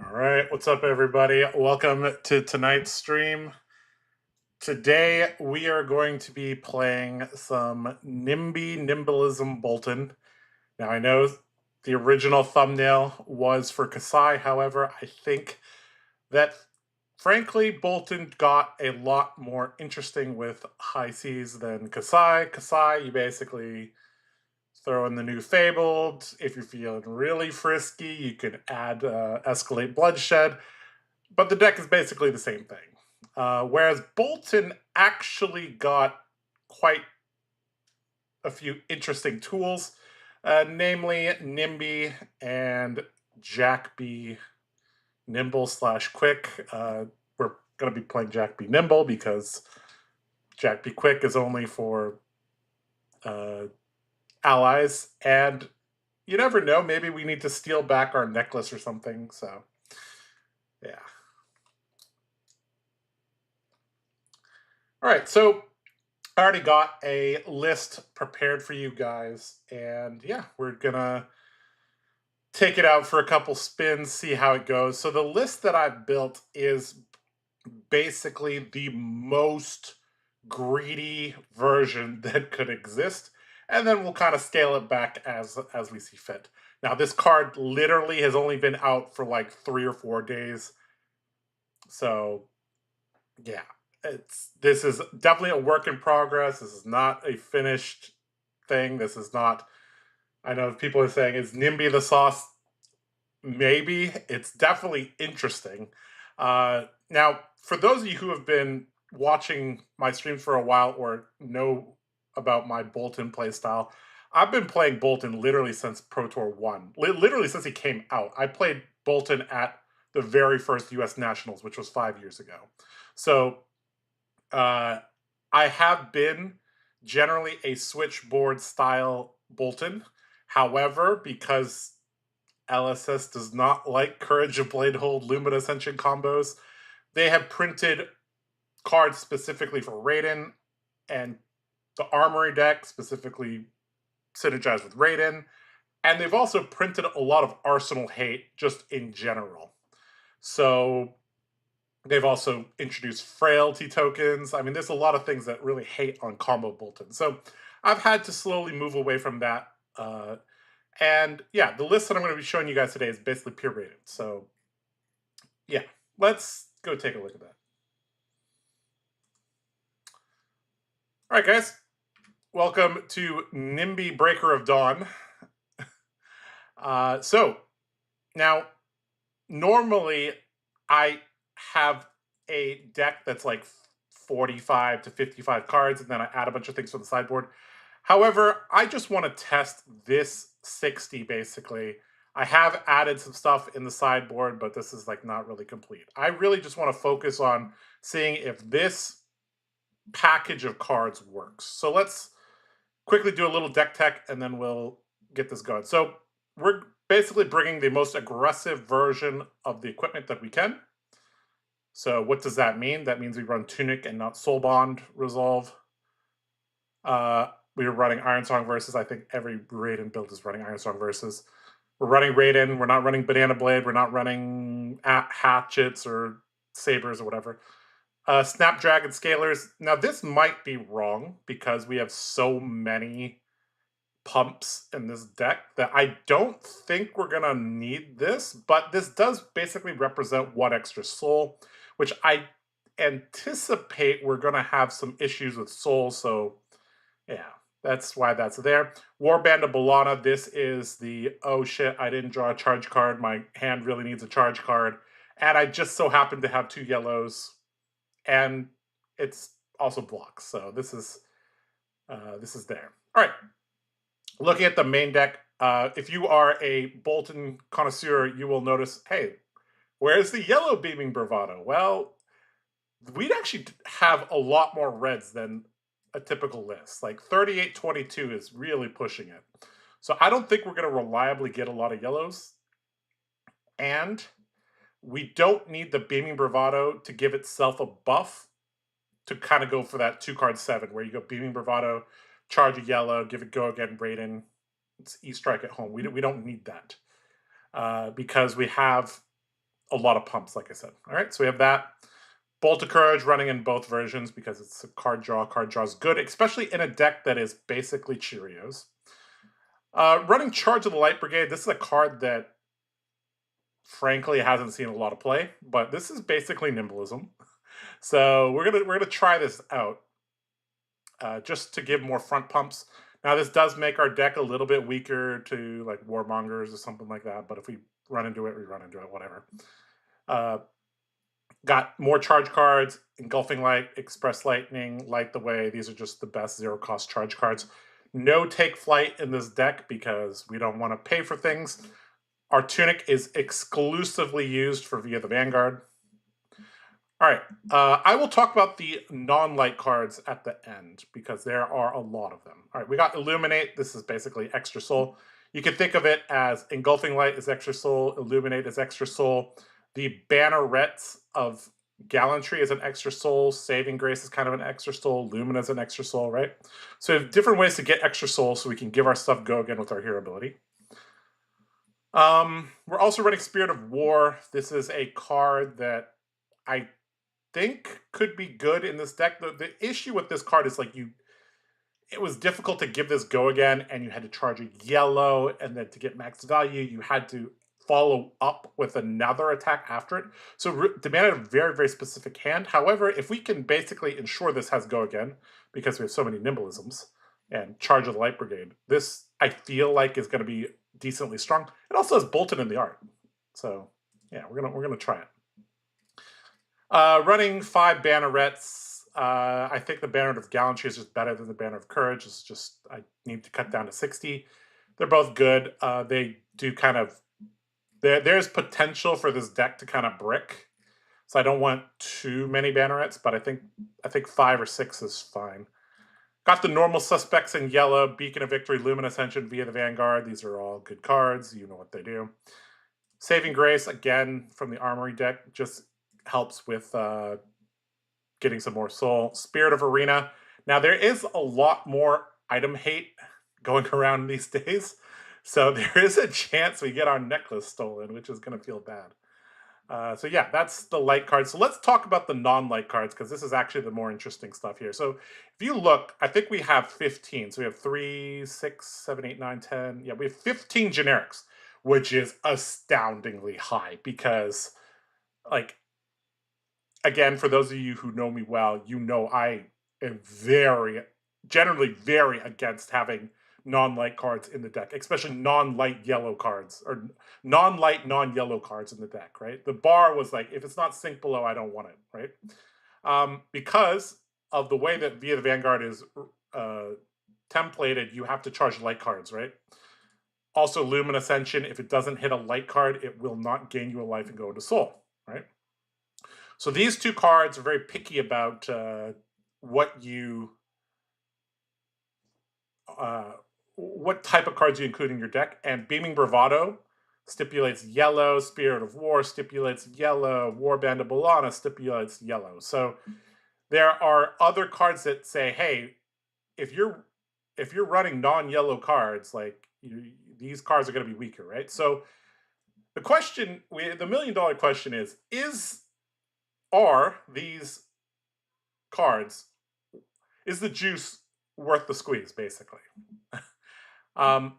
All right, what's up, everybody? Welcome to tonight's stream. Today, we are going to be playing some Nimby Nimbalism Boltyn. Now, I know the original thumbnail was for Kasai, however, I think that, frankly, Boltyn got a lot more interesting with high seas than Kasai. Kasai, you basically throw in the new Fabled. If you're feeling really frisky, you can add Escalate Bloodshed. But the deck is basically the same thing. Whereas Boltyn actually got quite a few interesting tools, namely Nimby and Jack B. Nimble / Quick. We're going to be playing Jack B. Nimble because Jack B. Quick is only for allies. And you never know, maybe we need to steal back our necklace or something. So, yeah. All right, so I already got a list prepared for you guys, and yeah, we're gonna take it out for a couple spins, see how it goes. So the list that I've built is basically the most greedy version that could exist, and then we'll kind of scale it back as we see fit. Now, this card literally has only been out for like 3 or 4 days, so yeah. This is definitely a work in progress. This is not a finished thing. This is not. I know people are saying, "Is Nimby the sauce?" Maybe. It's definitely interesting. Now, for those of you who have been watching my streams for a while or know about my Boltyn playstyle, I've been playing Boltyn literally since Pro Tour 1. Literally since he came out. I played Boltyn at the very first US Nationals, which was 5 years ago. So I have been generally a switchboard style Boltyn. However, because LSS does not like Courage of Blade Hold Lumina Ascension combos, they have printed cards specifically for Raiden and the Armory deck, specifically synergized with Raiden. And they've also printed a lot of Arsenal hate just in general. So they've also introduced frailty tokens. I mean, there's a lot of things that really hate on combo Boltyn. So I've had to slowly move away from that. And yeah, the list that I'm going to be showing you guys today is basically pure rated. So yeah, let's go take a look at that. All right, guys. Welcome to Nimby Breaker of Dawn. So now, normally I have a deck that's like 45 to 55 cards, and then I add a bunch of things from the sideboard. However, I just want to test this 60, basically. I have added some stuff in the sideboard, but this is like not really complete. I really just want to focus on seeing if this package of cards works. So let's quickly do a little deck tech, and then we'll get this going. So we're basically bringing the most aggressive version of the equipment that we can. So what does that mean? That means we run Tunic and not Soulbond Resolve. We were running Ironsong Versus. I think every Raiden build is running Ironsong Versus. We're running Raiden. We're not running Banana Blade. We're not running Hatchets or Sabers or whatever. Snapdragon Scalers. Now, this might be wrong because we have so many pumps in this deck that I don't think we're going to need this, but this does basically represent 1 extra soul, which I anticipate we're going to have some issues with soul, so yeah, that's why that's there. Warband of Bolana, this is the, oh shit, I didn't draw a charge card, my hand really needs a charge card, and I just so happen to have 2 yellows, and it's also blocks, so this is there. All right. Looking at the main deck, if you are a Boltyn connoisseur, you will notice, hey, where's the yellow Beaming Bravado? Well, we'd actually have a lot more reds than a typical list. Like 38-22 is really pushing it. So I don't think we're going to reliably get a lot of yellows. And we don't need the Beaming Bravado to give itself a buff to kind of go for that 2-card 7, where you go Beaming Bravado, charge a yellow, give it go again, Raiden. It's E-Strike at home. We don't need that because we have a lot of pumps, like I said. All right, so we have that. Bolt of Courage running in both versions because it's a card draw. Card draw is good, especially in a deck that is basically Cheerios. Running Charge of the Light Brigade. This is a card that, frankly, hasn't seen a lot of play, but this is basically Nimblism. So we're gonna try this out just to give more front pumps. Now this does make our deck a little bit weaker to like Warmongers or something like that. But if we run into it, we run into it. Whatever. Uh, got more charge cards, Engulfing Light, Express Lightning, Light the Way. These are just the best zero cost charge cards. No Take Flight in this deck because we don't want to pay for things. Our Tunic is exclusively used for Via the Vanguard. All right, I will talk about the non-light cards at the end because there are a lot of them. All right, we got Illuminate. This is basically extra soul. You can think of it as Engulfing Light is extra soul, Illuminate is extra soul. The Bannerets of Gallantry is an extra soul, Saving Grace is kind of an extra soul, Lumina is an extra soul, right? So we have different ways to get extra soul so we can give our stuff go again with our hero ability. We're also running Spirit of War. This is a card that I think could be good in this deck. The issue with this card is like it was difficult to give this go again, and you had to charge a yellow, and then to get max value, you had to follow up with another attack after it. So demanded a very, very specific hand. However, if we can basically ensure this has go again, because we have so many Nimblisms and Charge of the Light Brigade, this I feel like is going to be decently strong. It also has Boltyn in the art, so yeah, we're gonna try it. Running 5 Bannerets. I think the Banner of Gallantry is just better than the Banner of Courage. It's just, I need to cut down to 60. They're both good. They do kind of, there's potential for this deck to kind of brick. So I don't want too many Bannerets, but I think 5 or 6 is fine. Got the normal suspects in yellow, Beacon of Victory, Luminous Ascension, Via the Vanguard. These are all good cards. You know what they do. Saving Grace, again, from the Armory deck, just helps with getting some more soul. Spirit of Arena. Now, there is a lot more item hate going around these days. So there is a chance we get our necklace stolen, which is going to feel bad. So yeah, that's the light cards. So let's talk about the non-light cards because this is actually the more interesting stuff here. So if you look, I think we have 15. So we have 3, 6, 7, 8, 9, 10. Yeah, we have 15 generics, which is astoundingly high because, like, again, for those of you who know me well, you know I am generally very against having non-light cards in the deck, especially non-light yellow cards or non-light, non-yellow cards in the deck, right? The bar was like, if it's not Sink Below, I don't want it, right? Because of the way that Via the Vanguard is templated, you have to charge light cards, right? Also, Luminous Ascension, if it doesn't hit a light card, it will not gain you a life and go into soul, right? So these two cards are very picky about what type of cards you include in your deck. And Beaming Bravado stipulates yellow. Spirit of War stipulates yellow. Warband of Bolana stipulates yellow. So there are other cards that say, hey, if you're running non-yellow cards, like these cards are going to be weaker, right? So the question, the $1 million question are these cards, is the juice worth the squeeze, basically? We're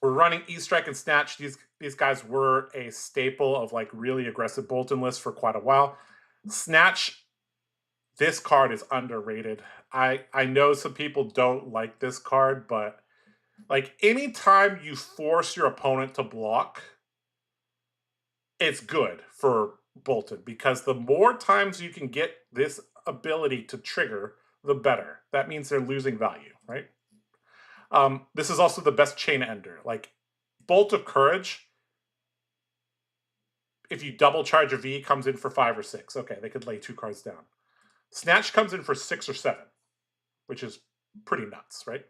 running E-Strike and Snatch. These guys were a staple of like really aggressive Boltyn lists for quite a while. Snatch, this card is underrated. I know some people don't like this card, but like anytime you force your opponent to block, it's good for Boltyn because the more times you can get this ability to trigger, the better. That means they're losing value, right? This is also the best chain ender. Like Bolt of Courage, if you double charge a V, comes in for 5 or 6. Okay, they could lay 2 cards down. Snatch comes in for 6 or 7, which is pretty nuts, right?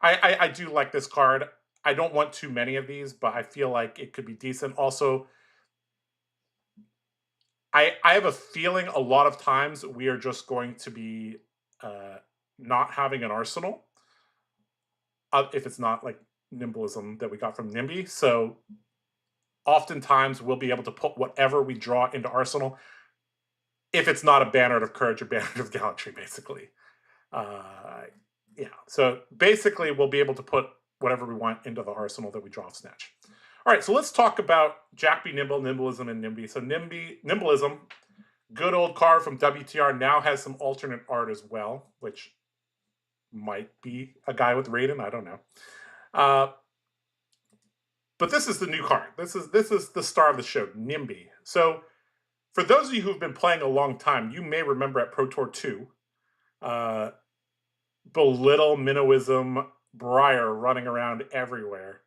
I do like this card. I don't want too many of these, but I feel like it could be decent. Also, I have a feeling a lot of times we are just going to be not having an arsenal if it's not like Nimblism that we got from Nimby. So oftentimes we'll be able to put whatever we draw into Arsenal if it's not a Banneret of Courage or Banneret of Gallantry, basically. Yeah, so basically we'll be able to put whatever we want into the arsenal that we draw off Snatch. All right, so let's talk about Jack Be Nimble, Nimblism, and Nimby. So Nimblism, good old card from WTR, now has some alternate art as well, which might be a guy with Raiden, I don't know. But this is the new card. This is the star of the show, Nimby. So for those of you who've been playing a long time, you may remember at Pro Tour 2, Belittle, Minnowism, Briar running around everywhere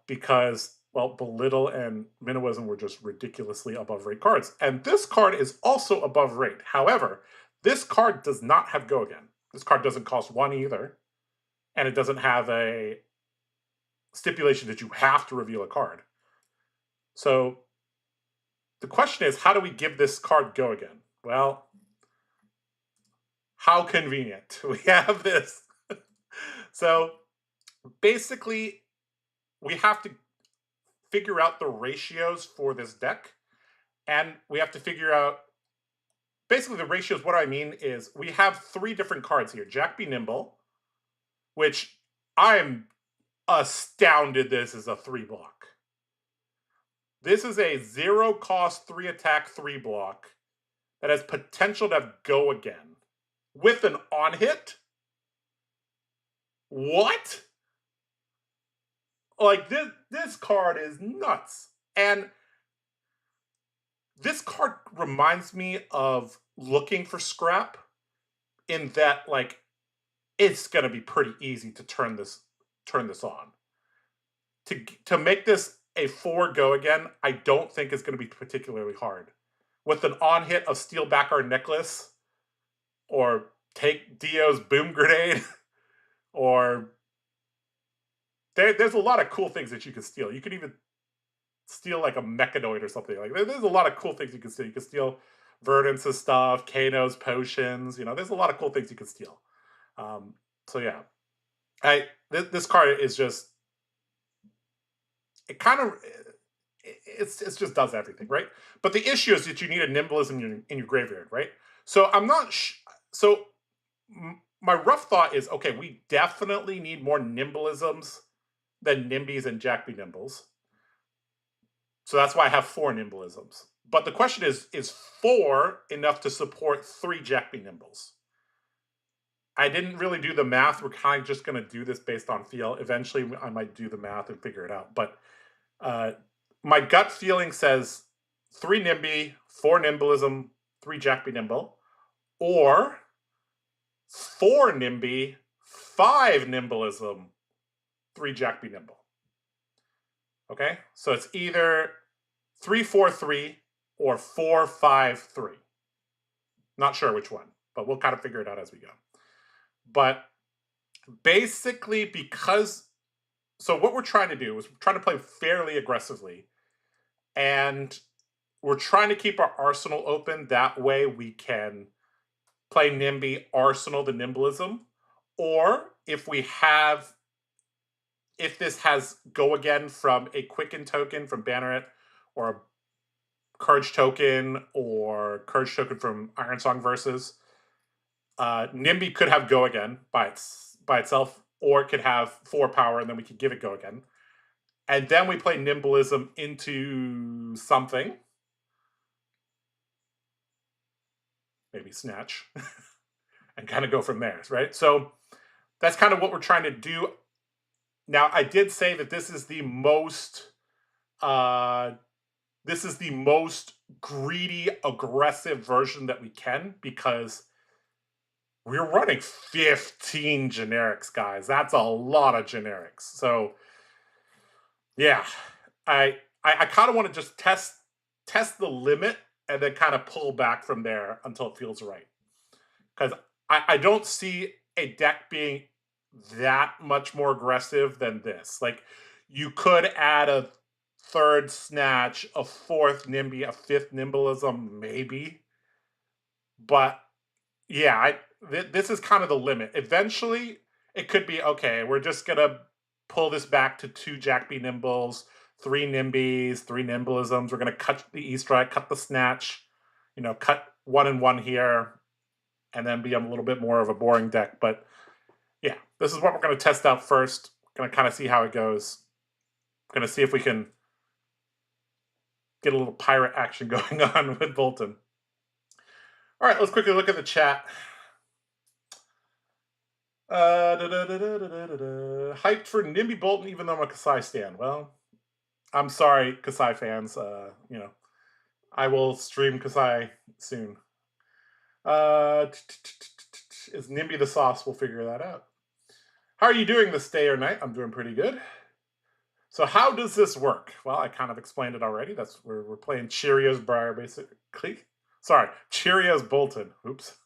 because, well, Belittle and Minnowism were just ridiculously above rate cards. And this card is also above rate. However, this card does not have Go Again. This card doesn't cost 1 either. And it doesn't have a stipulation that you have to reveal a card. So the question is, how do we give this card Go Again? Well, how convenient. We have this. So basically, we have to figure out the ratios for this deck. And we have to figure out, basically the ratios, what I mean is, we have 3 different cards here. Jack Be Nimble, which I'm astounded this is a 3 block. This is a 0 cost, 3 attack, 3 block that has potential to have Go Again with an on hit. What? Like, this card is nuts. And this card reminds me of Looking for Scrap, in that, like, it's going to be pretty easy to turn this on. To make this a 4 Go Again, I don't think it's going to be particularly hard. With an on hit of Steel Backguard Necklace, or take Dio's Boom Grenade, or there's a lot of cool things that you can steal. You can even steal like a Mechanoid or something. Like, there's a lot of cool things you can steal. You can steal Verdance's stuff, Kano's potions. You know, there's a lot of cool things you can steal. So yeah, this card is just, it kind of, it just does everything, right? But the issue is that you need a Nimblism in your graveyard, right? So I'm not. So my rough thought is, okay, we definitely need more Nimblisms than Nimbies and Jack Be Nimbles. So that's why I have 4 Nimblisms. But the question is 4 enough to support 3 Jack Be Nimbles? I didn't really do the math. We're kind of just going to do this based on feel. Eventually, I might do the math and figure it out. But my gut feeling says 3 Nimby, 4 Nimblism, 3 Jack Be Nimble, or 4 Nimby, 5 Nimblism, 3 Jack Be Nimble. Okay, so it's either 3-4-3 or 4-5-3. Not sure which one, but we'll kind of figure it out as we go. But basically, because, so what we're trying to do is we're trying to play fairly aggressively, and we're trying to keep our arsenal open. That way we can play Nimby, arsenal the Nimblism, or if this has Go Again from a Quicken token from Banneret, or a Courage token, or Courage token from Ironsong Versus, Nimby could have Go Again by itself, or it could have 4 power, and then we could give it Go Again. And then we play Nimblism into something. Maybe Snatch. And kind of go from there, right? So that's kind of what we're trying to do. Now, I did say that this is the most greedy, aggressive version that we can, because we're running 15 generics, guys. That's a lot of generics. So yeah, I kind of want to just test the limit and then kind of pull back from there until it feels right. Because I don't see a deck being that much more aggressive than this. Like, you could add a 3rd Snatch, a 4th Nimby, a 5th Nimblism, maybe. But yeah, this is kind of the limit. Eventually, it could be, okay, we're just going to pull this back to 2 Jack Be Nimbles, 3 Nimbys, 3 Nimblisms. We're going to cut the E-Strike, cut the Snatch, you know, cut 1 and 1 here, and then be a little bit more of a boring deck. But yeah, this is what we're going to test out first. We're going to kind of see how it goes. We're going to see if we can get a little pirate action going on with Boltyn. All right, let's quickly look at the chat. Hyped for Nimby Boltyn, even though I'm a Kasai stan. Well, I'm sorry, Kasai fans. You know, I will stream Kasai soon. Is Nimby the sauce? We'll figure that out. How are you doing this day or night? I'm doing pretty good. So how does this work? Well, I kind of explained it already. That's where we're playing Cheerios Briar, basically. Sorry, Cheerios Boltyn. Oops.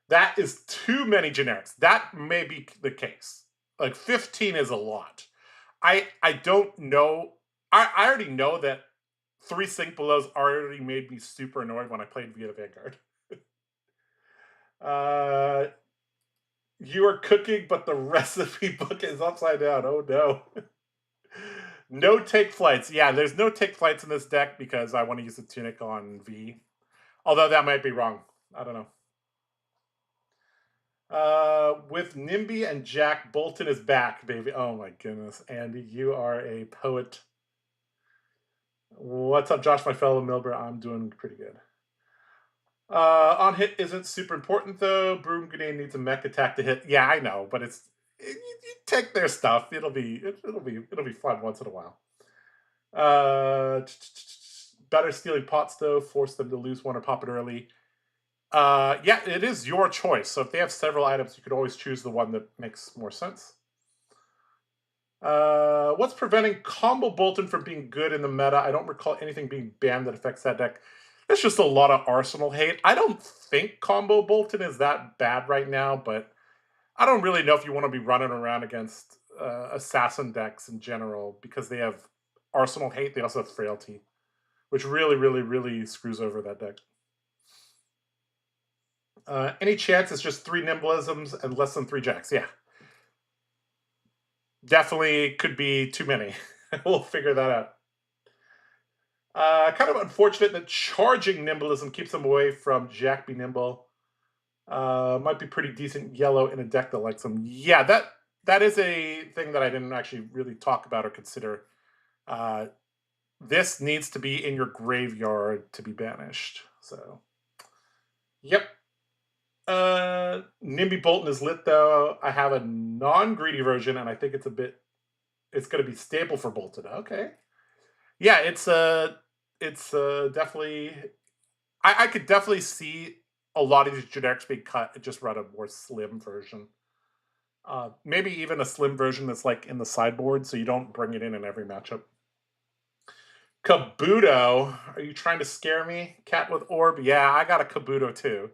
That is too many generics. That may be the case. Like 15 is a lot. I don't know. I already know that 3 Sync Belows already made me super annoyed when I played via the Vanguard. You are cooking, but the recipe book is upside down. Oh no. No take flights. Yeah, there's no take flights in this deck because I want to use the Tunic on V. Although that might be wrong. I don't know. With Nimby and Jack, Boltyn is back, baby. Oh my goodness, Andy, you are a poet. What's up, Josh, my fellow Milber? I'm doing pretty good. On hit isn't super important though. Broom Grenade needs a mech attack to hit. Yeah, I know, but you take their stuff. It'll be fun once in a while. Better stealing pots though. Force them to lose one or pop it early. Yeah, it is your choice. So if they have several items, you could always choose the one that makes more sense. What's preventing Combo Boltyn from being good in the meta? I don't recall anything being banned that affects that deck. It's just a lot of Arsenal hate. I don't think Combo Boltyn is that bad right now, but I don't really know if you want to be running around against assassin decks in general because they have Arsenal hate. They also have Frailty, which really, really, really screws over that deck. Any chance it's just 3 Nimblisms and less than 3 Jacks? Yeah. Definitely could be too many. We'll figure that out. Kind of unfortunate that charging Nimblism keeps them away from Jack Be Nimble. Might be pretty decent yellow in a deck that likes them. Yeah, that is a thing that I didn't actually really talk about or consider. This needs to be in your graveyard to be banished. So, yep. Nimby Boltyn is lit though. I have a non-greedy version, and I think it's going to be stable for Boltyn. Okay. Yeah, it's definitely. I could definitely see a lot of these generics being cut and just run a more slim version. Maybe even a slim version that's like in the sideboard, so you don't bring it in every matchup. Kabuto, are you trying to scare me? Cat with Orb? Yeah, I got a Kabuto too.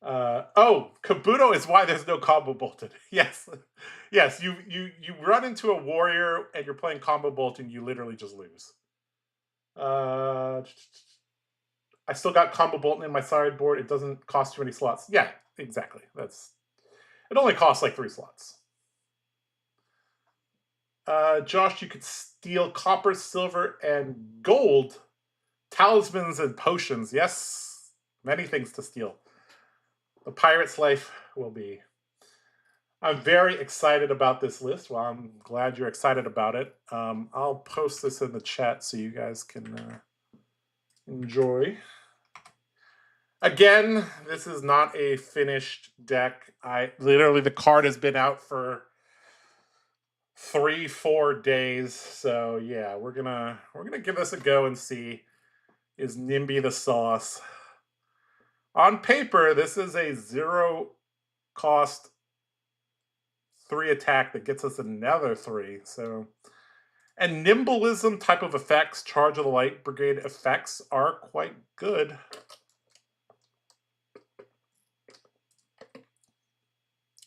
Oh, Kabuto is why there's no Combo Boltyn. Yes. Yes, you run into a warrior and you're playing Combo Boltyn, you literally just lose. I still got Combo Boltyn in my sideboard. It doesn't cost too many slots. Yeah, exactly. It only costs like 3 slots. Josh, you could steal copper, silver, and gold. Talismans and potions. Yes, many things to steal. The pirate's life will be. I'm very excited about this list. Well, I'm glad you're excited about it. I'll post this in the chat so you guys can enjoy. Again, this is not a finished deck. Literally the card has been out for 3-4 days. So yeah, we're gonna give this a go and see, is Nimby the sauce? On paper, this is a 0 cost 3 attack that gets us another 3. So, and Nimblism type of effects, Charge of the Light Brigade effects are quite good.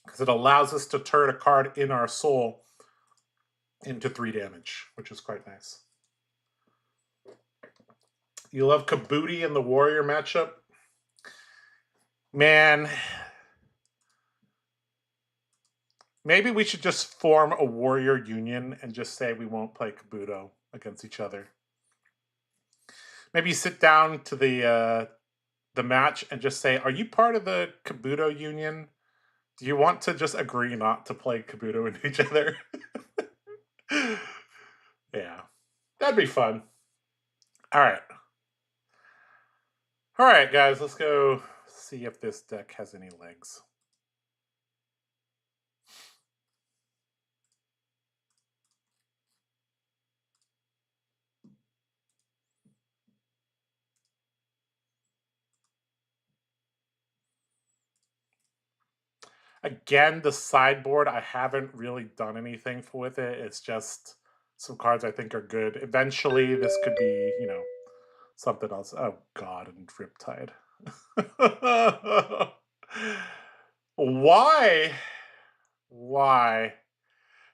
Because it allows us to turn a card in our soul into 3 damage, which is quite nice. You love Kabuti in the Warrior matchup? Man, Maybe we should just form a warrior union and just say we won't play Kabuto against each other. Maybe sit down to the match and just say, are you part of the Kabuto union? Do you want to just agree not to play Kabuto with each other? Yeah, that'd be fun. All right. All right, guys, let's go see if this deck has any legs. Again, the sideboard, I haven't really done anything with it. It's just some cards I think are good. Eventually, this could be, you know, something else. Oh, God, and Riptide. Why? Why?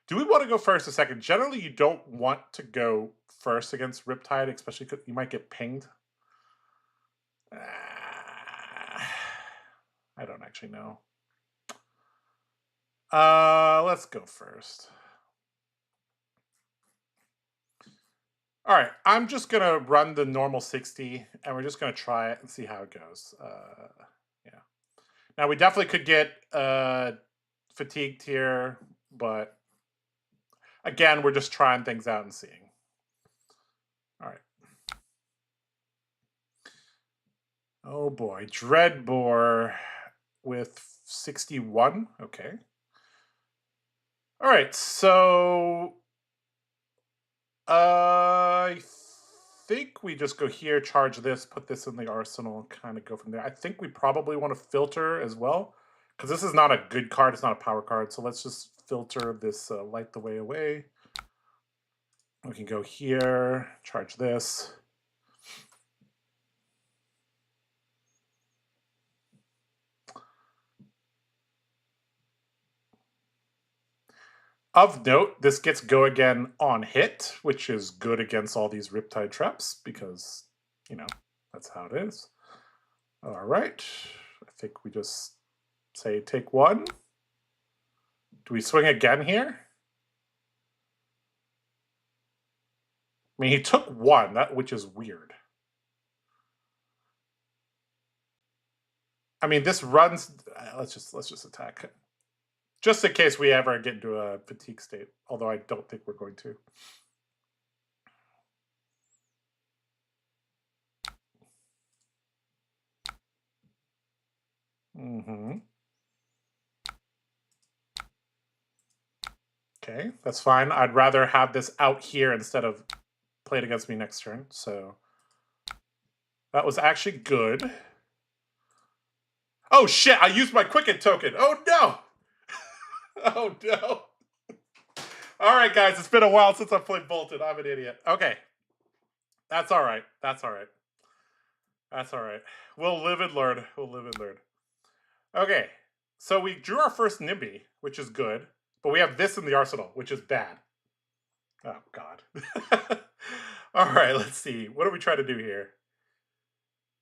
Do we want to go first or second? Generally, you don't want to go first against Riptide, especially because you might get pinged. I don't actually know. Let's go first. All right, I'm just gonna run the normal 60, and we're just gonna try it and see how it goes. Yeah. Now we definitely could get fatigued here, but again, we're just trying things out and seeing. All right. Oh boy, Dreadbore with 61. Okay. All right, so I think we just go here, charge this, put this in the arsenal, kind of go from there. I think we probably want to filter as well, because this is not a good card. It's not a power card. So let's just filter this, light the way away. We can go here, charge this. Of note, this gets go again on hit, which is good against all these Riptide traps because, you know, that's how it is. All right. I think we just say take one. Do we swing again here? I mean, he took one, which is weird. I mean, this runs. Let's just attack, just in case we ever get into a fatigue state. Although I don't think we're going to. Okay, that's fine. I'd rather have this out here instead of played against me next turn. So that was actually good. Oh shit! I used my Quicken token. Oh no! Oh no! All right, guys, it's been a while since I played Boltyn. I'm an idiot. Okay, that's all right. That's all right. That's all right. We'll live and learn. We'll live and learn. Okay, so we drew our first Nimby, which is good, but we have this in the arsenal, which is bad. Oh God. All right, let's see. What are we trying to do here?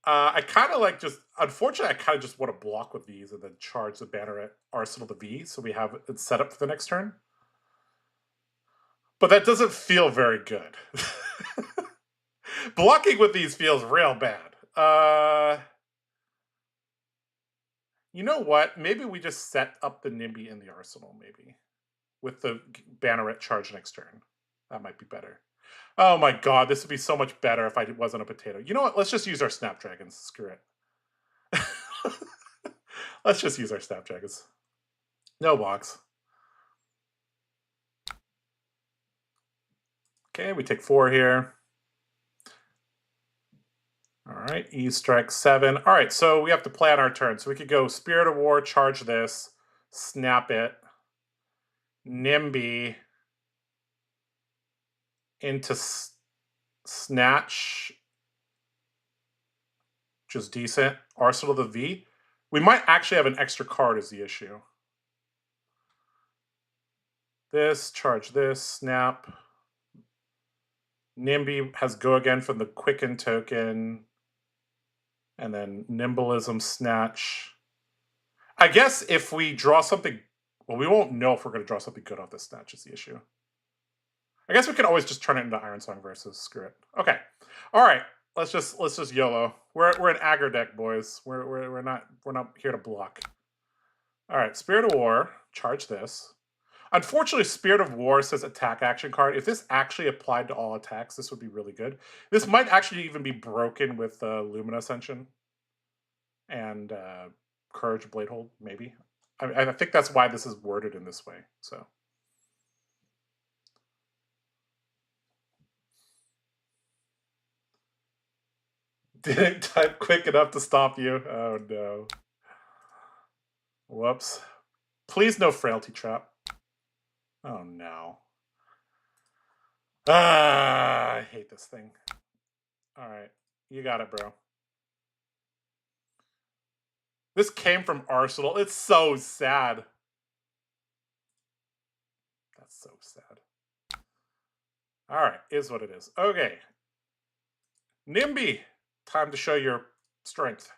I kind of like just, unfortunately, I kind of just want to block with these and then charge the banner at Arsenal to V so we have it set up for the next turn. But that doesn't feel very good. Blocking with these feels real bad. You know what? Maybe we just set up the Nimby in the Arsenal, maybe. With the Banneret charge next turn. That might be better. Oh my God, this would be so much better if I wasn't a potato. You know what? Let's just use our Snapdragons. Screw it. Let's just use our Snapdragons. No blocks. Okay, we take 4 here. All right, E strike 7. All right, so we have to play on our turn. So we could go Spirit of War, charge this, snap it, Nimby into Snatch, which is decent. Arsenal of the V. We might actually have an extra card is the issue. This, charge this, snap. Nimby has go again from the Quicken token. And then Nimbleism, snatch. I guess if we draw something Well, we won't know if we're going to draw something good off this snatch is the issue. I guess we could always just turn it into Iron Song versus screw it. Okay. All right. Let's just YOLO. We're an aggro deck, boys. We're not here to block. All right, Spirit of War, charge this. Unfortunately, Spirit of War says attack action card. If this actually applied to all attacks, this would be really good. This might actually even be broken with Lumina Ascension and Courage Bladehold, maybe. I think that's why this is worded in this way. So. Didn't type quick enough to stop you. Oh no. Whoops. Please no Frailty Trap. Oh no. Ah, I hate this thing. All right. You got it, bro. This came from Arsenal. It's so sad. That's so sad. All right. Is what it is. Okay. Nimby. Time to show your strength.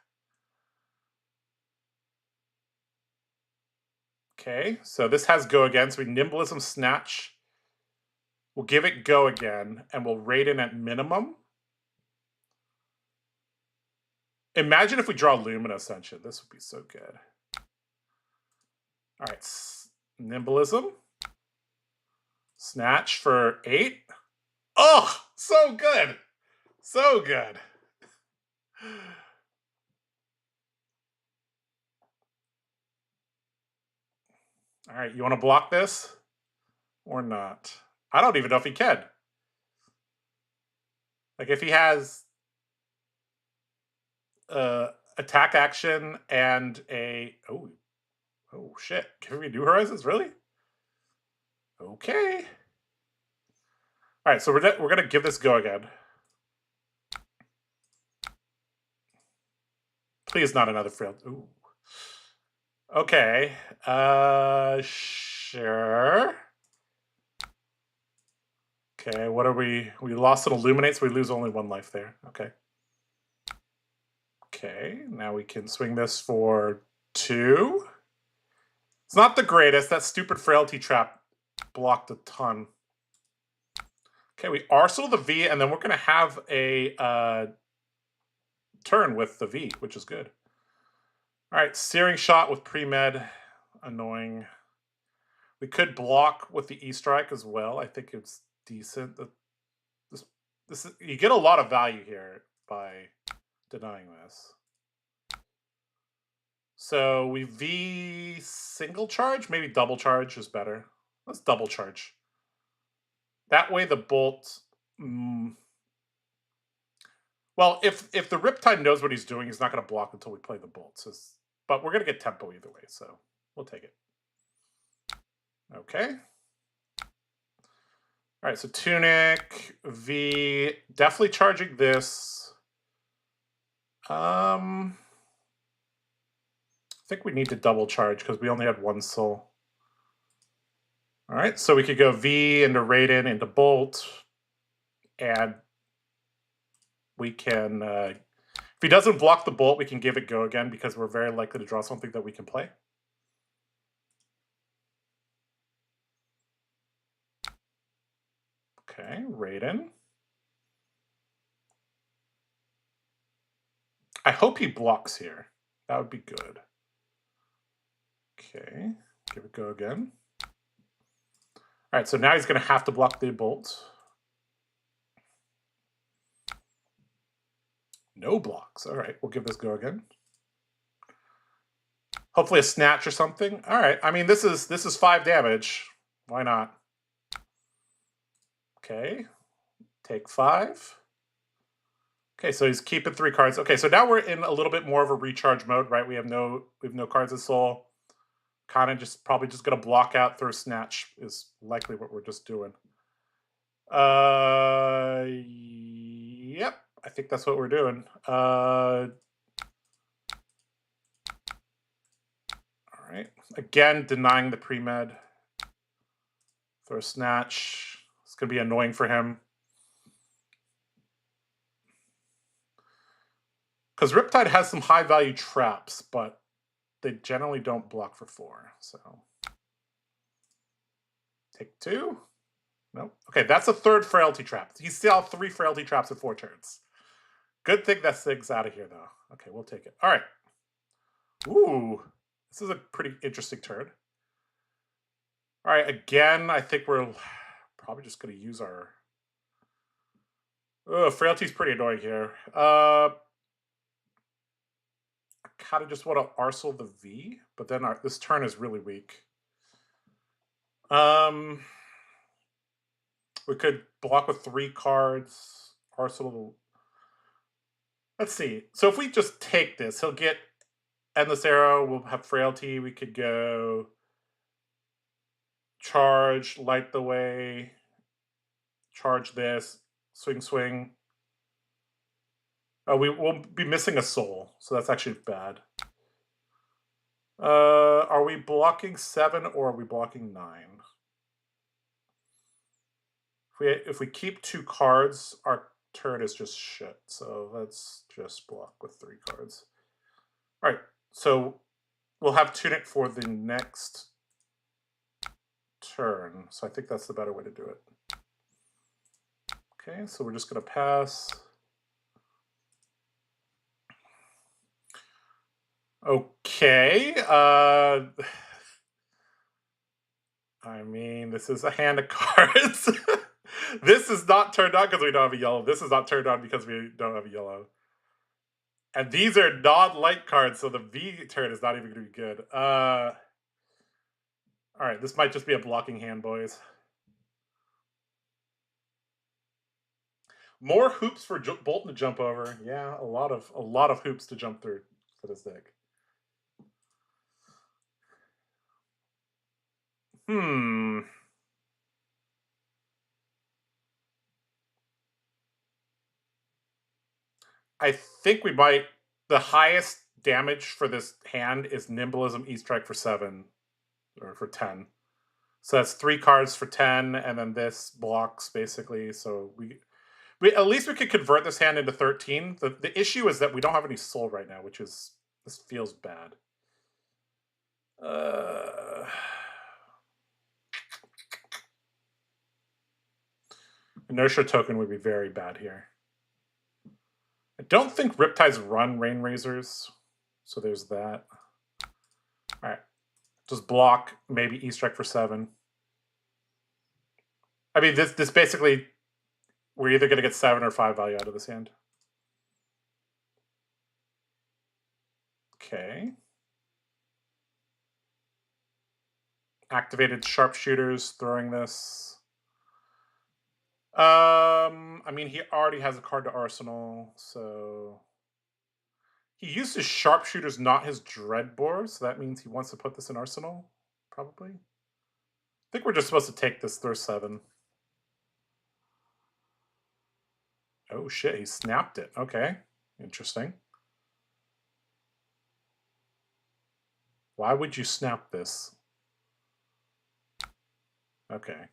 Okay. So this has go again. So we Nimblism Snatch. We'll give it go again. And we'll rate in at minimum. Imagine if we draw Lumina Ascension. This would be so good. All right. Nimblism. Snatch for 8. Oh, so good. So good. All right, you want to block this or not? I don't even know if he can. Like if he has attack action and a oh shit, can we do Horizons really? Okay. All right, so we're gonna give this go again. Please not another failed. Ooh. Okay. Sure. Okay, what are we? We lost an Illuminate, so we lose only 1 life there. Okay. Okay, now we can swing this for 2. It's not the greatest. That stupid Frailty Trap blocked a ton. Okay, we Arsenal the V, and then we're going to have a turn with the V, which is good. All right, Searing Shot with Pre-Med. Annoying. We could block with the E-Strike as well. I think it's decent. You get a lot of value here by denying this. So we V single charge, maybe double charge is better. Let's double charge. That way the bolt. Well, if the Riptide knows what he's doing, he's not going to block until we play the bolts. But we're going to get tempo either way, so we'll take it. Okay. All right, so Tunic, V, definitely charging this. I think we need to double charge because we only had 1 soul. All right, so we could go V into Raiden into Bolt, and we can, if he doesn't block the Bolt, we can give it go again because we're very likely to draw something that we can play. Okay, Raiden. I hope he blocks here. That would be good. Okay, give it go again. All right, so now he's going to have to block the bolt. No blocks. All right, we'll give this go again. Hopefully a snatch or something. All right, I mean this is 5 damage. Why not? Okay, take 5. Okay, so he's keeping 3 cards. Okay, so now we're in a little bit more of a recharge mode, right? We have no cards of soul. Kind of probably just gonna block out through snatch is likely what we're just doing. Yep, I think that's what we're doing. All right, again denying the pre-med. Throw snatch. It's gonna be annoying for him. Because Riptide has some high value traps, but they generally don't block for 4, so. Take 2. Nope. Okay, that's a 3rd frailty trap. He's still 3 frailty traps in 4 turns. Good thing that Sig's out of here, though. Okay, we'll take it. All right. Ooh, this is a pretty interesting turn. All right, again, I think we're probably just going to use our... Oh, frailty's pretty annoying here. I kind of just want to Arsenal the V, but then this turn is really weak. We could block with 3 cards. Arsenal. Let's see. So if we just take this, he'll get Endless Arrow. We'll have frailty. We could go charge, light the way, charge this, swing, swing. Oh, we'll be missing a soul, so that's actually bad. Are we blocking 7 or are we blocking 9? If we keep 2 cards, our turn is just shit. So let's just block with 3 cards. All right, so we'll have Tunic for the next turn. So I think that's the better way to do it. Okay, so we're just going to pass. Okay. I mean, this is a hand of cards. This is not turned on because we don't have a yellow. This is not turned on because we don't have a yellow. And these are non-light cards, so the V turn is not even going to be good. All right, this might just be a blocking hand, boys. More hoops for Boltyn to jump over. Yeah, a lot of hoops to jump through for this deck. I think we might... The highest damage for this hand is Nimblism E-Strike for 7. Or for 10. So that's 3 cards for 10, and then this blocks, basically. So we at least we could convert this hand into 13. The issue is that we don't have any soul right now, which is... This feels bad. Inertia token would be very bad here. I don't think Riptides run Rain Razors, so there's that. All right, just block, maybe E-Strike for 7. I mean, this basically, we're either going to get 7 or 5 value out of this hand. Okay. Activated Sharpshooters, throwing this. I mean, he already has a card to Arsenal, so... He used his Sharpshooters, not his Dreadbore, so that means he wants to put this in Arsenal, probably. I think we're just supposed to take this through 7. Oh shit, he snapped it. Okay, interesting. Why would you snap this? Okay.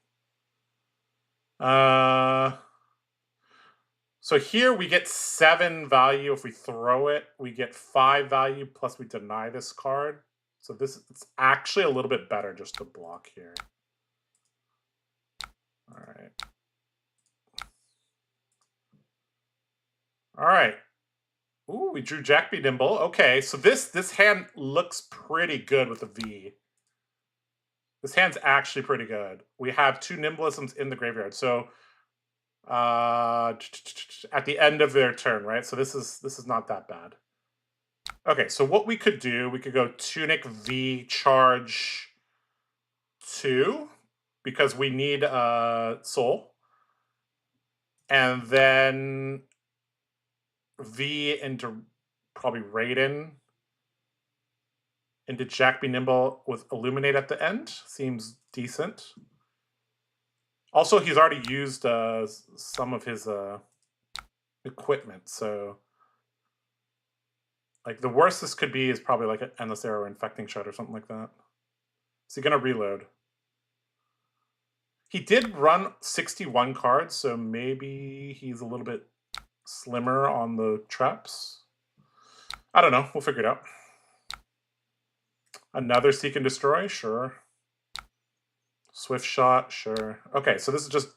So here we get 7 value. If we throw it, we get 5 value, plus we deny this card. So it's actually a little bit better just to block here. All right. All right. Ooh, we drew Jack B. Nimble. Okay, so this hand looks pretty good with a V. This hand's actually pretty good. We have 2 Nimblisms in the graveyard. So at the end of their turn, right? So this is not that bad. Okay, so what we could do, we could go Tunic V charge 2 because we need soul. And then V into probably Raiden into Jack B. Nimble with Illuminate at the end. Seems decent. Also, he's already used some of his equipment, so like the worst this could be is probably like an Endless Arrow or Infecting Shot or something like that. Is he gonna reload? He did run 61 cards, so maybe he's a little bit slimmer on the traps. I don't know. We'll figure it out. Another Seek and Destroy? Sure. Swift shot, sure. Okay, so this is just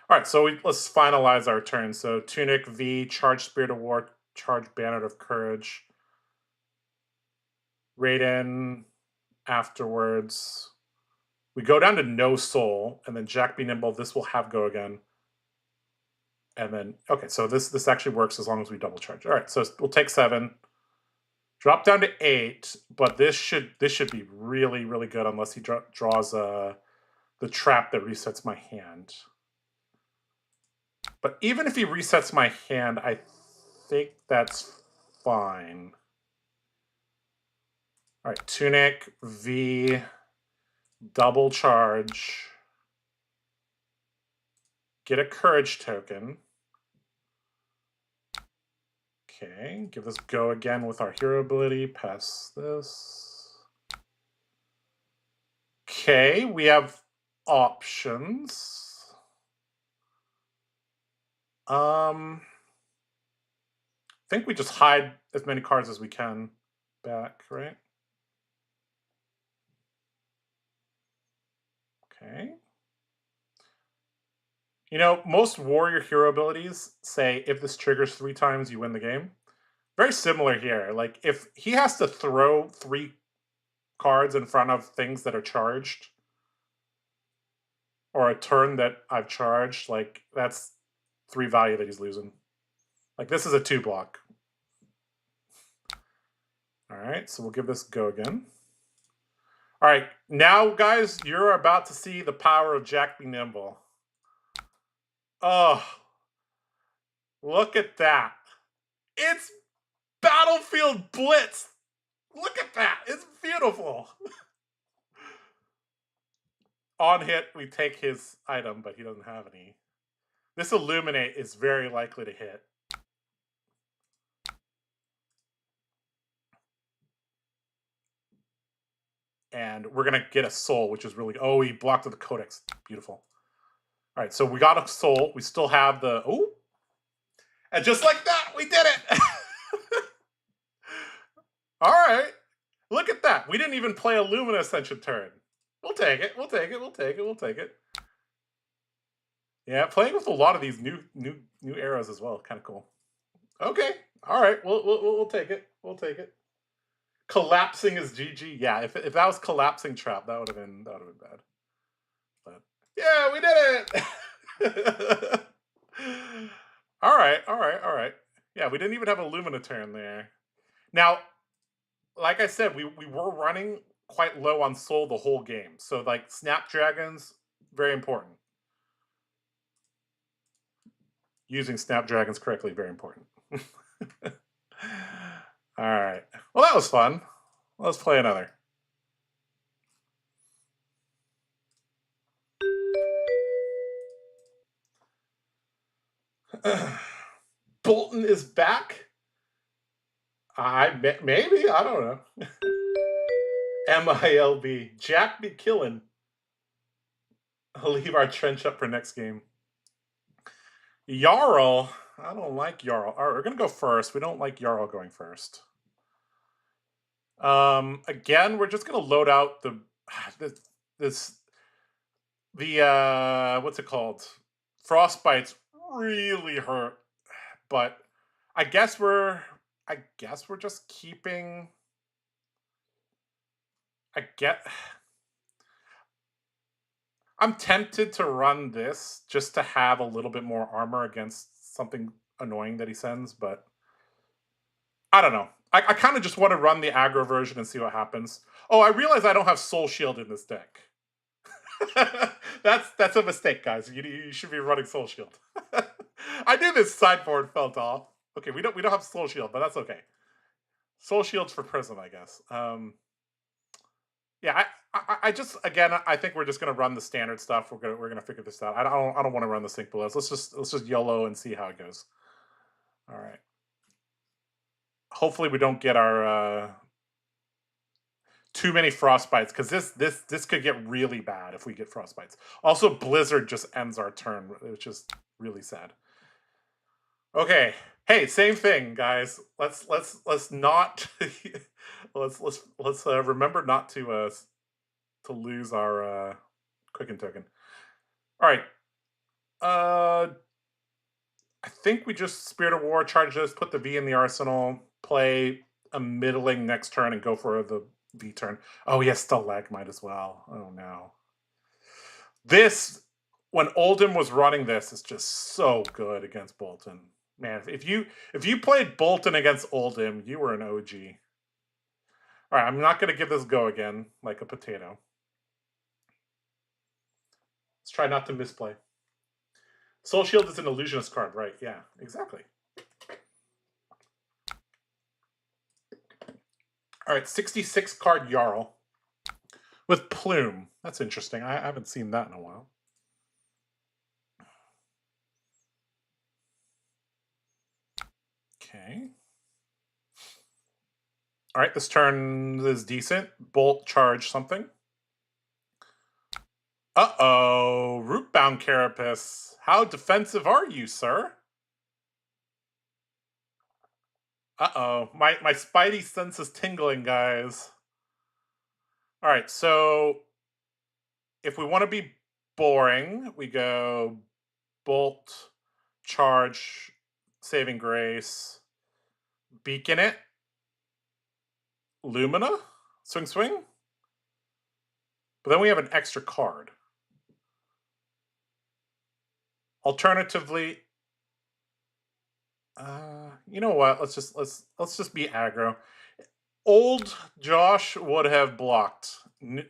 all right. So let's finalize our turn. So Tunic V, charge Spirit of War, charge Banner of Courage, Raiden. Afterwards, we go down to no soul, and then Jack be nimble. This will have go again, and then okay. So this actually works as long as we double charge. All right, so we'll take 7, drop down to 8, but this should be really good unless he draws the trap that resets my hand. But even if he resets my hand, I think that's fine. All right, Tunic, V, double charge. Get a courage token. Okay, give this go again with our hero ability. Pass this. Okay, we have options. I think we just hide as many cards as we can back, right? Okay. You know, most warrior hero abilities say if this triggers 3 times, you win the game. Very similar here. Like, if he has to throw 3 cards in front of things that are charged, or a turn that I've charged, like, that's 3 value that he's losing. Like, this is a 2 block. All right, so we'll give this go again. All right, now, guys, you're about to see the power of Jack be nimble. Oh, look at that. It's Battlefield Blitz. Look at that. It's beautiful. On hit, we take his item, but he doesn't have any. This Illuminate is very likely to hit. And we're going to get a soul, which is really... Oh, he blocked with the Codex. Beautiful. All right, so we got a soul. We still have the... Oh! And just like that, we did it! All right. Look at that. We didn't even play a Lumina Ascension turn. We'll take it. We'll take it. We'll take it. We'll take it. Yeah, playing with a lot of these new arrows as well. Kind of cool. Okay. All right. We'll take it. We'll take it. Collapsing is GG. Yeah, if that was collapsing trap, that would have been bad. But yeah, we did it. All right. Yeah, we didn't even have a Lumina turn there. Now, like I said, we were running quite low on soul the whole game. So, like, Snapdragons, very important. Using Snapdragons correctly, very important. All right. Well, that was fun. Let's play another. Boltyn is back. Maybe, I don't know. MILB. Jack be killing. I'll leave our trench up for next game. Jarl. I don't like Jarl. All right, we're gonna go first. We don't like Jarl going first. Again, we're just gonna load out the what's it called? Frostbites really hurt, but I guess we're just keeping. I'm tempted to run this just to have a little bit more armor against something annoying that he sends, but I don't know. I kind of just want to run the aggro version and see what happens. Oh, I realize I don't have Soul Shield in this deck. That's a mistake, guys. You should be running Soul Shield. I knew this sideboard felt off. Okay, we don't have Soul Shield, but that's okay. Soul Shield's for Prism, I guess. Yeah, I just, again, I think we're just gonna run the standard stuff. We're gonna figure this out. I don't want to run the Sync Belows. Let's just YOLO and see how it goes. All right. Hopefully we don't get our too many frostbites, because this could get really bad if we get frostbites. Also, Blizzard just ends our turn, which is really sad. Okay. Hey, same thing, guys. Let's not let's remember not to lose our Quicken token. All right. I think we just Spirit of War, charge this, put the V in the arsenal, play a middling next turn, and go for the V turn. Oh, he has Stalagmite as well. Oh, no. This, when Oldhim was running this, is just so good against Boltyn. Man, if you played Boltyn against Oldhim, you were an OG. All right, I'm not going to give this a go again, like a potato. Let's try not to misplay. Soul Shield is an illusionist card, right? Yeah, exactly. All right, 66 card Jarl with Plume. That's interesting. I haven't seen that in a while. Okay. All right, this turn is decent. Bolt, charge something. Uh-oh, Rootbound Carapace. How defensive are you, sir? Uh-oh, my spidey sense is tingling, guys. All right, so if we want to be boring, we go Bolt, charge, saving grace, beacon it, Lumina, swing. But then we have an extra card. Alternatively, you know what? Let's just be aggro. Old Josh would have blocked. Newer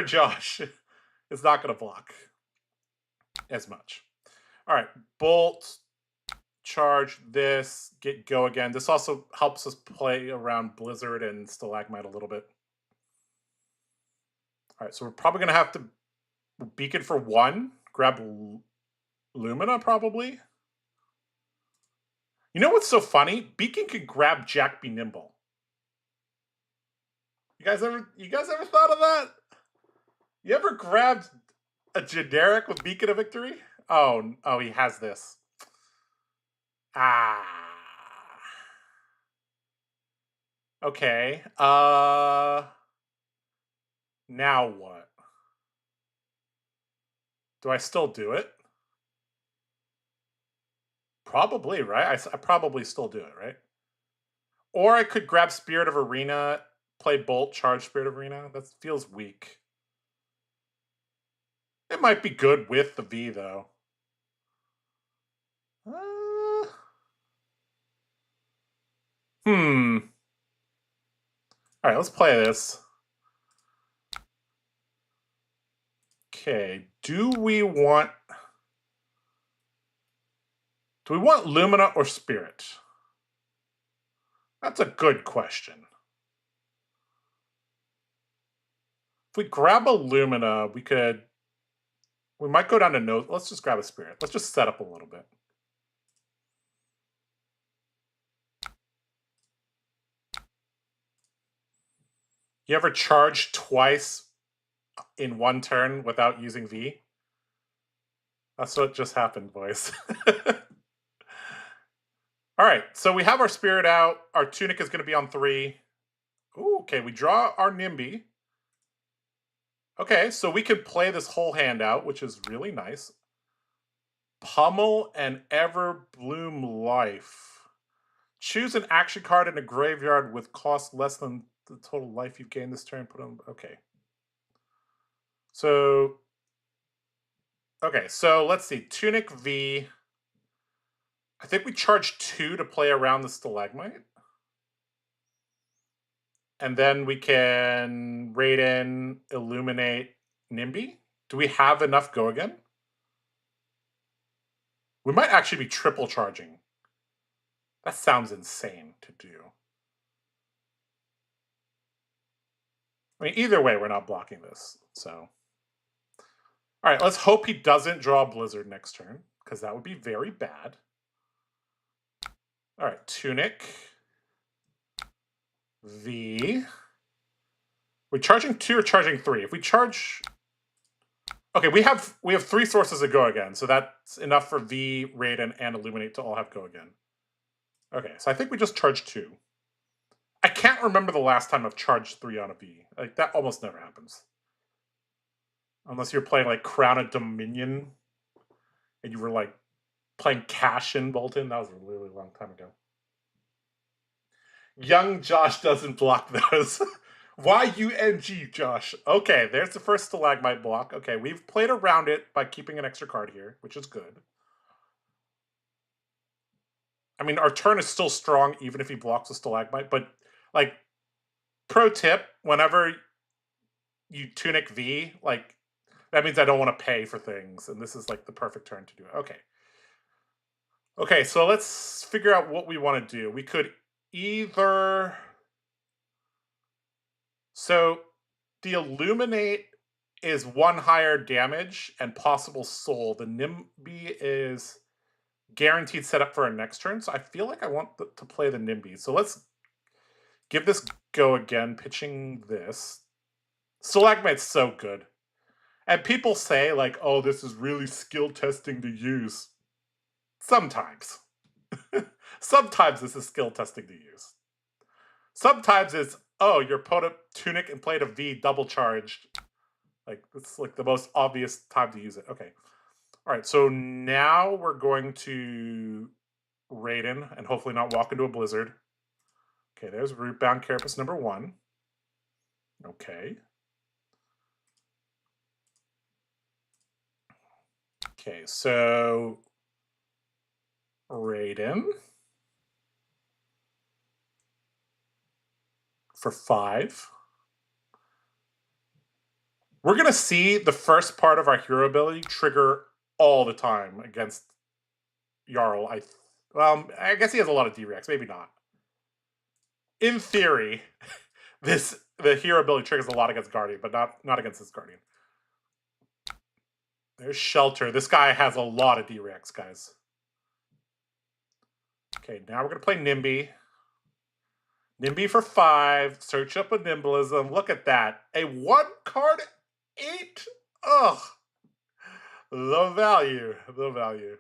Josh is not going to block as much. All right, Bolt, charge this, go again. This also helps us play around Blizzard and Stalagmite a little bit. All right, so we're probably going to have to beacon for 1, grab Lumina probably. You know what's so funny? Beacon could grab Jack Be Nimble. You guys ever thought of that? You ever grabbed a generic with Beacon of Victory? Oh, he has this. Okay. Now what? Do I still do it? Probably, right? I probably still do it, right? Or I could grab Spirit of Arena, play Bolt, charge Spirit of Arena. That feels weak. It might be good with the V, though. All right, let's play this. Okay, do we want Lumina or Spirit? That's a good question. If we grab a Lumina, we might go down to no. Let's just grab a Spirit. Let's just set up a little bit. You ever charge twice in one turn without using V? That's what just happened, boys. All right, so we have our Spirit out. Our Tunic is going to be on 3. Ooh, okay, we draw our Nimby. Okay, so we can play this whole hand out, which is really nice. Pummel and Everbloom Life. Choose an action card in a graveyard with cost less than the total life you've gained this turn. Put on. Okay. So let's see. Tunic V. I think we charge 2 to play around the Stalagmite. And then we can raid in, illuminate Nimby. Do we have enough go again? We might actually be triple charging. That sounds insane to do. I mean, either way, we're not blocking this. So, all right, let's hope he doesn't draw Blizzard next turn, because that would be very bad. All right, Tunic. V. We're charging 2 or charging 3? If we charge... Okay, we have 3 sources of go again, so that's enough for V, Raiden, and Illuminate to all have go again. Okay, so I think we just charge 2. I can't remember the last time I've charged 3 on a V. Like, that almost never happens. Unless you're playing like Crown of Dominion and you were like playing Cash in Boltyn. That was a really long time ago. Young Josh doesn't block those. Y-U-N-G, Josh. Okay, there's the first stalagmite block. Okay, we've played around it by keeping an extra card here, which is good. I mean, our turn is still strong even if he blocks a stalagmite, but like, pro tip, whenever you Tunic V, like, that means I don't want to pay for things, and this is like the perfect turn to do it. Okay. Okay, so let's figure out what we want to do. We could either... So the Illuminate is 1 higher damage and possible soul. The Nimby is guaranteed setup for our next turn. So I feel like I want to play the Nimby. So let's give this go again, pitching this. Stalagmite's so good. And people say, like, oh, this is really skill testing to use. Sometimes. Sometimes this is skill testing to use. Sometimes it's, oh, your opponent Tunic and played a V double charged. Like, it's like the most obvious time to use it. Okay. All right, so now we're going to Raiden and hopefully not walk into a blizzard. Okay, there's Rootbound Carapace number 1. Okay. Okay, so Raiden for 5. We're going to see the first part of our hero ability trigger all the time against Jarl. I guess he has a lot of D-Rex. Maybe not. In theory, the hero ability triggers a lot against Guardian, but not against this Guardian. There's Shelter. This guy has a lot of D-Rex, guys. Okay, now we're going to play Nimby. Nimby for 5. Search up a Nimblism. Look at that. A 1-card 8. Ugh. The value. The value.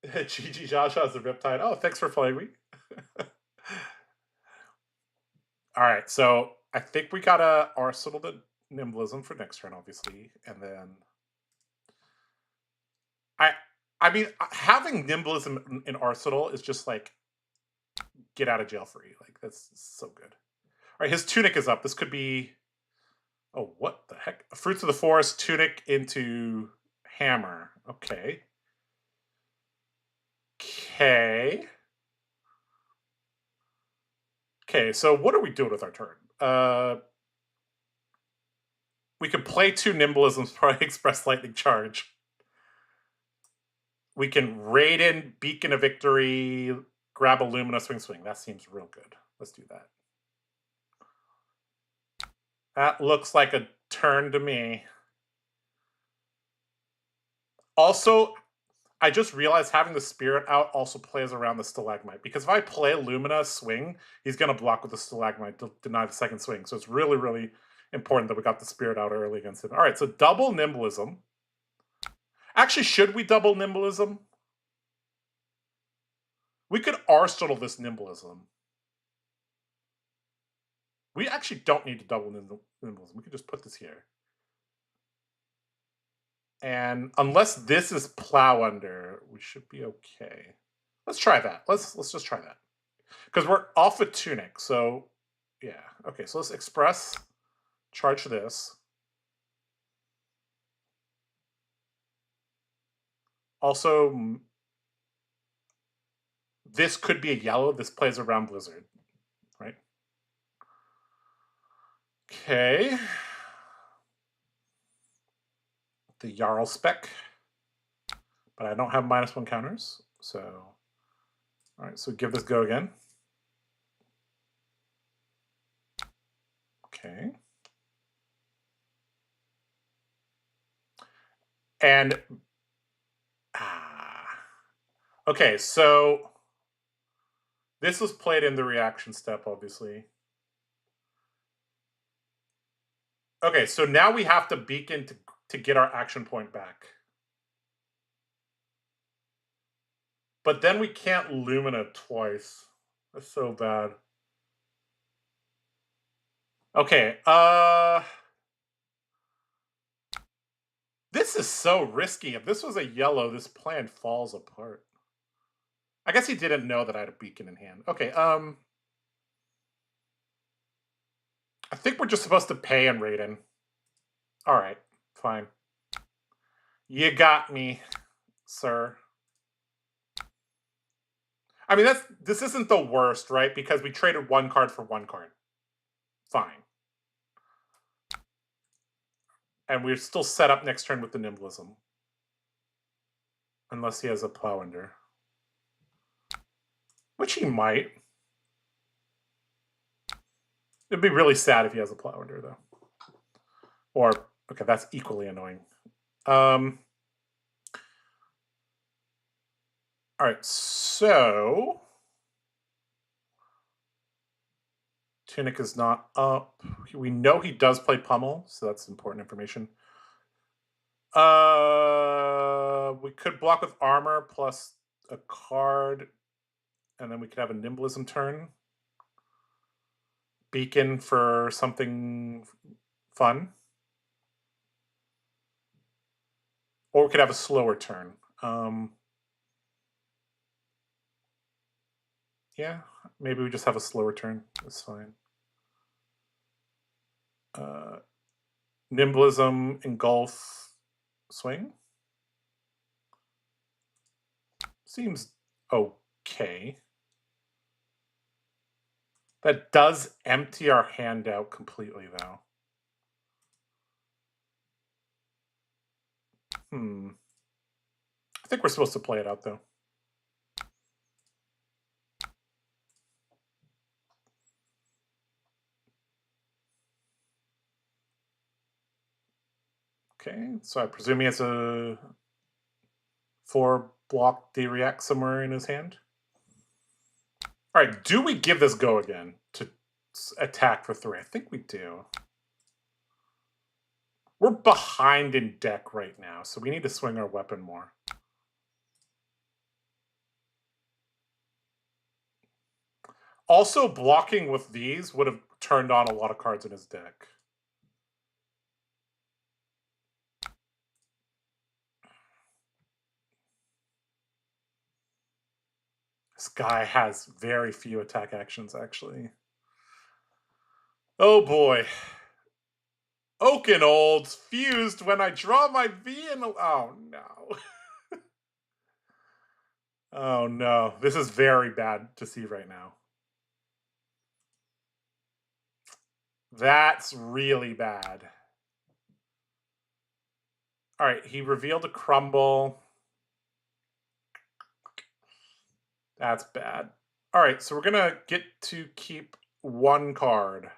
GG Joshua has a Riptide. Oh, thanks for playing me. All right, so I think we got to arsenal the Nimblism for next turn, obviously. And then... I mean, having Nimblism in Arsenal is just like, get out of jail free. Like, that's so good. All right, his Tunic is up. This could be... Oh, what the heck? Fruits of the Forest, Tunic into Hammer. Okay. Okay. Okay, so what are we doing with our turn? We could play 2 Nimblisms, probably Express Lightning Charge. We can Raiden, Beacon of Victory, grab a Lumina, swing. That seems real good. Let's do that. That looks like a turn to me. Also, I just realized having the Spirit out also plays around the Stalagmite. Because if I play Lumina, swing, he's going to block with the Stalagmite to deny the second swing. So it's really, really important that we got the Spirit out early against him. All right, so double Nimblism. Actually, should we double Nimblism? We could arsenal this Nimblism. We actually don't need to double Nimblism. We could just put this here. And unless this is Plow Under, we should be okay. Let's try that. Let's just try that. Because we're off a Tunic, so yeah. Okay, so let's Express, charge this. Also, this could be a yellow. This plays around Blizzard, right? Okay. The Jarl spec. But I don't have -1 counters, so... All right, so give this go again. Okay. And... Okay, so... This was played in the reaction step, obviously. Okay, so now we have to Beacon to get our action point back. But then we can't Lumina twice. That's so bad. Okay, this is so risky. If this was a yellow, this plan falls apart. I guess he didn't know that I had a beacon in hand. Okay, I think we're just supposed to pay and Raiden. Alright, fine. You got me, sir. I mean, this isn't the worst, right? Because we traded one card for one card. Fine. And we're still set up next turn with the Nimblism. Unless he has a Plow Under. Which he might. It'd be really sad if he has a Plow Under, though. Or, okay, that's equally annoying. Alright, so... Tunic is not up. We know he does play Pummel, so that's important information. We could block with armor plus a card, and then we could have a Nimblism turn. Beacon for something fun. Or we could have a slower turn. Yeah, maybe we just have a slower turn. That's fine. Nimblism, Engulf, Swing. Seems okay. That does empty our hand out completely, though. I think we're supposed to play it out, though. Okay, so I presume he has a 4-block D-React somewhere in his hand. All right, do we give this go again to attack for 3? I think we do. We're behind in deck right now, so we need to swing our weapon more. Also, blocking with these would have turned on a lot of cards in his deck. This guy has very few attack actions, actually. Oh boy. Oakenolds fused when I draw my V and... Oh no. Oh no. This is very bad to see right now. That's really bad. Alright, he revealed a Crumble. That's bad. Alright, so we're gonna get to keep one card.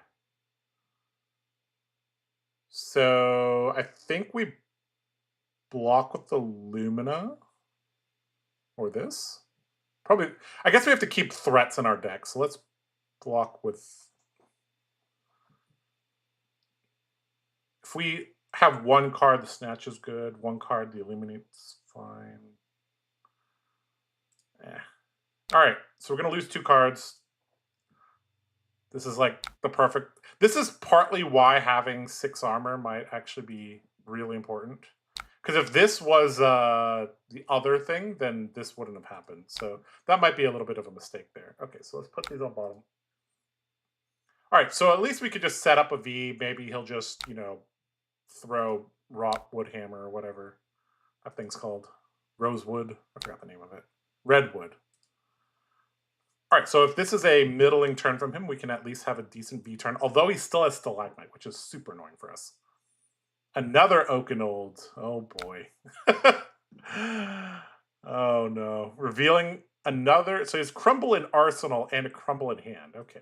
So I think we block with the Lumina. Or this? Probably. I guess we have to keep threats in our deck, so let's block with... If we have one card, the Snatch is good. One card, the Illuminate's fine. Alright, so we're going to lose 2 cards. This is like the perfect... This is partly why having 6 armor might actually be really important. Because if this was the other thing, then this wouldn't have happened. So that might be a little bit of a mistake there. Okay, so let's put these on bottom. Alright, so at least we could just set up a V. Maybe he'll just, you know, throw Rot Woodhammer or whatever that thing's called. Rosewood. I forgot the name of it. Redwood. Alright, so if this is a middling turn from him, we can at least have a decent V turn. Although he still has Stalagmite, which is super annoying for us. Another Oakenold. Oh boy. Oh no. Revealing another... So he has Crumble in Arsenal and a Crumble in hand. Okay.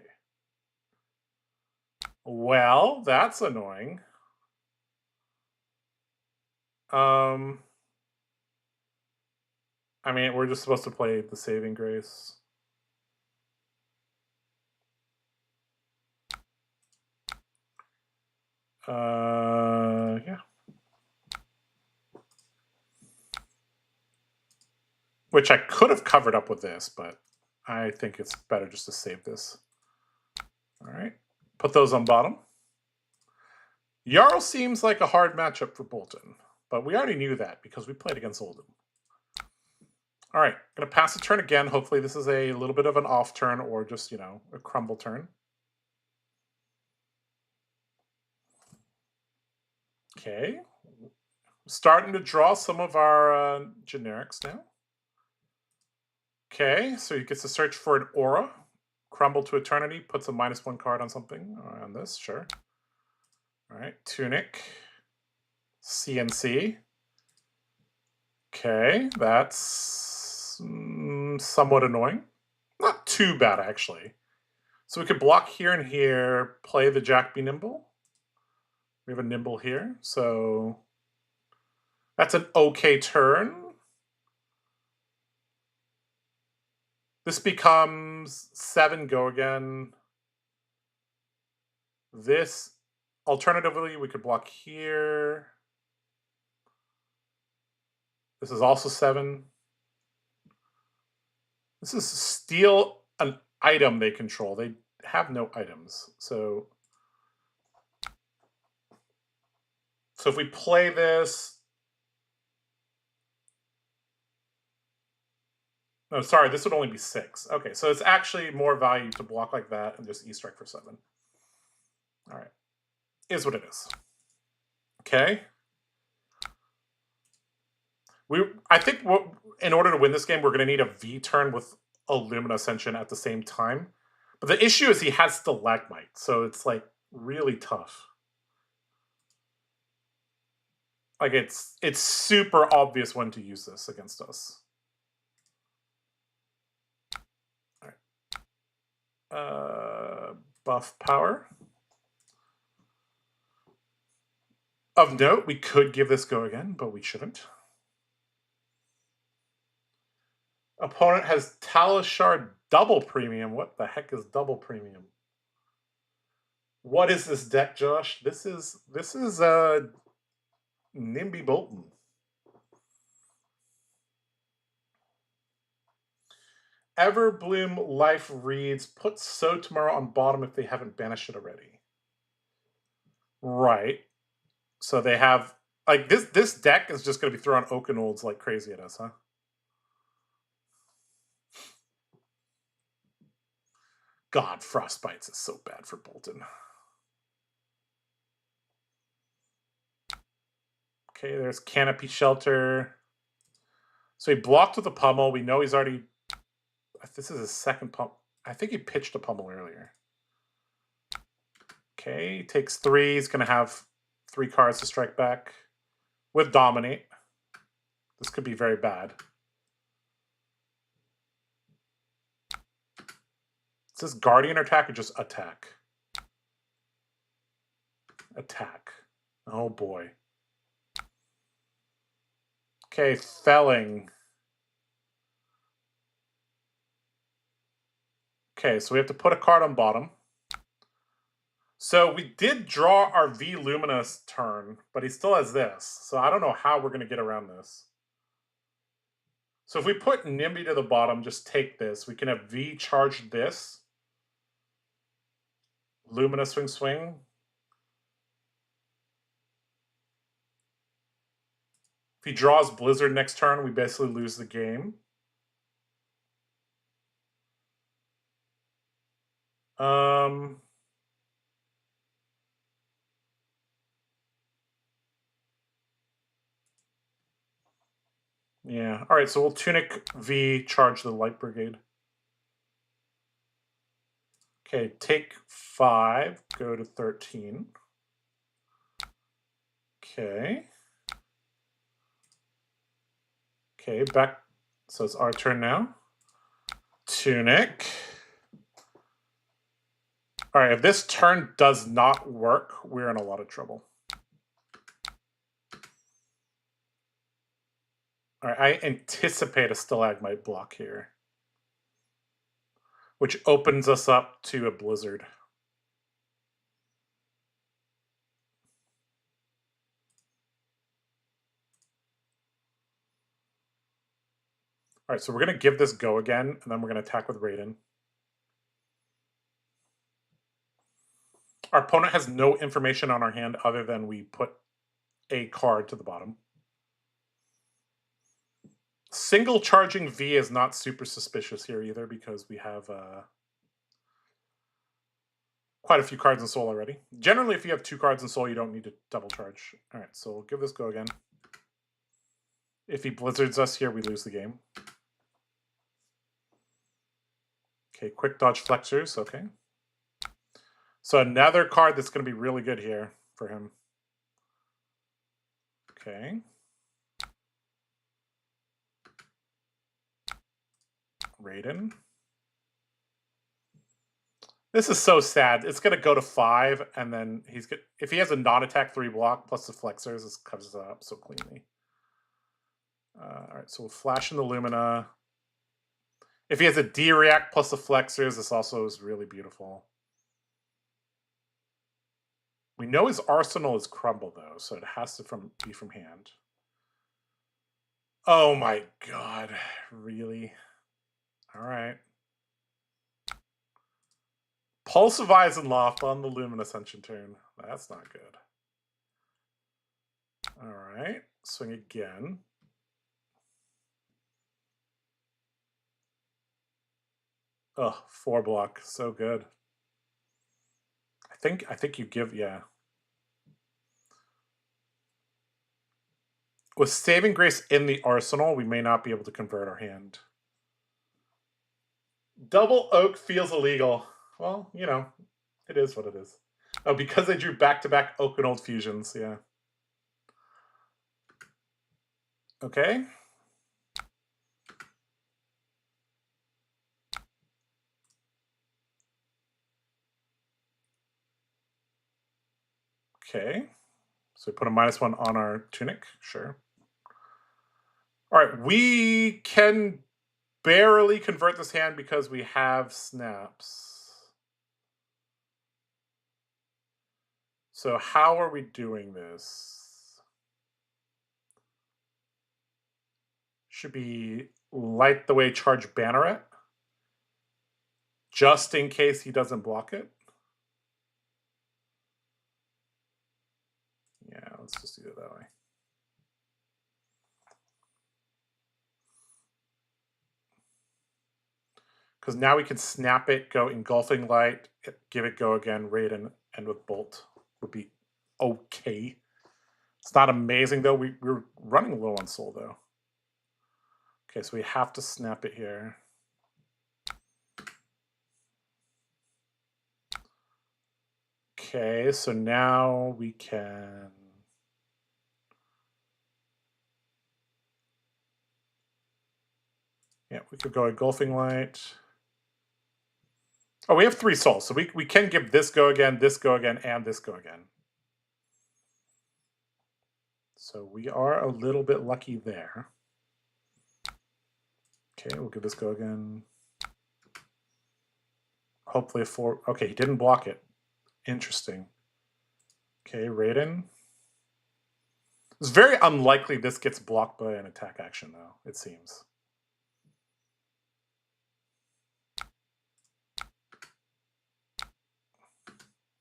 Well, that's annoying. I mean, we're just supposed to play the Saving Grace. Yeah. Which I could have covered up with this, but I think it's better just to save this. All right. Put those on bottom. Jarl seems like a hard matchup for Boltyn, but we already knew that because we played against Oldham. All right, going to pass the turn again. Hopefully this is a little bit of an off turn or just, you know, a crumble turn. Okay. Starting to draw some of our generics now. Okay, so he gets to search for an aura. Crumble to Eternity, puts a -1 card on something. On this, sure. All right, Tunic. CNC. Okay, that's somewhat annoying. Not too bad, actually. So we could block here and here, play the Jack Be Nimble. We have a Nimble here, so that's an okay turn. This becomes 7 go again. This, alternatively, we could block here. This is also 7. This is steal an item they control. They have no items. So if we play this... No, sorry, this would only be 6. Okay, so it's actually more value to block like that and just E-strike for 7. All right. Is what it is. Okay. I think in order to win this game, we're going to need a V turn with a Lumina Ascension at the same time. But the issue is he has Stalagmite, so it's like really tough. Like it's super obvious when to use this against us. All right. Buff power. Of note, we could give this go again, but we shouldn't. Opponent has Talus Shard double premium. What the heck is double premium? What is this deck, Josh? This is Nimby Boltyn. Everbloom Life reads, put So Tomorrow on bottom if they haven't banished it already. Right. So they have, like, this deck is just going to be throwing Oakenolds like crazy at us, huh? God, Frostbites is so bad for Boltyn. Okay, there's Canopy Shelter. So he blocked with the Pummel. We know he's already... This is his second pummel. I think he pitched a pummel earlier. Okay, takes 3. He's going to have 3 cards to strike back with Dominate. This could be very bad. Is this Guardian attack or just attack? Attack. Oh boy. Okay, Felling. Okay, so we have to put a card on bottom. So we did draw our V Luminous turn, but he still has this. So I don't know how we're going to get around this. So if we put Nimby to the bottom, just take this. We can have V charge this. Lumina swing. If he draws Blizzard next turn, we basically lose the game. Yeah. All right, so we'll Tunic V, charge the Light Brigade. Okay, take 5, go to 13. Okay. Okay, back. So it's our turn now. Tunic. All right, if this turn does not work, we're in a lot of trouble. All right, I anticipate a Stalagmite block here, which opens us up to a Blizzard. All right, so we're going to give this go again, and then we're going to attack with Raiden. Our opponent has no information on our hand other than we put a card to the bottom. Single charging V is not super suspicious here either because we have quite a few cards in Soul already. Generally, if you have 2 cards in Soul, you don't need to double charge. All right, so we'll give this go again. If he blizzards us here, we lose the game. Okay, quick dodge flexors, okay. So another card that's going to be really good here for him. Okay. Raiden. This is so sad. It's going to go to 5, and then he's good. If he has a non-attack 3 block plus the flexors, this covers it up so cleanly. All right, so we'll flash in the Lumina. If he has a D-react plus the flexors, this also is really beautiful. We know his arsenal is crumble, though, so it has to be from hand. Oh my god. Really? All right. Pulsivise and Loft on the Lumin Ascension turn. That's not good. All right. Swing again. Ugh, 4 block. So good. I think you give, yeah. With Saving Grace in the arsenal, we may not be able to convert our hand. Double Oak feels illegal. Well, you know, it is what it is. Oh, because they drew back-to-back Oak and Old fusions, yeah. Okay. Okay. So we put a -1 on our Tunic, sure. All right, we can barely convert this hand because we have snaps. So how are we doing this? Should be Light the Way, charge Banneret, just in case he doesn't block it. Yeah, let's just do it that way. Because now we can snap it, go Engulfing Light, give it go again, Raiden, and with Bolt would be okay. It's not amazing, though. We're running low on soul, though. Okay, so we have to snap it here. Okay, so now we can... Yeah, we could go Engulfing Light. Oh, we have 3 souls, so we can give this go again, and this go again. So we are a little bit lucky there. Okay, we'll give this go again. Hopefully a 4. Okay, he didn't block it. Interesting. Okay, Raiden. It's very unlikely this gets blocked by an attack action, though, it seems.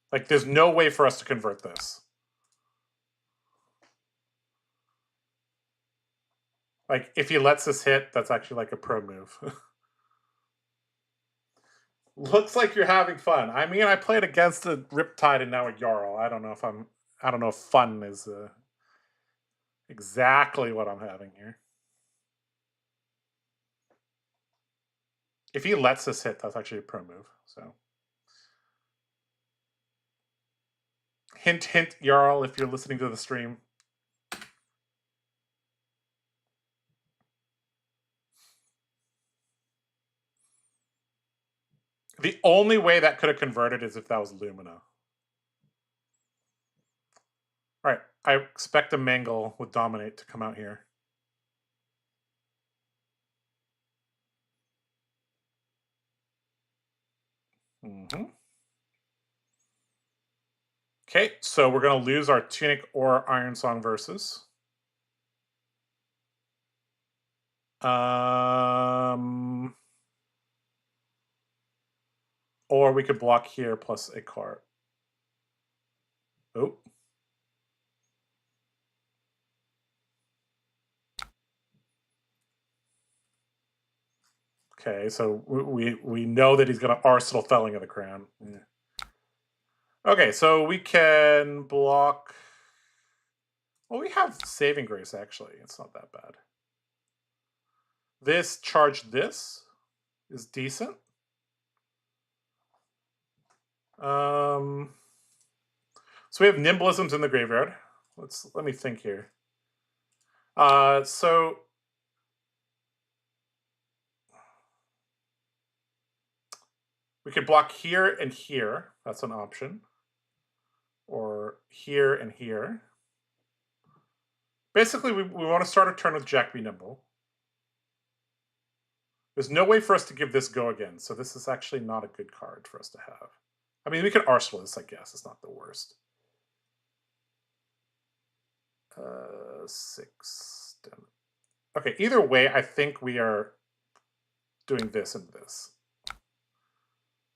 Like, there's no way for us to convert this. Like, if he lets us hit, that's actually like a pro move. Looks like you're having fun. I mean, I played against a Riptide and now a Jarl. I don't know if fun is exactly what I'm having here. If he lets us hit, that's actually a pro move. So, hint, hint, Jarl, if you're listening to the stream. The only way that could have converted is if that was Lumina. All right, I expect a Mangle with Dominate to come out here. Okay, so we're going to lose our Tunic or Iron Song versus. Or we could block here plus a card. Oh. Okay, so we know that he's going to Arsenal Felling of the Crown. Yeah. Okay, so we can block. Well, we have Saving Grace, actually. It's not that bad. This charge this is decent. So we have Nimblisms in the graveyard. Let me think here. So we could block here and here. That's an option. Or here and here. Basically, we want to start a turn with Jack Be Nimble. There's no way for us to give this go again, so this is actually not a good card for us to have. I mean, we could Arsenal this, I guess. It's not the worst. 6. Okay, either way, I think we are doing this and this.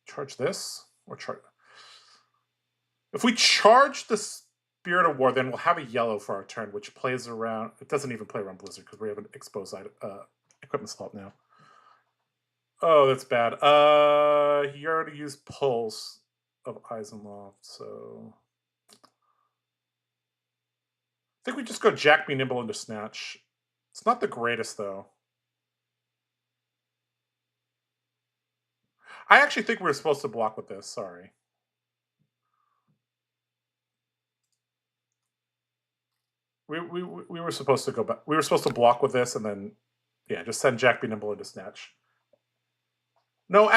Charge this or charge. If we charge the Spirit of War, then we'll have a yellow for our turn, which plays around. It doesn't even play around Blizzard because we have an exposed equipment slot now. Oh, that's bad. He already used Pulse of Eisenloft, so I think we just go Jack Be Nimble into Snatch. It's not the greatest, though. I actually think we were supposed to block with this. Sorry. We were supposed to go back. We were supposed to block with this and then, yeah, just send Jack Be Nimble into Snatch. No,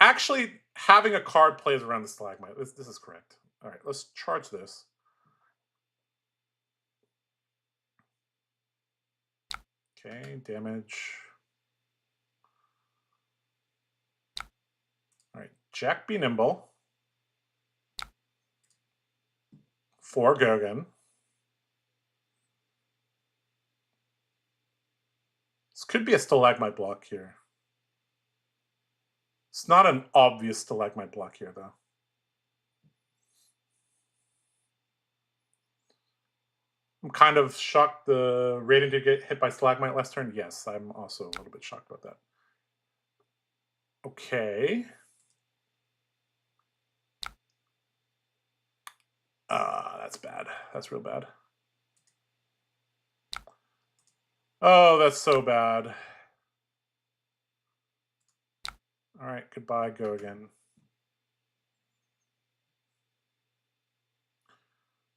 actually, having a card plays around the Stalagmite. This is correct. All right, let's charge this. Okay, damage. All right, Jack Be Nimble. 4 Gogan. This could be a Stalagmite block here. It's not an obvious Stalagmite block here, though. I'm kind of shocked the rating to get hit by Stalagmite last turn. Yes, I'm also a little bit shocked about that. Okay. That's bad. That's real bad. Oh, that's so bad. All right, goodbye, go again.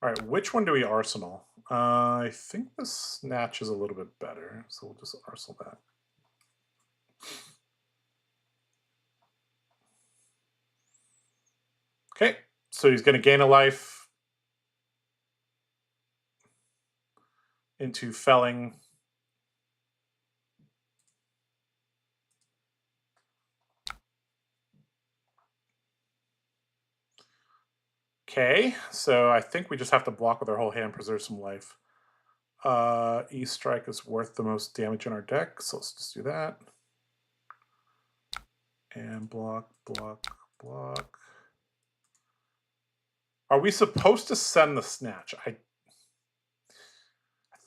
All right, which one do we Arsenal? I think the Snatch is a little bit better, so we'll just Arsenal that. Okay, so he's going to gain a life into Felling. Okay, so I think we just have to block with our whole hand, preserve some life. E-Strike is worth the most damage in our deck, so let's just do that. And block, block, block. Are we supposed to send the Snatch? I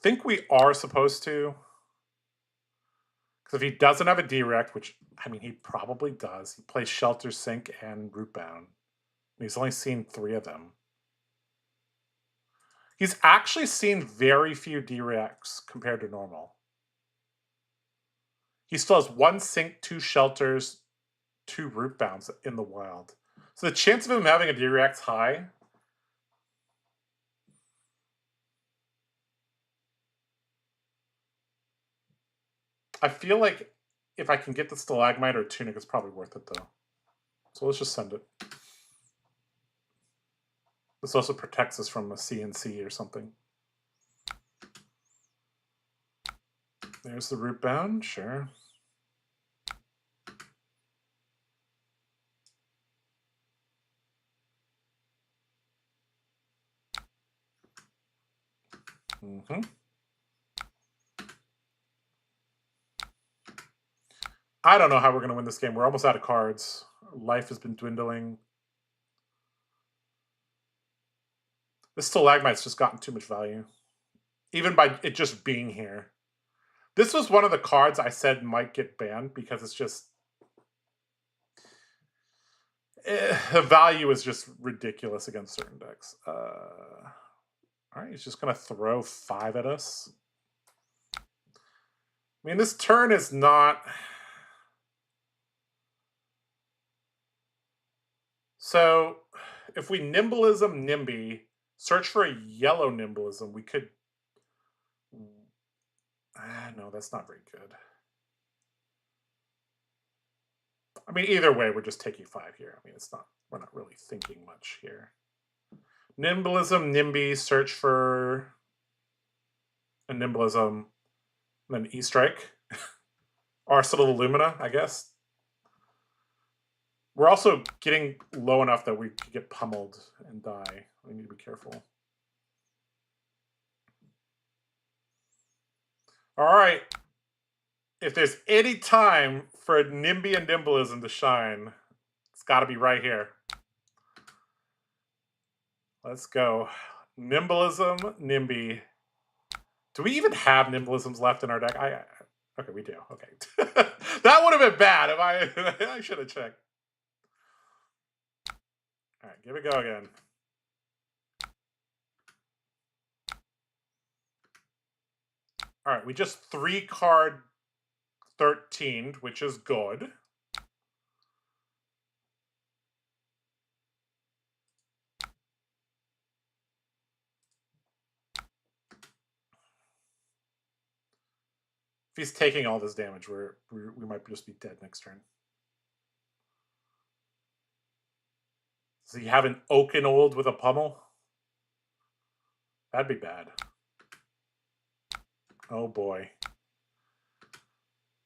think we are supposed to. Because if he doesn't have a direct, which, I mean, he probably does, he plays Shelter, Sink, and Rootbound. He's only seen 3 of them. He's actually seen very few directs compared to normal. He still has 1 Sink, 2 Shelters, 2 Rootbounds in the wild. So the chance of him having a direct's high. I feel like if I can get the Stalagmite or Tunic, it's probably worth it, though. So let's just send it. This also protects us from a CNC or something. There's the Rootbound, sure. Mm-hmm. I don't know how we're going to win this game. We're almost out of cards. Life has been dwindling. This stalagmite's just gotten too much value. Even by it just being here. This was one of the cards I said might get banned because it's just... the value is just ridiculous against certain decks. Alright, he's just going to throw 5 at us. I mean, this turn is not... So, if we Nimbleism Nimby, search for a yellow Nimbleism, we could... no, that's not very good. I mean, either way, we're just taking 5 here. I mean, it's not... We're not really thinking much here. Nimbleism, Nimby, search for a Nimbleism, then E-Strike. Arsenal Illumina, I guess. We're also getting low enough that we could get pummeled and die. We need to be careful. All right. If there's any time for Nimby and Nimbleism to shine, it's got to be right here. Let's go. Nimbleism, Nimby. Do we even have Nimbleisms left in our deck? Okay, we do. Okay. That would have been bad if I should have checked. All right, give it a go again. All right, we just 3-card 13'd, which is good. If he's taking all this damage, we might just be dead next turn. Does he have an Oaken Old with a pummel? That'd be bad. Oh boy.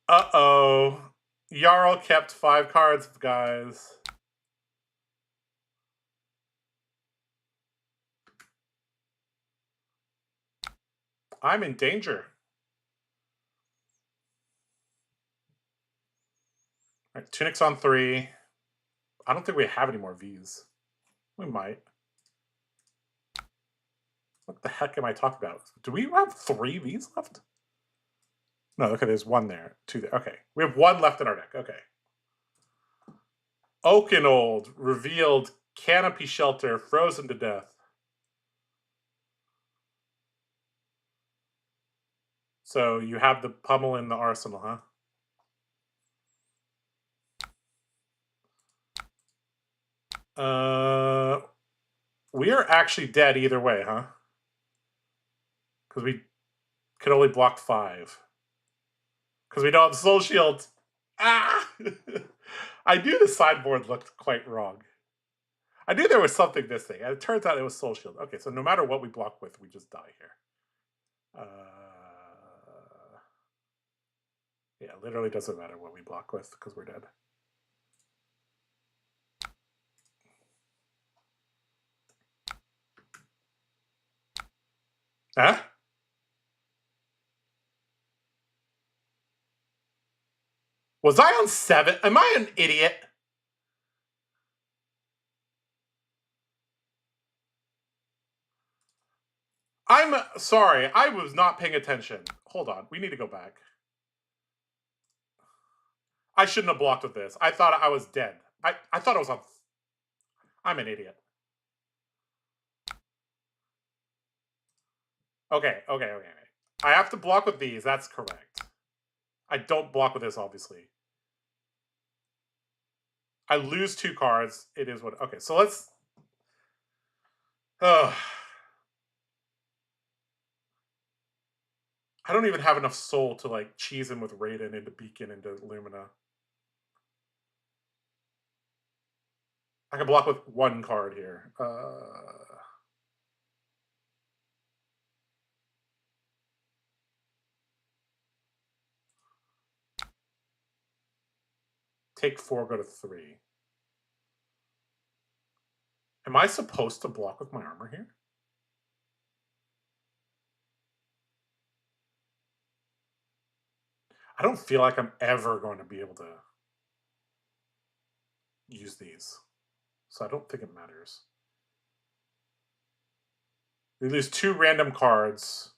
Uh-oh. Jarl kept 5 cards, guys. I'm in danger. All right, Tunic's on 3. I don't think we have any more Vs. We might. What the heck am I talking about? Do we have 3 Vs left? No, okay, there's 1 there. 2 there. Okay, we have 1 left in our deck. Okay. Oaken Old, revealed, Canopy Shelter, frozen to death. So you have the pummel in the arsenal, huh? We are actually dead either way, huh? Because we could only block 5. Because we don't have Soul Shield. Ah! I knew the sideboard looked quite wrong. I knew there was something missing, and it turns out it was Soul Shield. Okay, so no matter what we block with, we just die here. Yeah, it literally doesn't matter what we block with, because we're dead. Huh? Was I on 7? Am I an idiot? I'm sorry. I was not paying attention. Hold on. We need to go back. I shouldn't have blocked with this. I thought I was dead. I thought I was on... I'm an idiot. Okay. I have to block with these. That's correct. I don't block with this, obviously. I lose 2 cards. It is what... Okay, so let's... I don't even have enough soul to, like, cheese him with Raiden into Beacon into Lumina. I can block with 1 card here. Take 4, go to 3. Am I supposed to block with my armor here? I don't feel like I'm ever going to be able to use these. So I don't think it matters. We lose 2 random cards.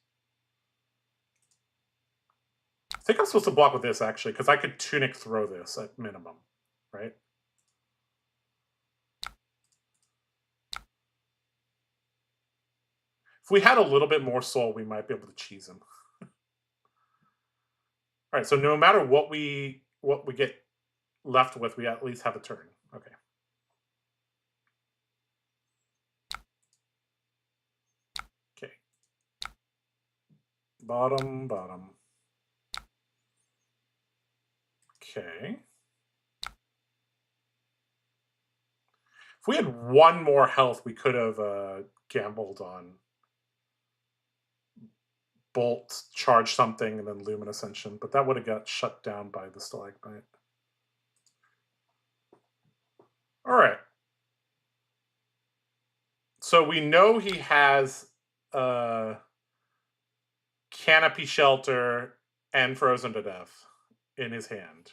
I think I'm supposed to block with this, actually, because I could Tunic throw this at minimum, right? If we had a little bit more soul, we might be able to cheese him. All right, so no matter what we get left with, we at least have a turn. Okay. Okay. Bottom, bottom. Okay. If we had 1 more health, we could have gambled on Bolt, charge something, and then Lumen Ascension, but that would have got shut down by the Stalagmite. All right. So we know he has Canopy Shelter and Frozen to Death in his hand.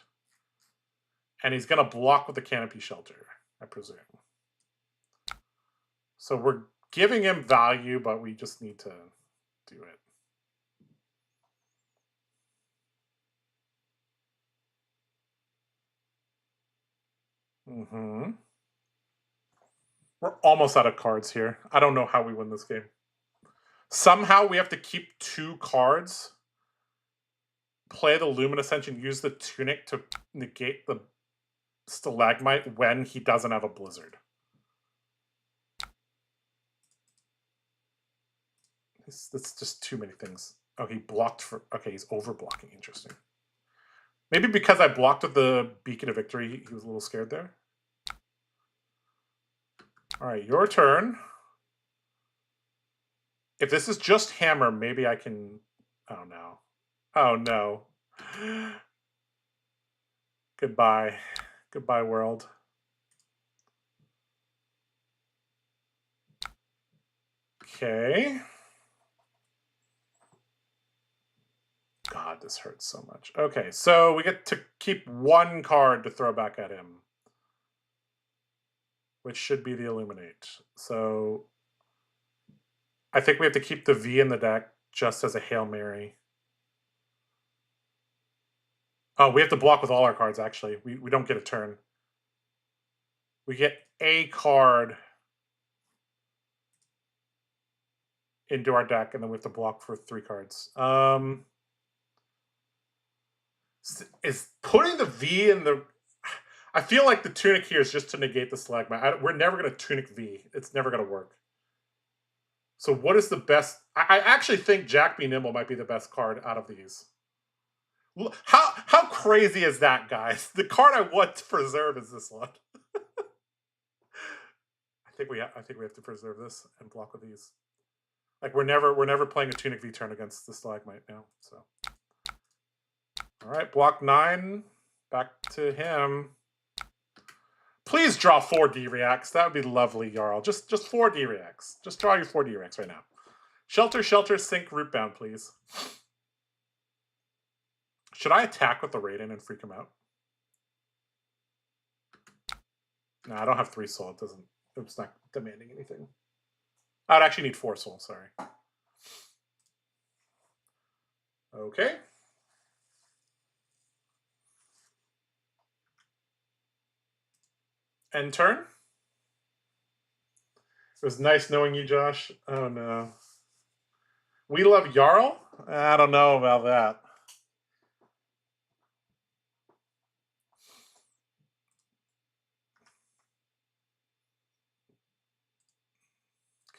And he's going to block with the Canopy Shelter, I presume. So we're giving him value, but we just need to do it. We're almost out of cards here. I don't know how we win this game. Somehow we have to keep 2 cards, play the Lumen Ascension, use the Tunic to negate the Stalagmite when he doesn't have a Blizzard. That's just too many things. Oh, he blocked for... Okay, he's over-blocking. Interesting. Maybe because I blocked with the Beacon of Victory, he was a little scared there. All right, your turn. If this is just hammer, maybe I can... Oh, no. Oh, no. Goodbye. Goodbye, world. Okay. God, this hurts so much. Okay, so we get to keep 1 card to throw back at him, which should be the Illuminate. So I think we have to keep the V in the deck just as a Hail Mary. Oh, we have to block with all our cards, actually. We don't get a turn. We get a card into our deck, and then we have to block for 3 cards. Is putting the V in the... I feel like the Tunic here is just to negate the Stalagmite. We're never going to Tunic V. It's never going to work. So what is the best... I actually think Jack Be Nimble might be the best card out of these. How crazy is that, guys? The card I want to preserve is this one. I think we have to preserve this and block with these. Like we're never playing a Tunic V turn against the Stalagmite now. So, all right, block 9. Back to him. Please draw 4 D-Reacts. That would be lovely, Jarl. Just 4 D-Reacts. Just draw your 4 D-Reacts right now. Shelter, shelter, sink, Rootbound, please. Should I attack with the Raiden and freak him out? No, I don't have 3 soul. It's not demanding anything. I'd actually need 4 soul, sorry. Okay. End turn. It was nice knowing you, Josh. Oh, no. We love Jarl? I don't know about that.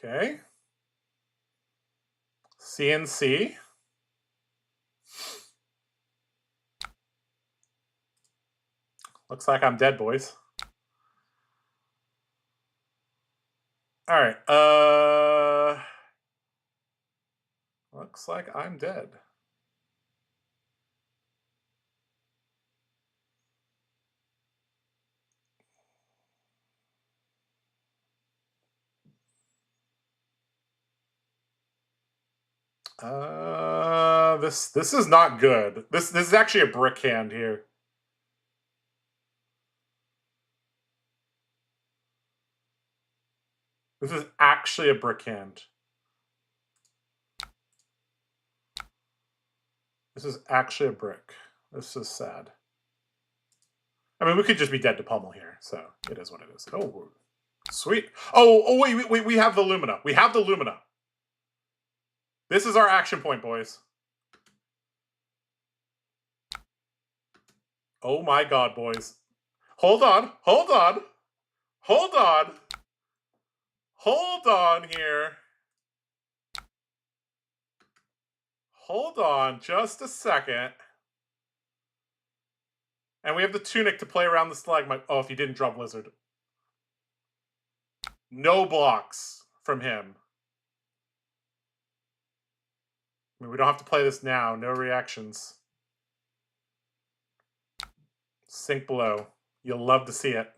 Okay. CNC. Looks like I'm dead, boys. All right. Looks like I'm dead. This is not good. This is actually a brick hand here. This is actually a brick hand. This is actually a brick. This is sad. I mean, we could just be dead to pummel here, so it is what it is. Oh, sweet. Oh, wait, we have the Lumina. We have the Lumina. This is our action point, boys. Oh my god, boys. Hold on. Hold on here. Hold on just a second. And we have the Tunic to play around the Stalagmite. Oh, if he didn't draw Blizzard. No blocks from him. I mean, we don't have to play this now. No reactions. Sink below. You'll love to see it.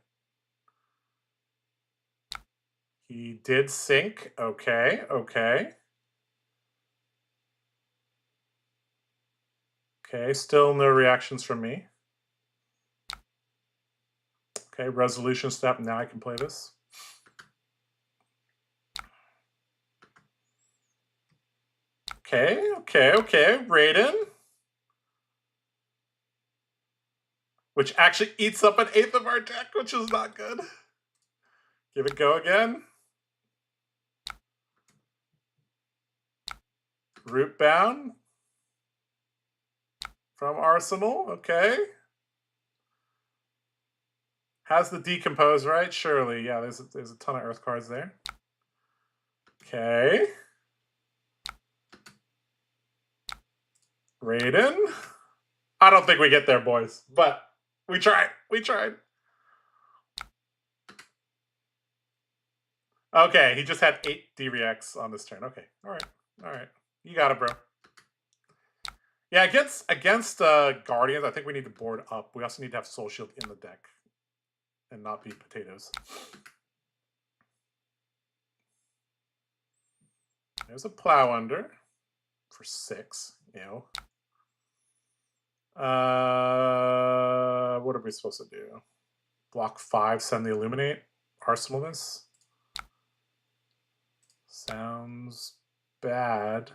He did sink. Okay. Okay, still no reactions from me. Okay, resolution step. Now I can play this. Okay. Raiden. Which actually eats up an eighth of our deck, which is not good. Give it go again. Root bound. From Arsenal. Okay. Has the decompose, right? Surely. Yeah, there's a ton of earth cards there. Okay. Raiden. I don't think we get there, boys, but we tried. Okay, he just had 8 D-Reacts on this turn. Okay, all right. You got it, bro. Yeah, against Guardians, I think we need to board up. We also need to have Soul Shield in the deck and not be potatoes. There's a Plow Under for 6. What are we supposed to do? Block 5, send the Illuminate. Arsenal this. Sounds bad.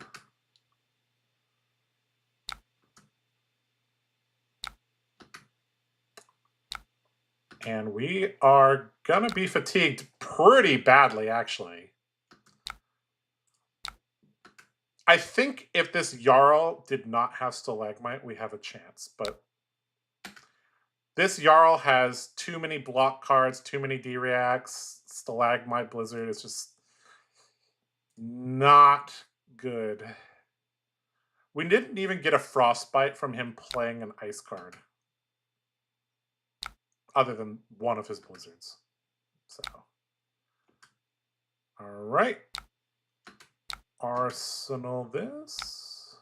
And we are gonna be fatigued pretty badly, actually. I think if this Jarl did not have Stalagmite, we have a chance, but this Jarl has too many block cards, too many D-Reacts. Stalagmite Blizzard is just not good. We didn't even get a Frostbite from him playing an ice card. Other than one of his Blizzards. So. Alright. Arsenal this.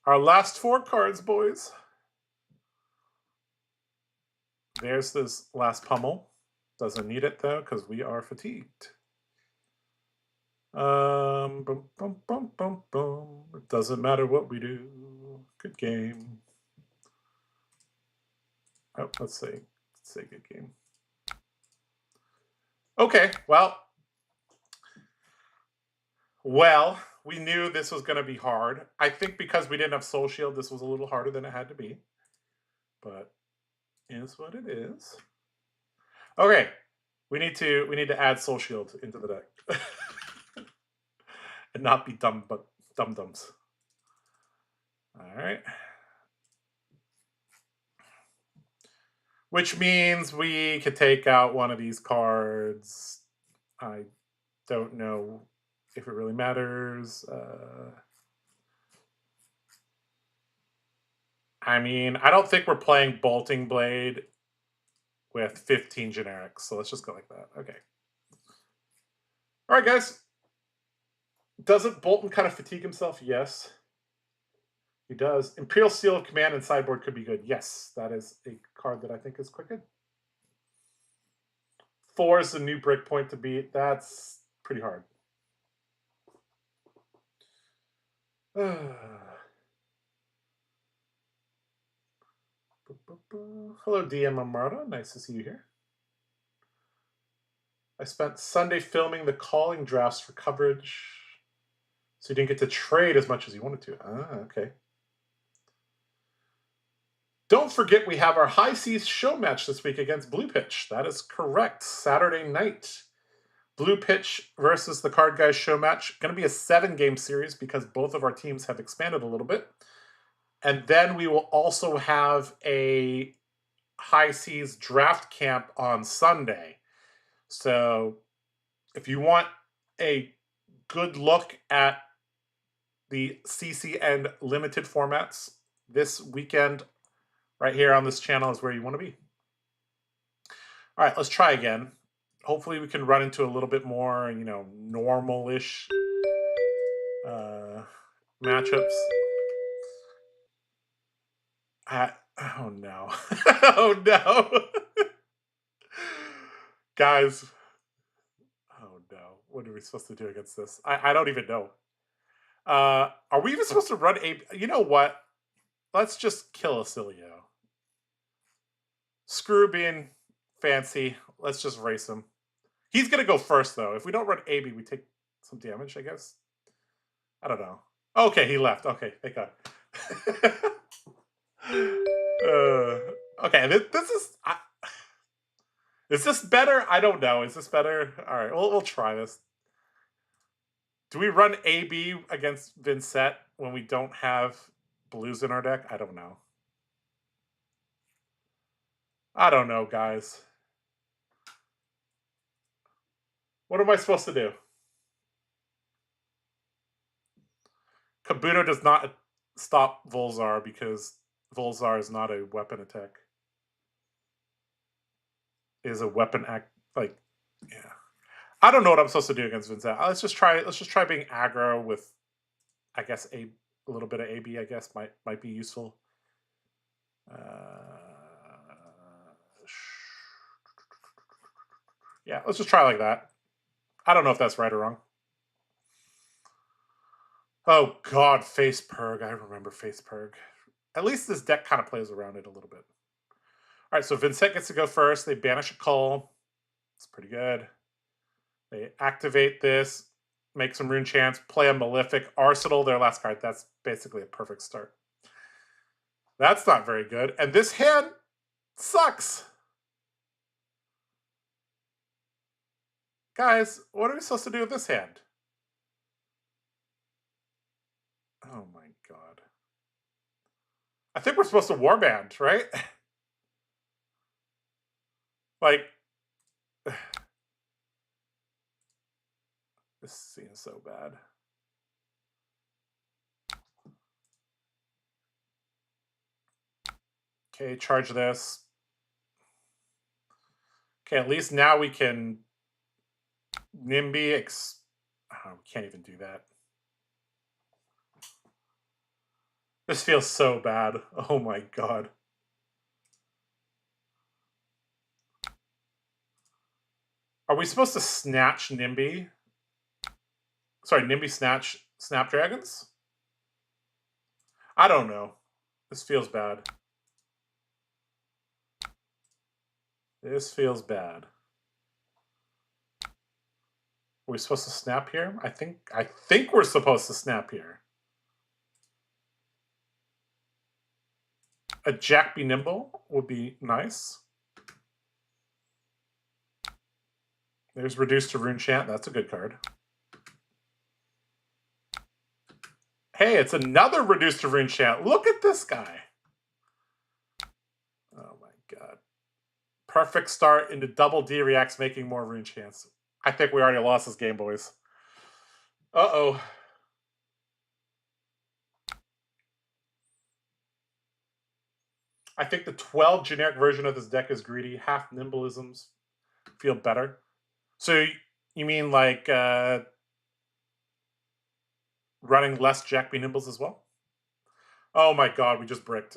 Our last 4 cards, boys. There's this last pummel. Doesn't need it, though, because we are fatigued. Boom. It doesn't matter what we do. Good game. Oh, let's say good game. Okay, well, we knew this was going to be hard. I think because we didn't have Soul Shield, this was a little harder than it had to be. But is what it is. Okay, we need to add Soul Shield into the deck. And not be dum-dums. All right. Which means we could take out one of these cards. I don't know if it really matters. I mean, I don't think we're playing Bolting Blade with 15 generics, so let's just go like that. Okay. All right, guys. Doesn't Boltyn kind of fatigue himself? Yes. He does. Imperial Seal of Command and sideboard could be good. Yes, that is a card that I think is quite good. 4 is the new breakpoint to beat. That's pretty hard. Hello, DM Amarta. Nice to see you here. I spent Sunday filming the calling drafts for coverage. So you didn't get to trade as much as you wanted to. Ah, okay. Don't forget we have our High Seas show match this week against Blue Pitch. That is correct. Saturday night. Blue Pitch versus the Card Guys show match. Going to be a 7-game series because both of our teams have expanded a little bit. And then we will also have a High Seas draft camp on Sunday. So if you want a good look at the CC and limited formats this weekend, right here on this channel is where you want to be. All right, let's try again. Hopefully we can run into a little bit more, normal-ish matchups. Oh, no. Oh, no. Guys. Oh, no. What are we supposed to do against this? I don't even know. Are we even supposed to run a... You know what? Let's just kill Acilio. Screw being fancy. Let's just race him. He's going to go first, though. If we don't run AB, we take some damage, I guess. I don't know. Okay, he left. Okay, thank God. Okay, this is... is this better? I don't know. Is this better? All right, we'll try this. Do we run AB against Vincent when we don't have blues in our deck? I don't know. I don't know, guys. What am I supposed to do? Kabuto does not stop Volzar because Volzar is not a weapon attack. It is a weapon act, like, yeah. I don't know what I'm supposed to do against Vincent. Let's just try being aggro with, I guess, a little bit of AB, I guess, might be useful. Yeah, let's just try like that. I don't know if that's right or wrong. Oh, God, Face Purg. I remember Face Purg. At least this deck kind of plays around it a little bit. All right, so Vincent gets to go first. They banish a Cull. It's pretty good. They activate this, make some rune chants, play a Malefic, Arsenal, their last card. That's basically a perfect start. That's not very good. And this hand sucks. Guys, what are we supposed to do with this hand? Oh my God. I think we're supposed to warband, right? Like, this seems so bad. Okay, charge this. Okay, at least now we can Nimby. Oh, we can't even do that. This feels so bad. Oh my God. Are we supposed to snatch Nimby? Sorry, Nimby snatch Snapdragons? I don't know. This feels bad. This feels bad. Are we supposed to snap here? I think we're supposed to snap here. A Jack Be Nimble would be nice. There's Reduced to Rune Chant. That's a good card. Hey, it's another Reduced to Rune Chant. Look at this guy. Oh my God. Perfect start into double D reacts, making more Rune Chants. I think we already lost this game, boys. Uh-oh. I think the 12 generic version of this deck is greedy. Half Nimbleisms feel better. So you mean like running less Jack B Nimbles as well? Oh my God, we just bricked.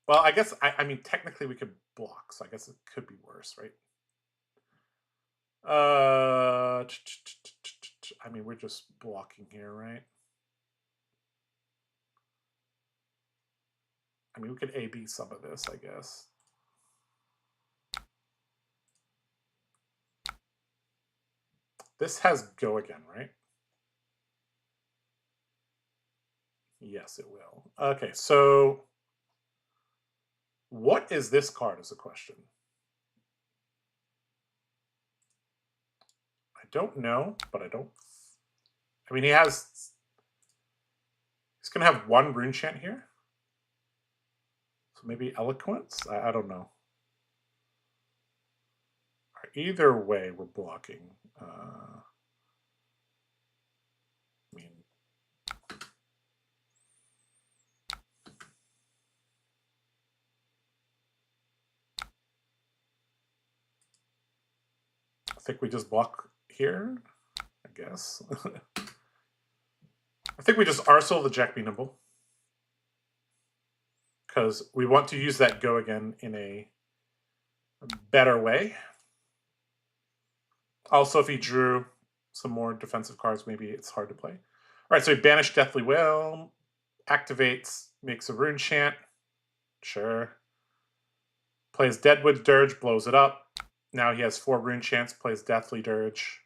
Well, I guess, I mean, technically we could block, so I guess it could be worse, right? I mean, we're just blocking here, right? I mean, we could A-B some of this, I guess. This has go again, right? Yes, it will. Okay, so what is this card is a question. I don't know, but I don't... I mean, he's going to have one rune chant here. So maybe Eloquence? I don't know. Either way, we're blocking. I mean... I think we just block here, I guess. I think we just Arsenal the Jack Be Nimble. Because we want to use that go again in a better way. Also, if he drew some more defensive cards, maybe it's hard to play. All right, so he banished Deathly Will, activates, makes a rune chant. Sure. Plays Deadwood Dirge, blows it up. Now he has 4 rune chants, plays Deathly Dirge.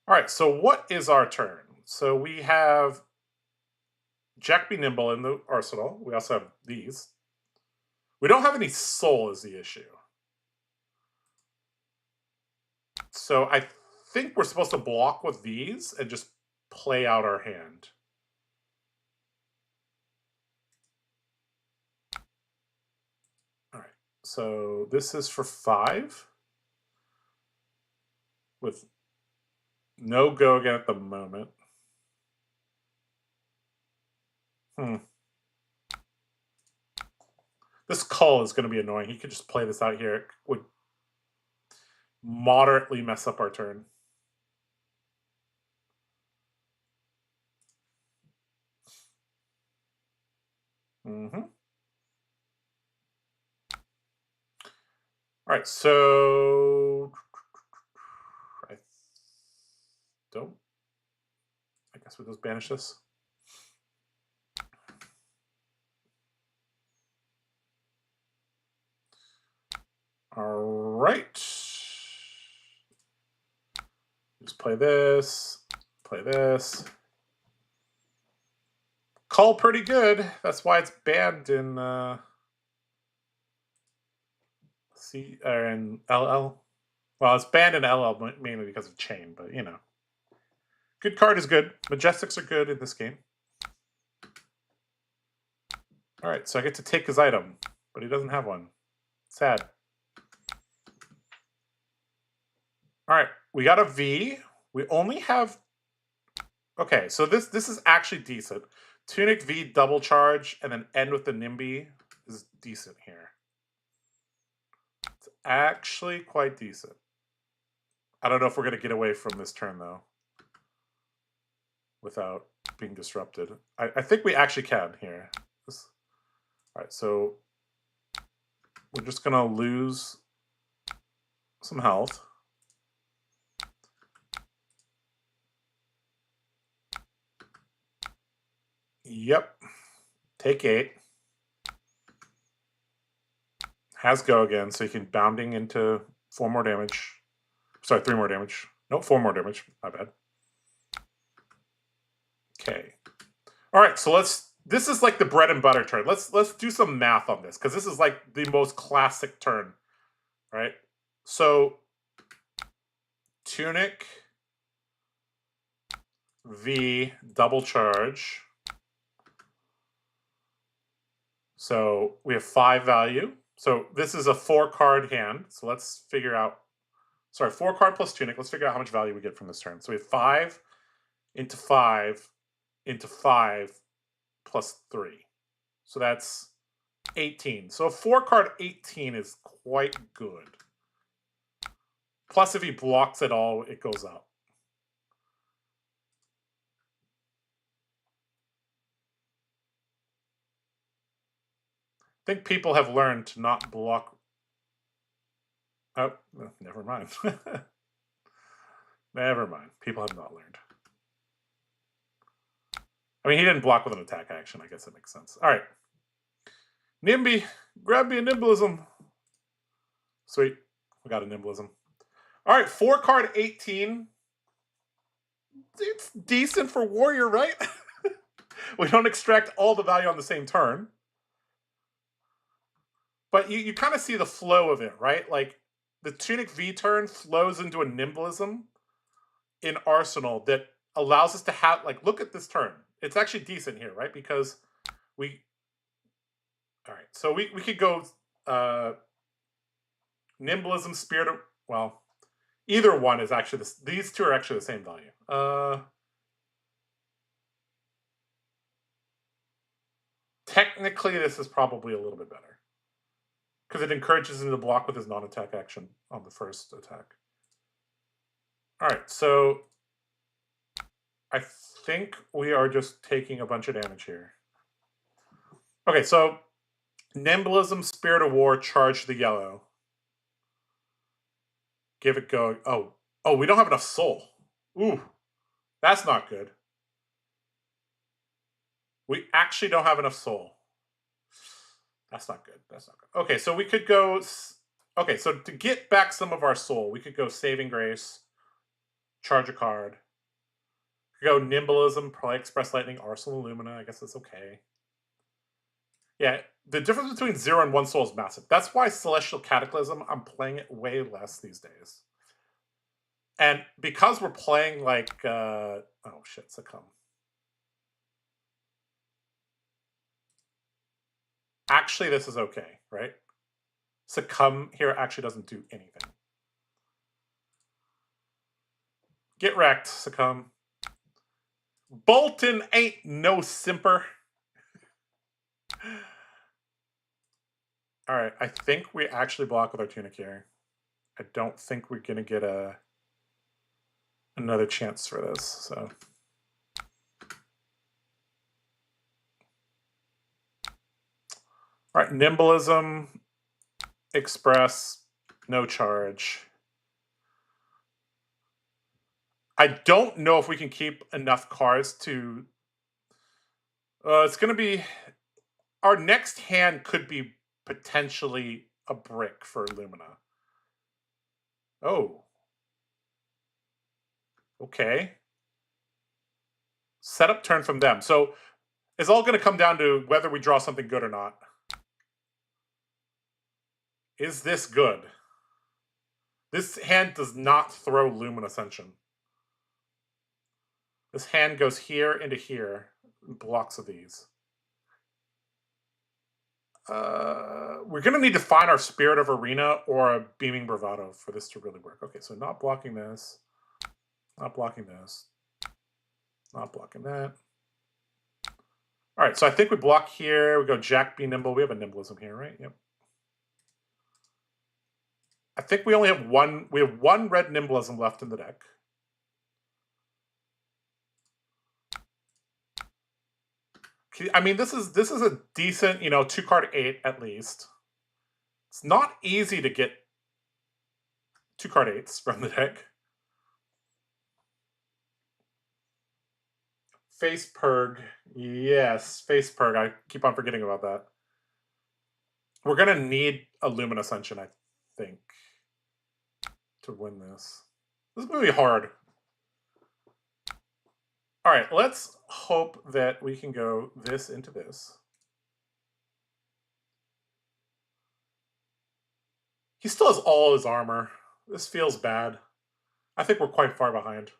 All right, so what is our turn? So we have Jack Be Nimble in the arsenal. We also have these. We don't have any soul is the issue. So I think we're supposed to block with these and just play out our hand. All right, so this is for 5. With no go again at the moment. This call is going to be annoying. He could just play this out here. It would moderately mess up our turn. All right, so I guess we'll just banish this. All right. Just play this, play this. Call pretty good. That's why it's banned in C or in LL. Well, it's banned in LL mainly because of chain, but you know. Good card is good. Majestics are good in this game. All right, so I get to take his item, but he doesn't have one. Sad. All right, we got a V. We only have... Okay, so this is actually decent. Tunic V double charge and then end with the Nimby is decent here. It's actually quite decent. I don't know if we're going to get away from this turn, though, without being disrupted. I think we actually can here. All right, so we're just going to lose some health. Yep. Take 8. Has go again, so you can bounding into 4 more damage. Sorry, 3 more damage. Nope, 4 more damage. My bad. Okay. All right, so this is like the bread and butter turn. Let's do some math on this, because this is like the most classic turn, right? So Tunic V double charge. So we have 5 value. So this is a 4-card hand. So let's figure out, sorry, 4-card plus Tunic. Let's figure out how much value we get from this turn. So we have 5 into 5 into 5 plus 3. So that's 18. So a 4-card 18 is quite good. Plus if he blocks it all, it goes up. I think people have learned to not block. Oh, never mind. Never mind. People have not learned. I mean, he didn't block with an attack action. I guess that makes sense. All right. Nimby, grab me a Nimblism. Sweet. We got a Nimblism. All right, 4-card 18. It's decent for Warrior, right? We don't extract all the value on the same turn. But you kind of see the flow of it, right? Like, the Tunic V turn flows into a Nimblism in Arsenal that allows us to have, like, look at this turn. It's actually decent here, right? Because we... Alright, so we could go Nimblism, Spirit of... Well, either one is actually... These two are actually the same value. Technically, this is probably a little bit better. Because it encourages him to block with his non-attack action on the first attack. Alright, so... I think we are just taking a bunch of damage here. Okay, so... Nimblism, Spirit of War, charge the yellow. Give it go. Oh, we don't have enough soul. Ooh, that's not good. We actually don't have enough soul. That's not good. That's not good. Okay, so we could go... Okay, so to get back some of our soul, we could go Saving Grace, charge a card. We could go Nimblism, probably Express Lightning, Arsenal Illumina. I guess that's okay. Yeah, the difference between 0 and 1 soul is massive. That's why Celestial Cataclysm, I'm playing it way less these days. And because we're playing like... oh shit, Succumb. Actually, this is okay, right? Succumb here actually doesn't do anything. Get wrecked, Succumb. Boltyn ain't no simper. All right, I think we actually block with our Tunic here. I don't think we're going to get another chance for this, so... All right, Nimblism, Express, no charge. I don't know if we can keep enough cards to... it's going to be... Our next hand could be potentially a brick for Illumina. Oh. Okay. Setup turn from them. So it's all going to come down to whether we draw something good or not. Is this good? This hand does not throw Lumen Ascension. This hand goes here into here. Blocks of these. We're going to need to find our Spirit of Arena or a Beaming Bravado for this to really work. Okay, so not blocking this. Not blocking this. Not blocking that. All right, so I think we block here. We go Jack, be nimble. We have a Nimblism here, right? Yep. I think we only have one. We have one red Nimblism left in the deck. I mean, this is a decent, 2-card 8 at least. It's not easy to get 2-card 8s from the deck. Face Purg. Yes, Face Purg. I keep on forgetting about that. We're going to need a Lumen Ascension, I think, to win this. This is going to be hard. All right, let's hope that we can go this into this. He still has all his armor. This feels bad. I think we're quite far behind.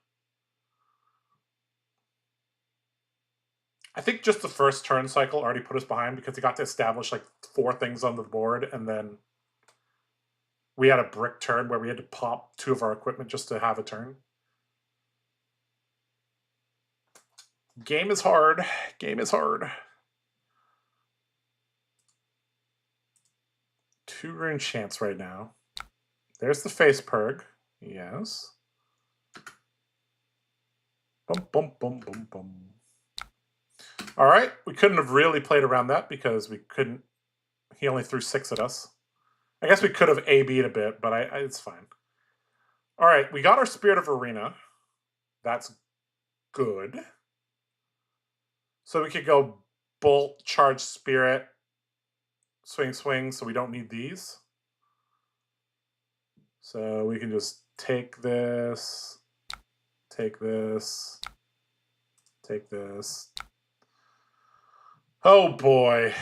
I think just the first turn cycle already put us behind because he got to establish like 4 things on the board, and then we had a brick turn where we had to pop 2 of our equipment just to have a turn. Game is hard. Game is hard. 2 rune chance right now. There's the Face Purg. Yes. Bum, bum, bum, bum, bum. All right. We couldn't have really played around that because we couldn't... He only threw 6 at us. I guess we could have A-B'd a bit, but it's fine. All right. We got our Spirit of Arena. That's good. So we could go Bolt, Charge Spirit, Swing, Swing, so we don't need these. So we can just take this, take this, take this. Oh boy.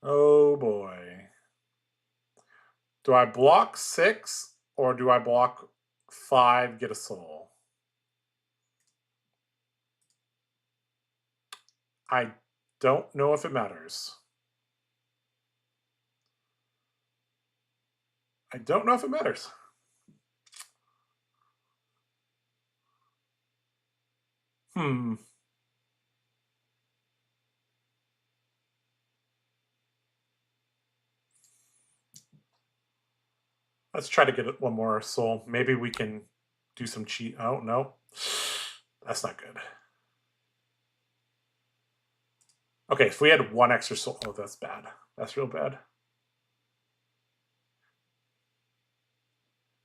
Oh boy. Do I block 6 or do I block 5, get a soul? I don't know if it matters. I don't know if it matters. Let's try to get one more soul. Maybe we can do some cheat. Oh, no. That's not good. Okay, if we had one extra soul. Oh, that's bad. That's real bad.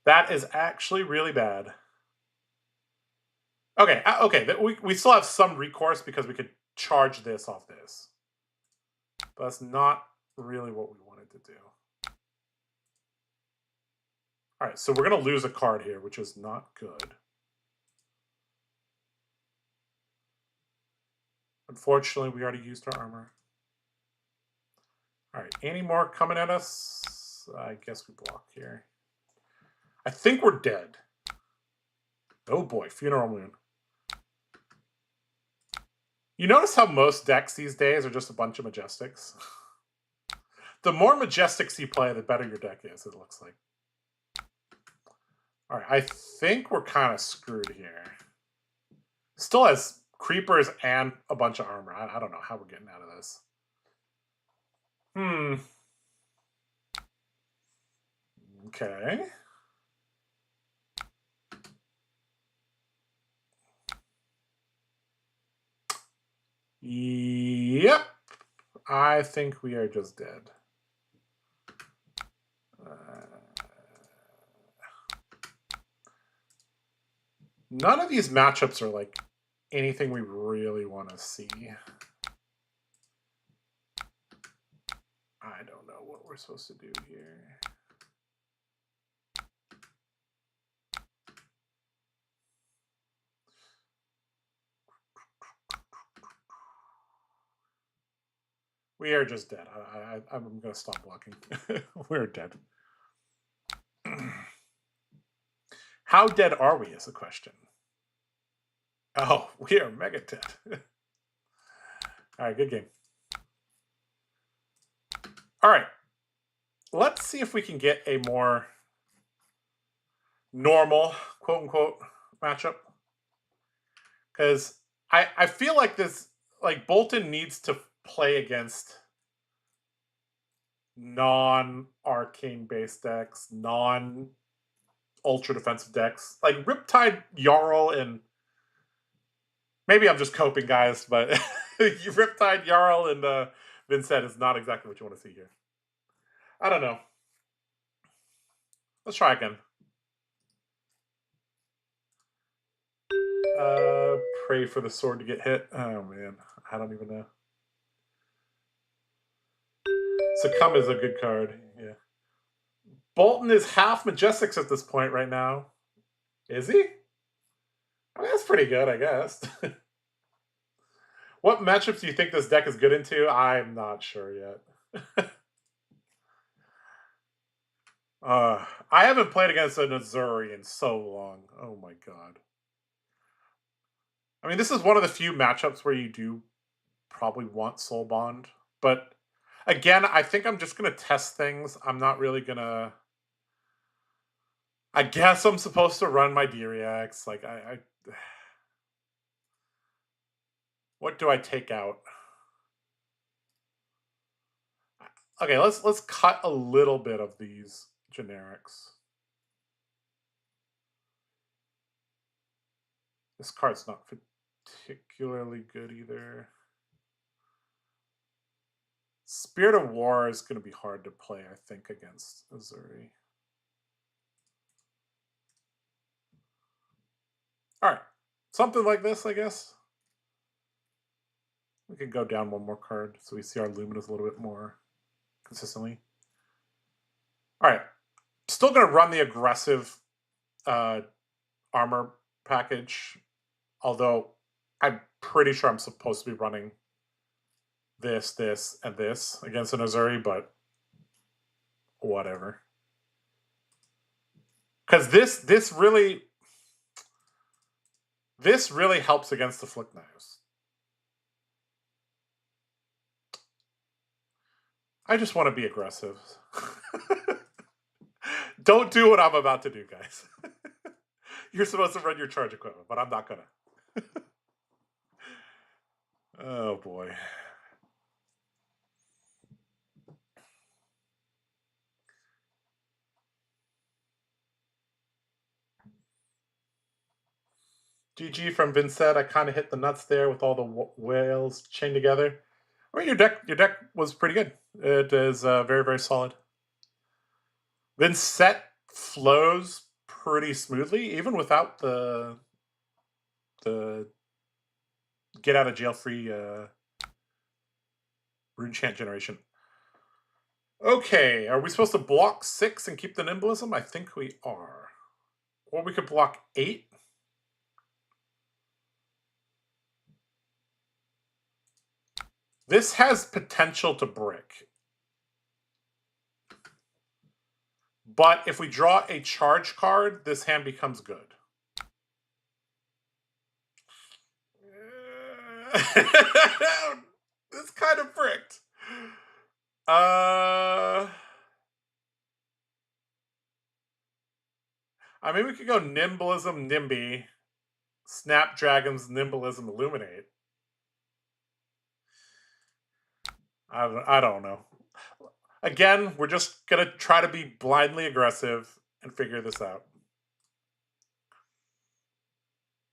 That is actually really bad. Okay, okay. We still have some recourse because we could charge this off this. But that's not really what we wanted to do. All right, so we're going to lose a card here, which is not good. Unfortunately, we already used our armor. All right, any more coming at us? I guess we block here. I think we're dead. Oh boy, Funeral Moon. You notice how most decks these days are just a bunch of Majestics? The more Majestics you play, the better your deck is, it looks like. All right, I think we're kind of screwed here. Still has creepers and a bunch of armor. I don't know how we're getting out of this. Okay. Yep. I think we are just dead. None of these matchups are like anything we really want to see. I don't know what we're supposed to do here. We are just dead. I'm going to stop blocking. We're dead. How dead are we is the question. Oh, we are mega dead. All right, good game. All right. Let's see if we can get a more normal, quote unquote, matchup. Because I feel like this, like Boltyn needs to play against non-arcane based decks, non-ultra defensive decks. Like Riptide, Jarl, and maybe I'm just coping, guys, but Riptide, Jarl, and Vincent is not exactly what you want to see here. I don't know. Let's try again. Pray for the sword to get hit. Oh man, I don't even know. Succumb is a good card. Yeah. Boltyn is half Majestics at this point right now. Is he? I mean, that's pretty good, I guess. What matchups do you think this deck is good into? I'm not sure yet. I haven't played against an Azuri in so long. Oh my god. I mean, this is one of the few matchups where you do probably want Soul Bond. But again, I think I'm just going to test things. I'm not really going to... I guess I'm supposed to run my D-Reacts. Like, what do I take out? Okay, let's cut a little bit of these generics. This card's not particularly good either. Spirit of War is going to be hard to play, I think, against Azuri. All right, something like this, I guess. We can go down one more card so we see our Luminous a little bit more consistently. All right, still going to run the aggressive armor package, although I'm pretty sure I'm supposed to be running this, this, and this against an Azuri, but whatever. Because this really helps against the Flick Knives. I just want to be aggressive. Don't do what I'm about to do, guys. You're supposed to run your charge equipment, but I'm not gonna. Oh boy. GG from Vincent. I kind of hit the nuts there with all the whales chained together. I mean, your deck was pretty good. It is very, very solid. Vincent flows pretty smoothly, even without the get out of jail free rune chant generation. Okay, are we supposed to block 6 and keep the nimblism? I think we are. Or we could block 8. This has potential to brick. But if we draw a charge card, this hand becomes good. This kind of bricked. I mean, we could go Nimblism, Nimby, Snapdragons, Nimblism, Illuminate. I don't know. Again, we're just going to try to be blindly aggressive and figure this out.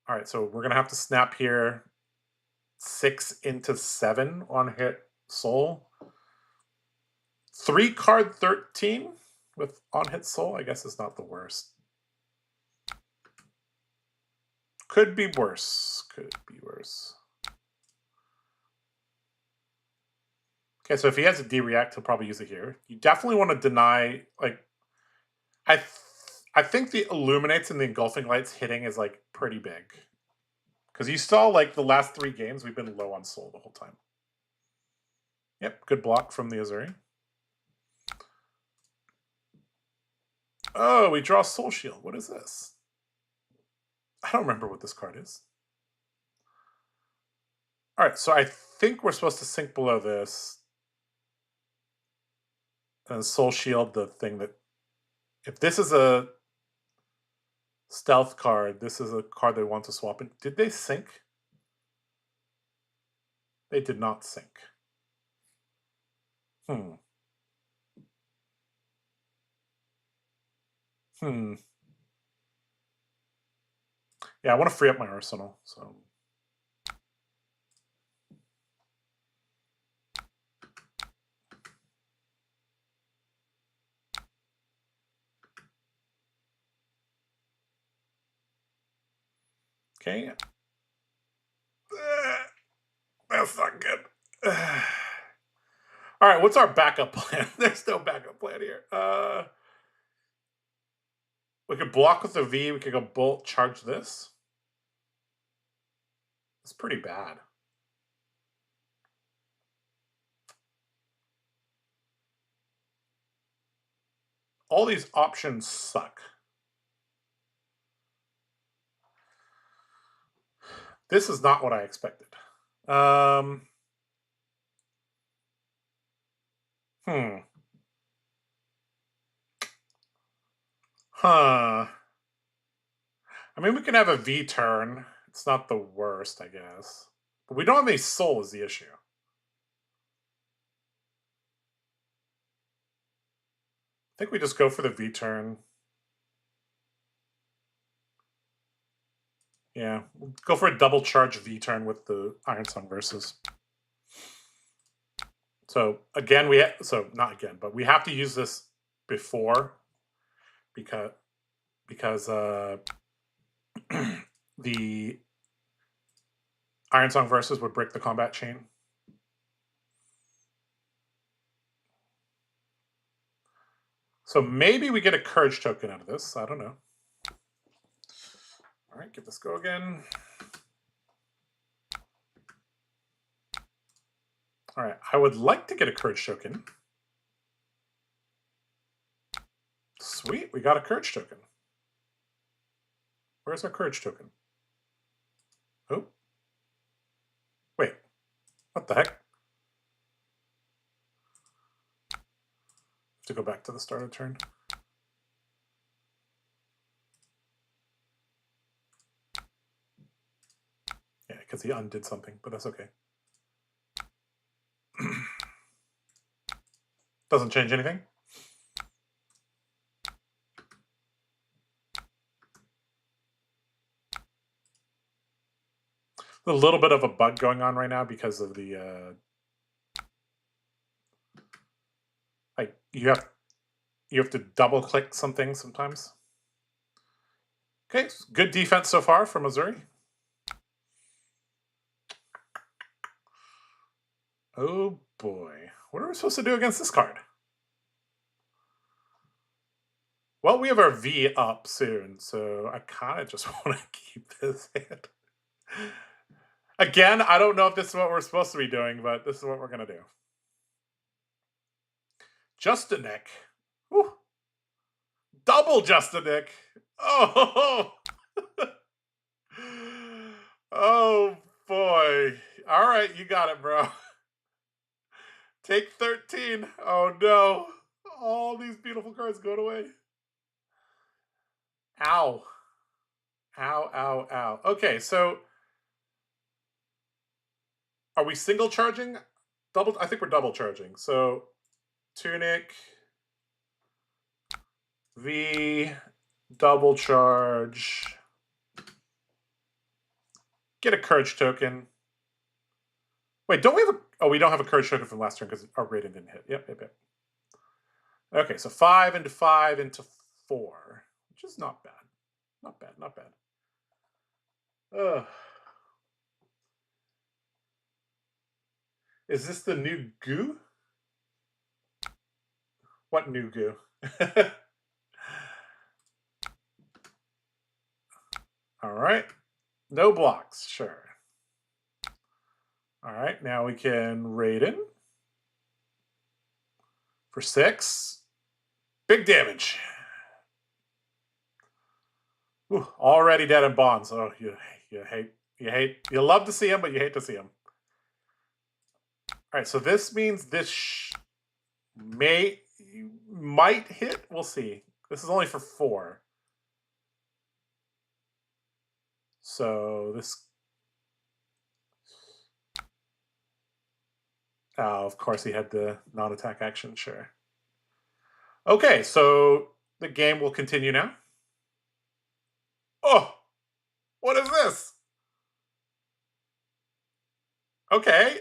All right, so we're going to have to snap here 6 into 7 on hit soul. 3 card 13 with on hit soul, I guess is not the worst. Could be worse. Could be worse. Okay, so if he has a D-React, he'll probably use it here. You definitely want to deny, like, I think the Illuminates and the Engulfing Lights hitting is, like, pretty big. Because you saw, like, the last 3 games, we've been low on soul the whole time. Yep, good block from the Azuri. Oh, we draw Soul Shield. What is this? I don't remember what this card is. All right, so I think we're supposed to sink below this. And Soul Shield, the thing that... If this is a stealth card, this is a card they want to swap in. Did they sink? They did not sink. Yeah, I want to free up my arsenal, so... Okay. That's not good. All right, what's our backup plan? There's no backup plan here. We could block with the V. We could go bolt, charge this. It's pretty bad. All these options suck. This is not what I expected. Huh. I mean, we can have a V turn. It's not the worst, I guess. But we don't have any soul is the issue. I think we just go for the V turn. Yeah, we'll go for a double charge V turn with the Iron Song versus. So again, not again, but we have to use this before because the Iron Song versus would break the combat chain. So maybe we get a Courage token out of this. I don't know. All right, give this go again. All right, I would like to get a courage token. Sweet, we got a courage token. Where's our courage token? Oh. Wait, what the heck? Have to go back to the start of the turn. Yeah, because he undid something, but that's okay. Doesn't change anything. A little bit of a bug going on right now because of the like you have to double click something sometimes. Okay, good defense so far from Missouri. Oh boy, what are we supposed to do against this card? Well, we have our V up soon, so I kind of just want to keep this hand. Again, I don't know if this is what we're supposed to be doing, but this is what we're going to do. Just a Nick. Whew. Double just a Nick. Oh! Oh, boy. All right, you got it, bro. Take 13. Oh, no. All these beautiful cards going away. Ow. Ow, ow, ow. Okay, so are we single charging? Double? I think we're double charging. So Tunic, V, double charge. Get a courage token. Wait, don't we have a... Oh, we don't have a courage token from last turn because our rating didn't hit. Yep. Okay, so 5 into 5 into 4, which is not bad. Not bad. Ugh. Is this the new goo? What new goo? All right. No blocks, sure. All right, now we can Raiden for 6. Big damage. Ooh, already dead in bonds. Oh, you love to see him, but you hate to see him. All right, so this means this might hit. We'll see. This is only for 4. So this... Oh, of course he had the non-attack action, sure. Okay, so the game will continue now. Oh, what is this? Okay,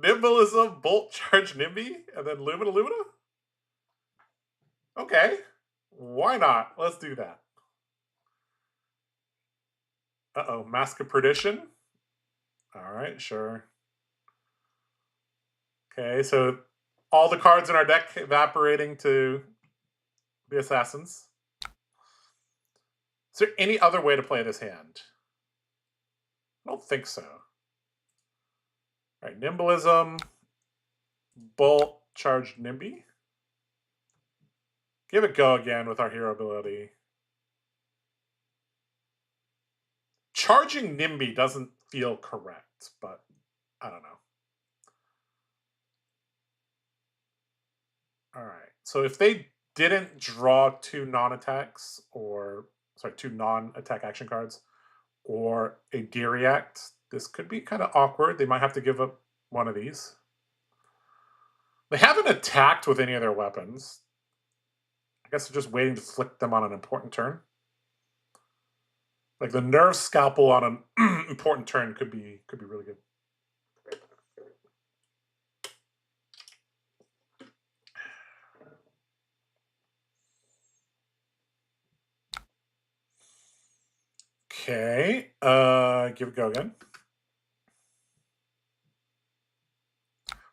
Nimbalism, Bolt Charge Nimby, and then Lumina. Okay, why not? Let's do that. Uh-oh, Mask of Perdition. All right, sure. Okay, so all the cards in our deck evaporating to the assassins. Is there any other way to play this hand? I don't think so. All right, Nimbalism, Bolt, Charge Nimby. Give it go again with our hero ability. Charging Nimby doesn't feel correct, but I don't know. All right, so if they didn't draw 2 non-attacks, or sorry, 2 non-attack action cards, or a D-React, this could be kind of awkward. They might have to give up one of these. They haven't attacked with any of their weapons. I guess they're just waiting to flick them on an important turn. Like the Nerve Scalpel on an important turn could be really good. Okay, give it go again.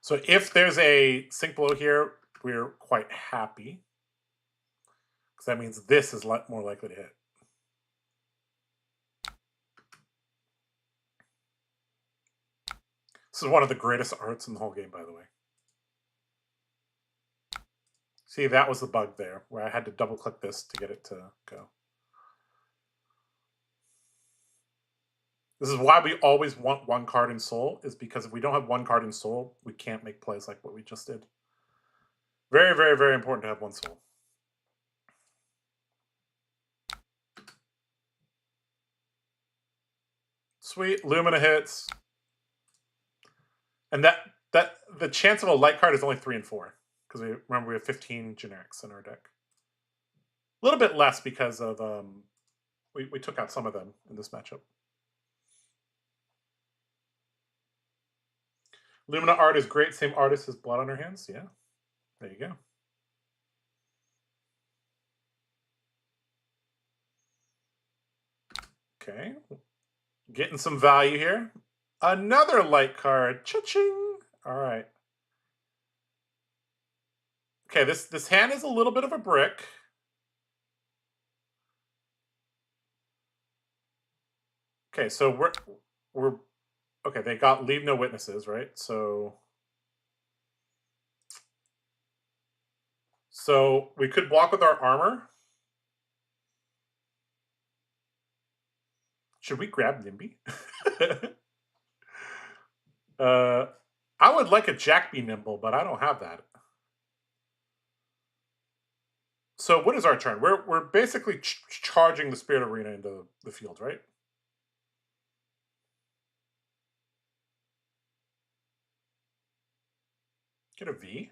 So if there's a sink below here, we're quite happy, because that means this is more likely to hit. This is one of the greatest arts in the whole game, by the way. See, that was the bug there, where I had to double click this to get it to go. This is why we always want one card in soul, is because if we don't have one card in soul, we can't make plays like what we just did. Very, very, very important to have one soul. Sweet, Lumina hits. And that the chance of a light card is only 3 and 4. Because we remember we have 15 generics in our deck. A little bit less because of we took out some of them in this matchup. Lumina art is great. Same artist as Blood on her hands. Yeah. There you go. Okay. Getting some value here. Another light card. Cha-ching. All right. Okay, this hand is a little bit of a brick. Okay, so we're okay, they got leave no witnesses, right? So we could block with our armor. Should we grab Nimby? I would like a Jack be nimble, but I don't have that. So what is our turn? We're basically charging the Spirit Arena into the field, right? Get a V.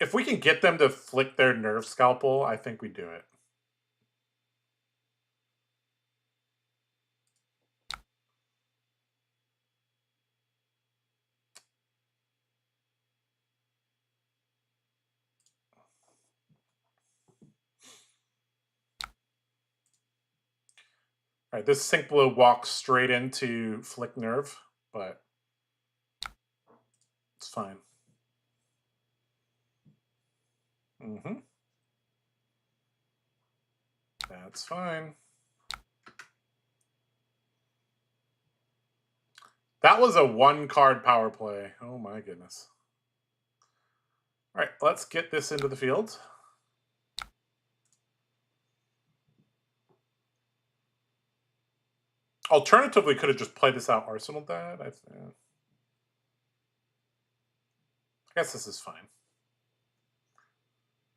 If we can get them to flick their Nerve Scalpel, I think we do it. All right, this Sync Blow walks straight into Flick Nerve, but it's fine. Mm-hmm. That's fine. That was a 1-card power play. Oh my goodness. All right, let's get this into the field. Alternatively, could have just played this out Arsenal Dad. I guess this is fine.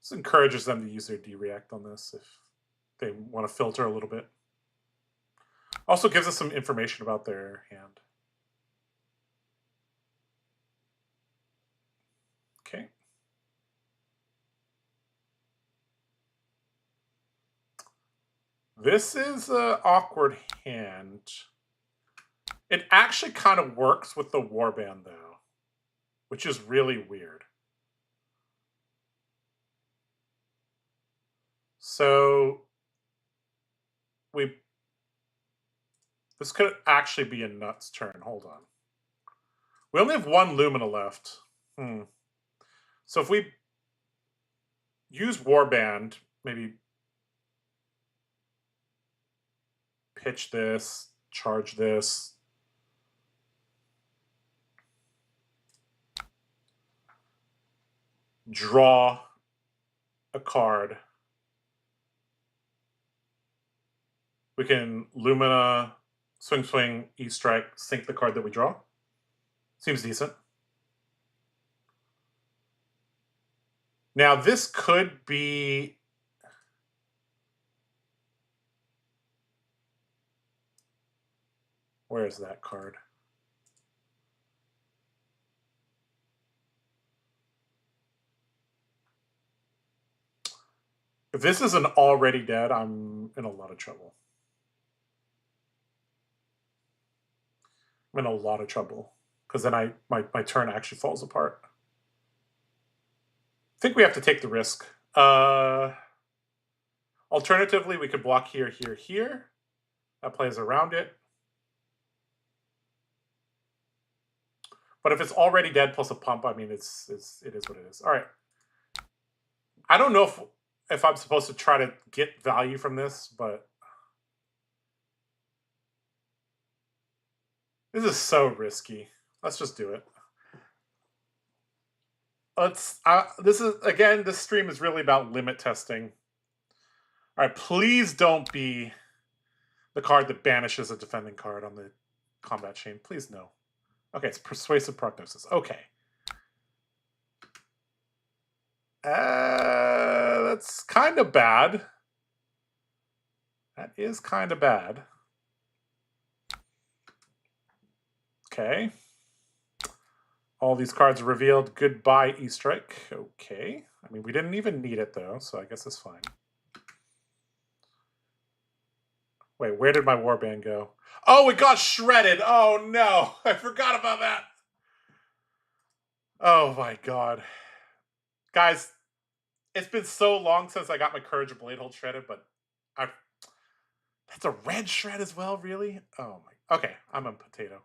This encourages them to use their D-React on this if they want to filter a little bit. Also gives us some information about their hand. Okay. This is an awkward hand. It actually kind of works with the Warband, though, which is really weird. So this could actually be a nuts turn. Hold on. We only have 1 Lumina left. So if we use Warband, maybe pitch this, charge this. Draw a card. We can Lumina, swing, E-Strike, sink the card that we draw. Seems decent. Now this could be... Where is that card? If this is an already dead, I'm in a lot of trouble. I'm in a lot of trouble because then my turn actually falls apart. I think we have to take the risk. Alternatively, we could block here, here, here. That plays around it. But if it's already dead plus a pump, I mean, it is what it is. All right. I don't know if I'm supposed to try to get value from this, but This is so risky. Let's just do it. Let's. This is again. This stream is really about limit testing. All right, please don't be the card that banishes a defending card on the combat chain. Please no. Okay, it's Persuasive Prognosis. Okay. That's kind of bad. That is kind of bad. Okay. All these cards are revealed. Goodbye, E-Strike. Okay. I mean, we didn't even need it, though, so I guess it's fine. Wait, where did my warband go? Oh, it got shredded. Oh, no. I forgot about that. Oh, my God. Guys, it's been so long since I got my Courage Bladehold shredded, but that's a red shred as well, really? Oh, my. Okay, I'm a potato.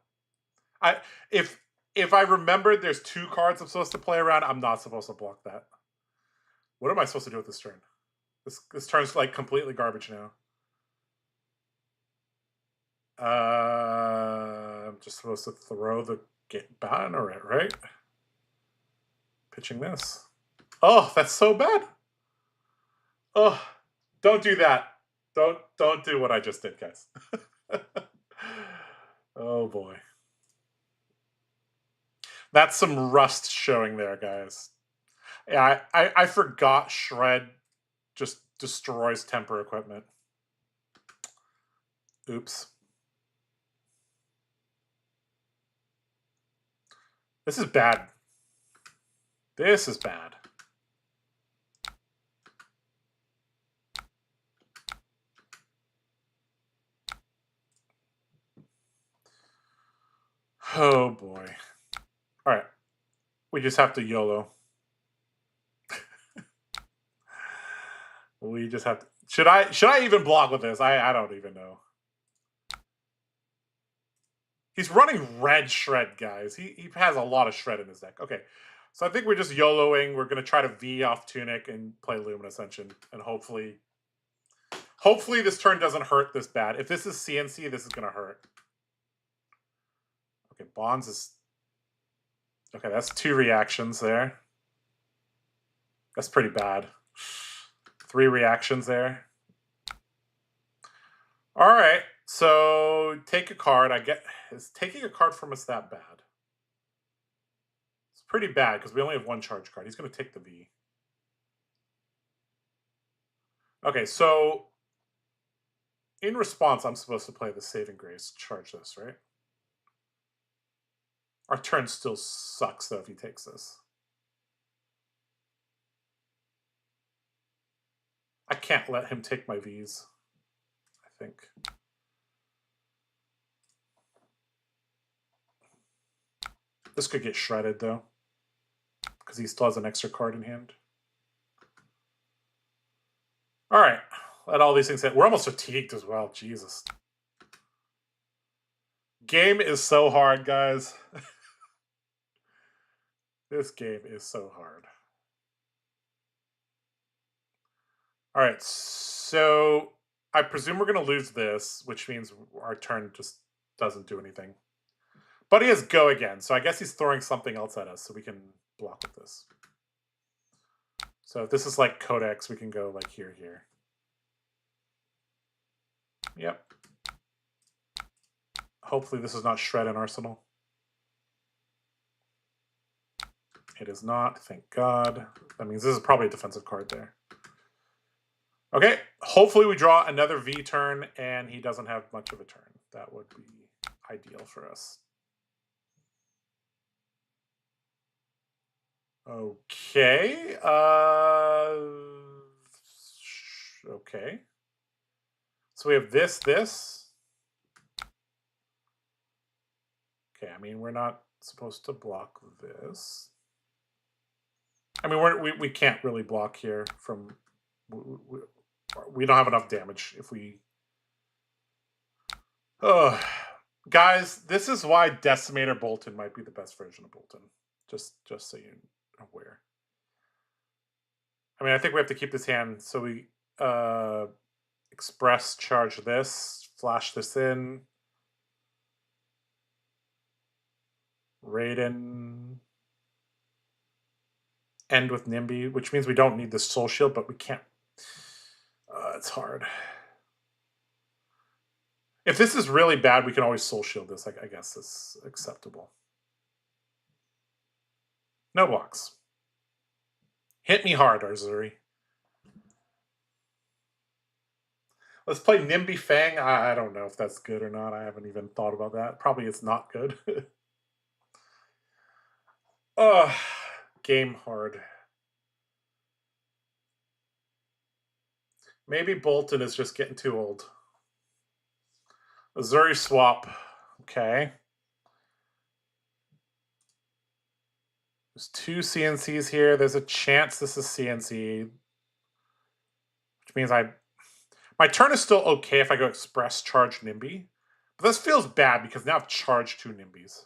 If I remembered there's 2 cards I'm supposed to play around, I'm not supposed to block that. What am I supposed to do with this turn? This turn's like completely garbage now. I'm just supposed to throw the banner it, right? Pitching this. Oh, that's so bad. Oh, don't do that. Don't do what I just did, guys. Oh boy. That's some rust showing there, guys. Yeah, I forgot Shred just destroys temper equipment. Oops. This is bad. This is bad. Oh boy. All right. We just have to YOLO. We just have to. Should I even block with this? I don't even know. He's running red shred, guys. He has a lot of shred in his deck. Okay. So I think we're just YOLOing. We're gonna try to V off Tunic and play Luminous Ascension. And hopefully this turn doesn't hurt this bad. If this is CNC, this is gonna hurt. Okay, Bonds is. Okay, that's 2 reactions there. That's pretty bad. 3 reactions there. All right, so take a card. Is taking a card from us that bad? It's pretty bad because we only have 1 charge card. He's going to take the V. Okay, so in response, I'm supposed to play the Saving Grace, charge this, right? Our turn still sucks, though, if he takes this. I can't let him take my Vs, I think. This could get shredded, though, because he still has an extra card in hand. All right, let all these things hit. We're almost fatigued as well. Jesus. Game is so hard, guys. This game is so hard. All right, so I presume we're going to lose this, which means our turn just doesn't do anything. But he has go again, so I guess he's throwing something else at us, so we can block with this. So if this is like Codex, we can go like here. Yep. Hopefully this is not Shred and Arsenal. It is not, thank God. That means this is probably a defensive card there. Okay, hopefully we draw another V turn and he doesn't have much of a turn. That would be ideal for us. Okay. Okay. So we have this. Okay, I mean, we're not supposed to block this. I mean, we can't really block here from... We don't have enough damage if we... Guys, this is why Decimator Boltyn might be the best version of Boltyn. Just so you're aware. I mean, I think we have to keep this hand. So we express charge this, flash this in. Raiden. End with Nimby, which means we don't need the soul shield, but we can't. It's hard. If this is really bad, we can always soul shield this. I guess it's acceptable. No blocks. Hit me hard, Arzuri. Let's play Nimby Fang. I don't know if that's good or not. I haven't even thought about that. Probably it's not good. Oh, game hard. Maybe Boltyn is just getting too old. Azuri swap. Okay. There's 2 CNCs here. There's a chance this is CNC. Which means my turn is still okay if I go Express Charge Nimby. But this feels bad because now I've charged 2 Nimbys.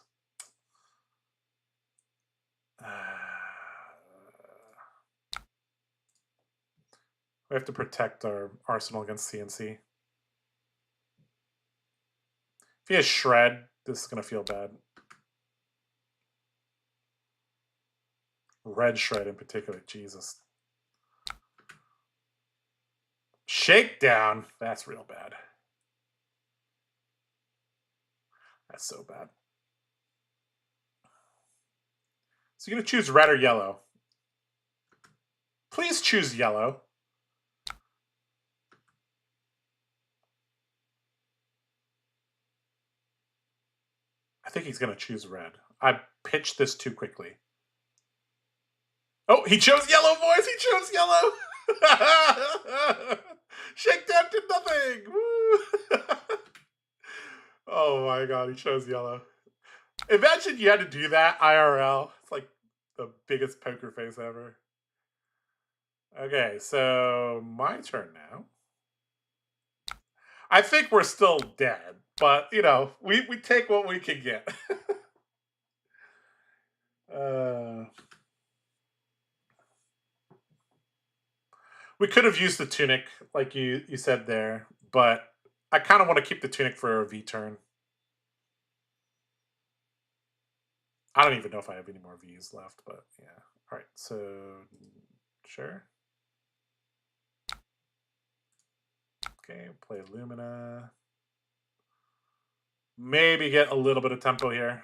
We have to protect our arsenal against CNC. If he has Shred, this is going to feel bad. Red Shred in particular, Jesus. Shakedown, that's real bad. That's so bad. So you're going to choose red or yellow. Please choose yellow. I think he's going to choose red. I pitched this too quickly. Oh, he chose yellow, boys! He chose yellow! Shakedown did nothing! Woo! Oh my god, he chose yellow. Imagine you had to do that IRL. It's like the biggest poker face ever. Okay, so my turn now. I think we're still dead, but you know, we take what we can get. We could have used the tunic, like you said there, but I kind of want to keep the tunic for a V turn. I don't even know if I have any more Vs left, but yeah. All right, so sure. Okay, play Lumina. Maybe get a little bit of tempo here.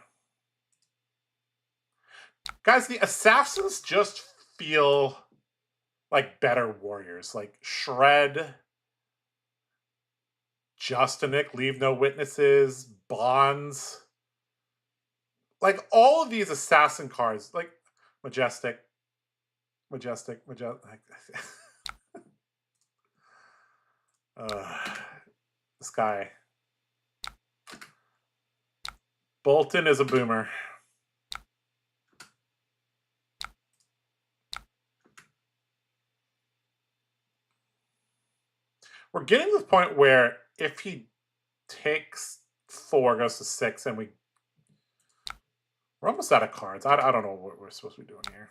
Guys, the assassins just feel like better warriors. Like Shred, Justinic, Leave No Witnesses, Bonds. Like all of these assassin cards, like Majestic. This guy. Boltyn is a boomer. We're getting to the point where if he takes 4, goes to 6, and we're almost out of cards. I don't know what we're supposed to be doing here.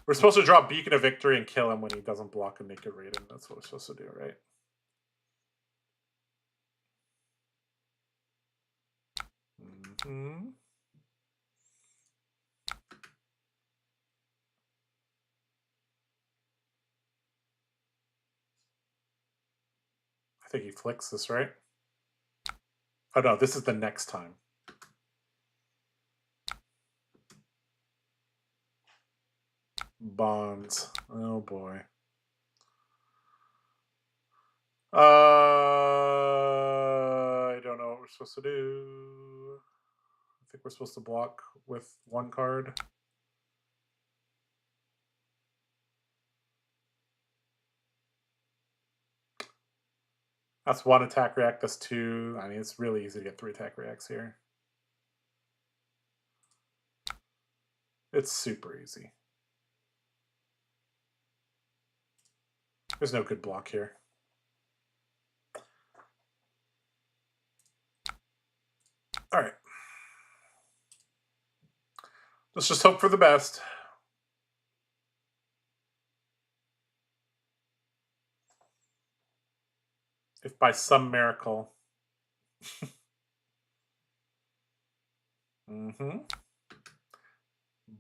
We're supposed to draw Beacon of Victory and kill him when he doesn't block a Naked Raiden. That's what we're supposed to do, right? Mm-hmm. I think he flicks this, right? Oh no, this is the next time. Bonds. Oh boy. I don't know what we're supposed to do. I think we're supposed to block with 1 card. That's 1 attack react, that's 2. I mean, it's really easy to get 3 attack reacts here. It's super easy. There's no good block here. All right. Let's just hope for the best. If by some miracle Mm-hmm.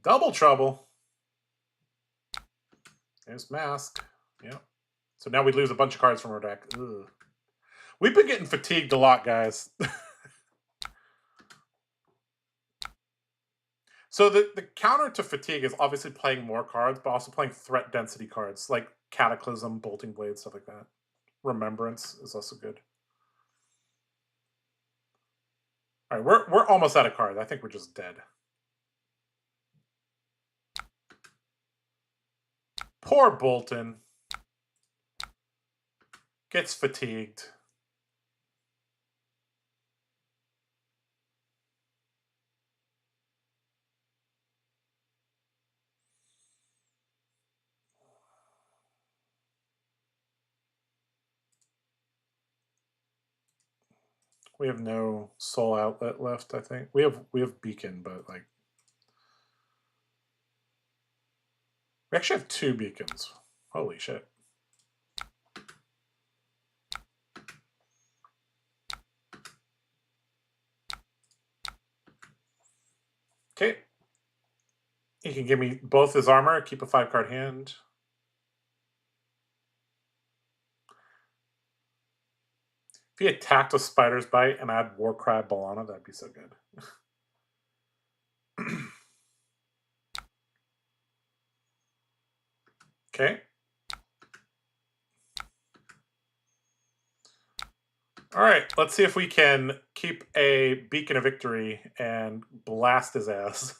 Double trouble. There's mask. Yep. So now we lose a bunch of cards from our deck. Ugh. We've been getting fatigued a lot, guys. So the counter to fatigue is obviously playing more cards, but also playing threat density cards like Cataclysm, Bolting Blade, stuff like that. Remembrance is also good. All right, we're almost out of cards. I think we're just dead. Poor Boltyn gets fatigued. We have no soul outlet left, I think. We have beacon, but like we actually have 2 beacons. Holy shit. Okay. He can give me both his armor, keep a 5-card hand. If he attacked with Spider's Bite and I had Warcry Balana, that'd be so good. Okay. All right, let's see if we can keep a Beacon of Victory and blast his ass.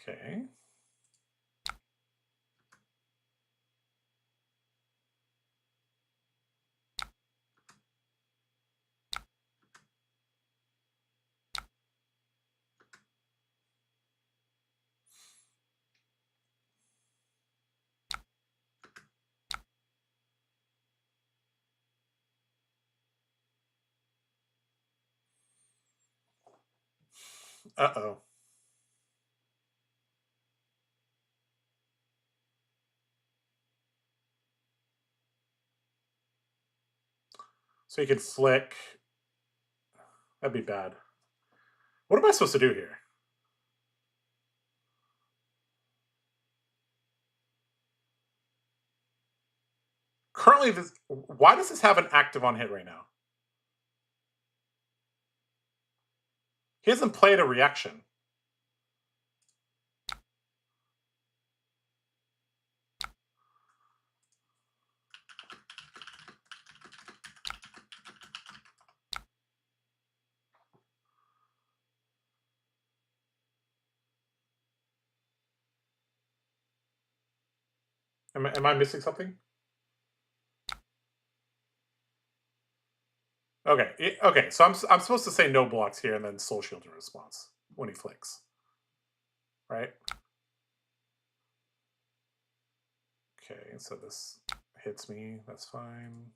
Okay. Uh-oh. So you can flick. That'd be bad. What am I supposed to do here? Currently, why does this have an active on hit right now? He hasn't played a reaction. Am I missing something? Okay, okay. So I'm supposed to say no blocks here and then Soul Shield in response when he flicks, right? Okay, so this hits me. That's fine.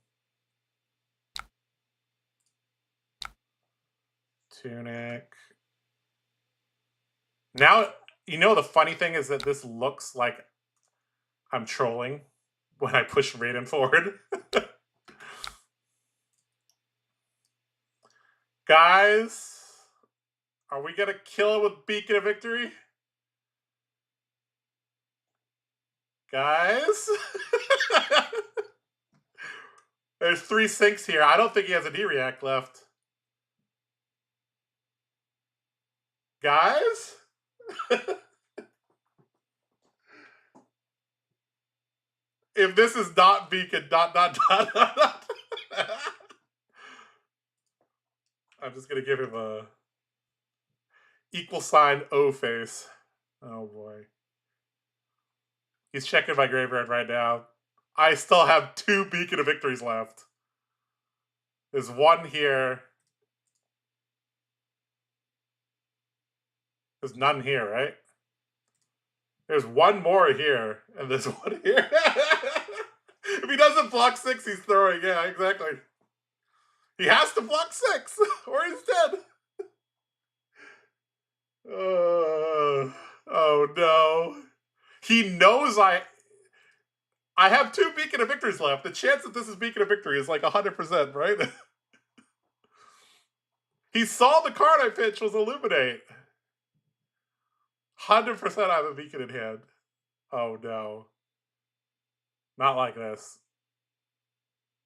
Tunic. Now, you know the funny thing is that this looks like I'm trolling when I push Raiden forward. Guys, are we gonna kill it with Beacon of Victory? Guys? There's 3 sinks here. I don't think he has a D-React left. Guys? If this is not Beacon, dot. I'm just gonna give him a ! O face. Oh boy. He's checking my graveyard right now. I still have 2 Beacon of Victories left. There's 1 here. There's none here, right? There's 1 more here, and there's 1 here. If he doesn't block 6, he's throwing. Yeah, exactly. He has to block 6, or he's dead. Oh no. He knows I have 2 Beacon of Victories left. The chance that this is Beacon of Victory is like 100%, right? He saw the card I pitched was Illuminate. 100% I have a beacon in hand. Oh no. Not like this.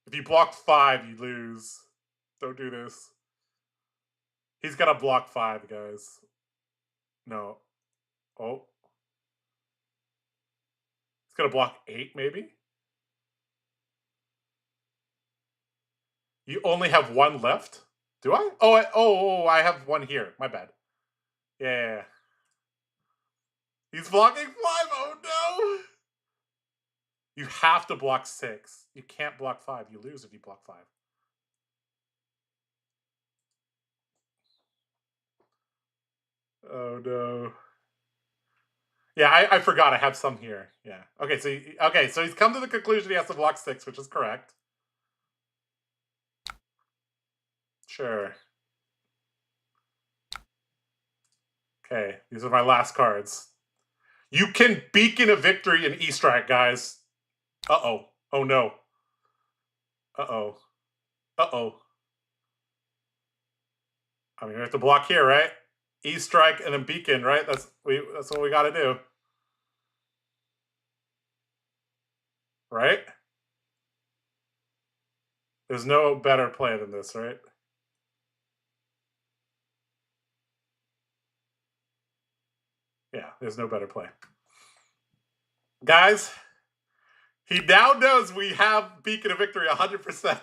If you block 5, you lose. Don't do this. He's gonna block 5, guys. No. Oh. He's gonna block 8, maybe? You only have 1 left? Do I? Oh, I have 1 here. My bad. Yeah. He's blocking 5. Oh no! You have to block 6. You can't block 5. You lose if you block 5. Oh no. Yeah, I forgot I have some here. Yeah. Okay, so he's come to the conclusion he has to block 6, which is correct. Sure. Okay, these are my last cards. You can beacon a victory in E-Strike, guys. Uh-oh. Oh no. Uh-oh. Uh-oh. I mean, we have to block here, right? E-Strike and then beacon, right? That's what we gotta do. Right? There's no better play than this, right? Yeah, there's no better play. Guys, he now knows we have Beacon of Victory 100%.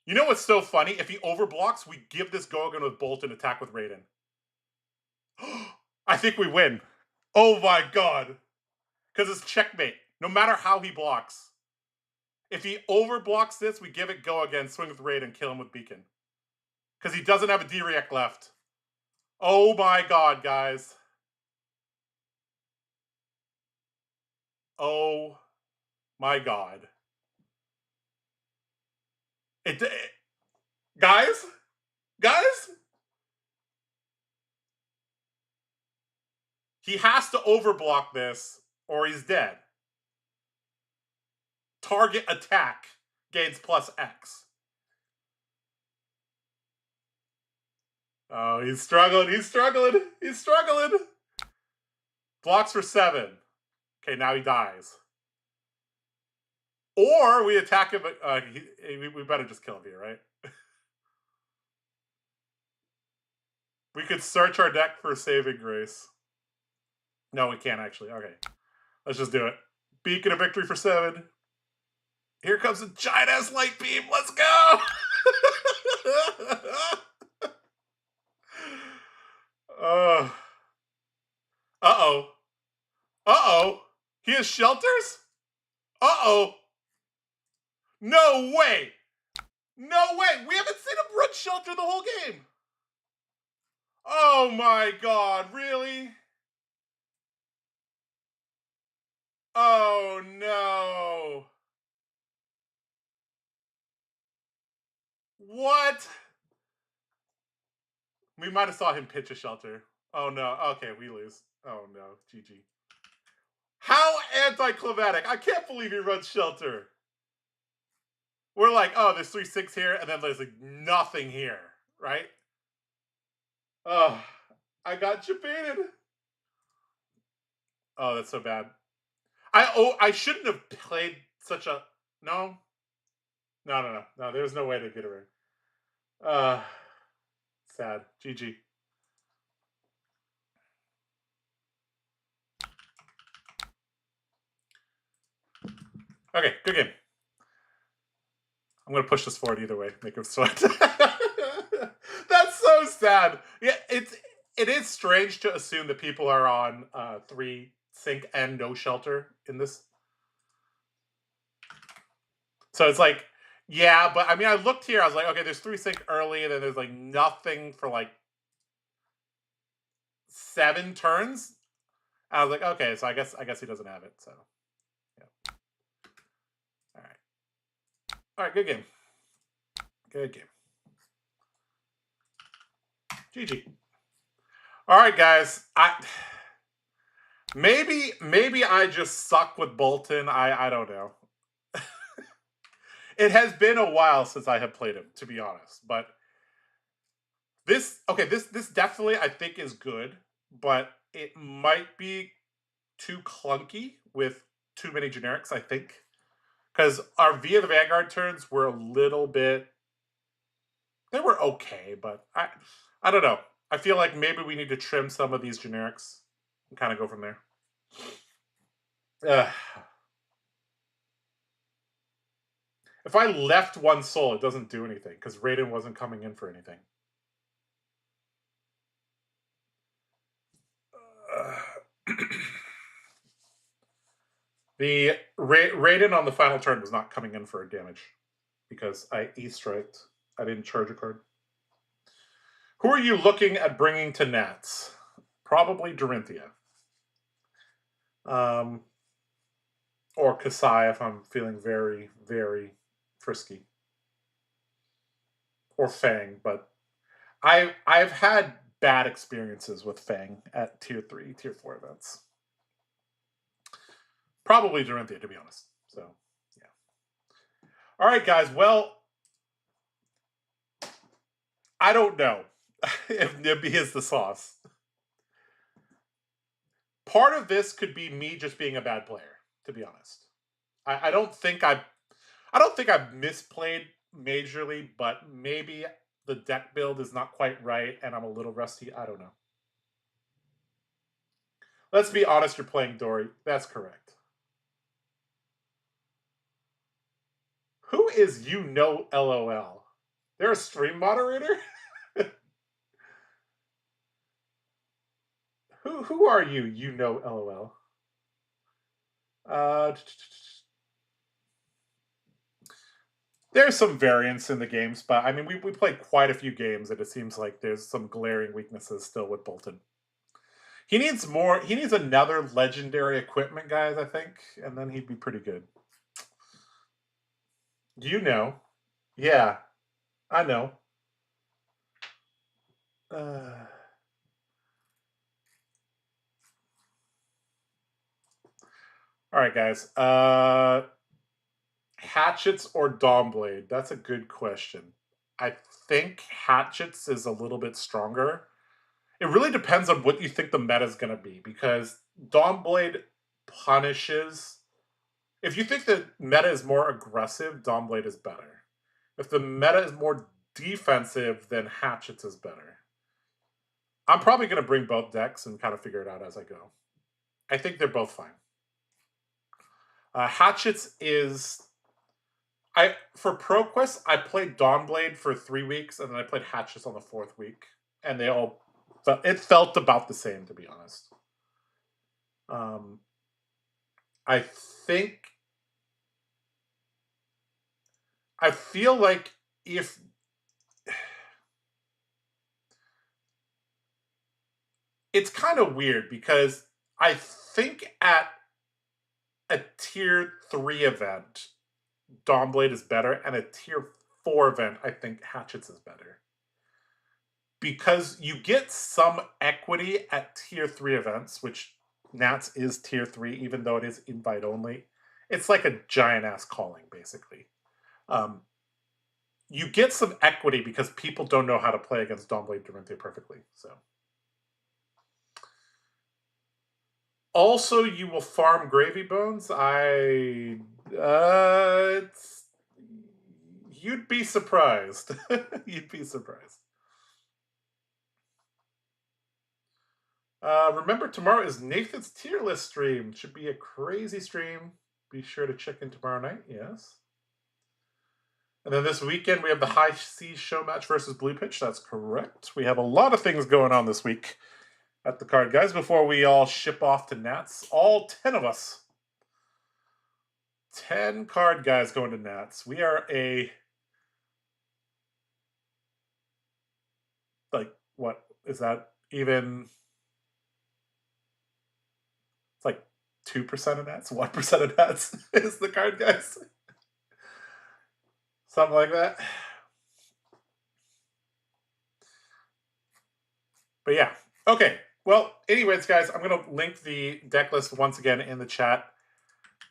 You know what's so funny? If he overblocks, we give this Gorgon with Boltyn attack with Raiden. I think we win. Oh my god. Because it's checkmate. No matter how he blocks. If he overblocks this, we give it go again, swing with Raiden, kill him with Beacon. Because he doesn't have a D-React left. Oh my god, guys. Oh my god. Guys? He has to overblock this, or he's dead. Target attack gains plus X. Oh, he's struggling. Blocks for 7. Okay, now he dies. Or we attack him. We better just kill him here, right? We could search our deck for saving grace. No, we can't actually. Okay. Let's just do it. Beacon of Victory for 7. Here comes a giant ass light beam. Let's go! Uh-oh. Uh-oh. He has shelters? Uh-oh. No way. No way. We haven't seen him run shelter the whole game. Oh my god. Really? Oh no. What? We might have saw him pitch a shelter. Oh no. Okay, we lose. Oh no. GG. How anticlimactic. I can't believe he runs shelter. We're like, oh, there's 3/6 here, and then there's like nothing here, right? Oh, I got jebaited. Oh, that's so bad. I shouldn't have played such a no. No. There's no way to get around. Sad. GG. Okay, good game. I'm gonna push this forward either way, make him sweat. That's so sad. Yeah, it is strange to assume that people are on 3 sync and no shelter in this. So it's like, yeah, but I mean, I looked here. I was like, okay, there's 3 sync early, and then there's like nothing for like 7 turns. I was like, okay, so I guess he doesn't have it. So, yeah. All right, good game. Good game. GG. All right, guys. Maybe I just suck with Boltyn. I don't know. It has been a while since I have played him, to be honest. But this definitely I think is good, but it might be too clunky with too many generics, I think. Because our Via the Vanguard turns were a little bit, they were okay, but I don't know. I feel like maybe we need to trim some of these generics and kind of go from there. If I left one soul, it doesn't do anything because Raiden wasn't coming in for anything. The Raiden on the final turn was not coming in for a damage because I E-striked. I didn't charge a card. Who are you looking at bringing to Nats? Probably Dorinthia. Or Kasai if I'm feeling very, very frisky. Or Fang, but I've had bad experiences with Fang at tier 3, tier 4 events. Probably Dorinthia, to be honest. So, yeah. All right, guys. Well, I don't know if Nimby is the sauce. Part of this could be me just being a bad player, to be honest. I don't think I've misplayed majorly, but maybe the deck build is not quite right and I'm a little rusty. I don't know. Let's be honest, you're playing Dory. That's correct. Who is LOL? They're a stream moderator? Who are you LOL? There's some variance in the games, but I mean, we played quite a few games, and it seems like there's some glaring weaknesses still with Boltyn. He needs more. He needs another legendary equipment, guys, I think, and then he'd be pretty good. You know. Yeah, I know. All right, guys. Hatchets or Dawnblade? That's a good question. I think Hatchets is a little bit stronger. It really depends on what you think the meta is going to be, because Dawnblade punishes. If you think the meta is more aggressive, Dawnblade is better. If the meta is more defensive, then Hatchets is better. I'm probably going to bring both decks and kind of figure it out as I go. I think they're both fine. Hatchets is... For ProQuest, I played Dawnblade for 3 weeks, and then I played Hatchets on the 4th week. And they all... It felt about the same, to be honest. I think... I feel like if... It's kind of weird, because I think at a tier 3 event, Dawnblade is better, and a tier 4 event, I think Hatchets is better. Because you get some equity at tier 3 events, which Nats is tier 3, even though it is invite only. It's like a giant-ass calling, basically. You get some equity because people don't know how to play against Dawnblade Dorinthia perfectly, so... Also, you will farm Gravy Bones. You'd be surprised. You'd be surprised. Remember, tomorrow is Nathan's tier list stream. Should be a crazy stream. Be sure to check in tomorrow night. Yes. And then this weekend, we have the High Seas show match versus Blue Pitch. That's correct. We have a lot of things going on this week at TheCardGuyz before we all ship off to Nats. All 10 of us. 10 card guys going to Nats. We are a... Like, what is that even... It's like 2% of Nats, 1% of Nats is TheCardGuyz. Something like that. But yeah. Okay. Well, anyways, guys, I'm going to link the deck list once again in the chat.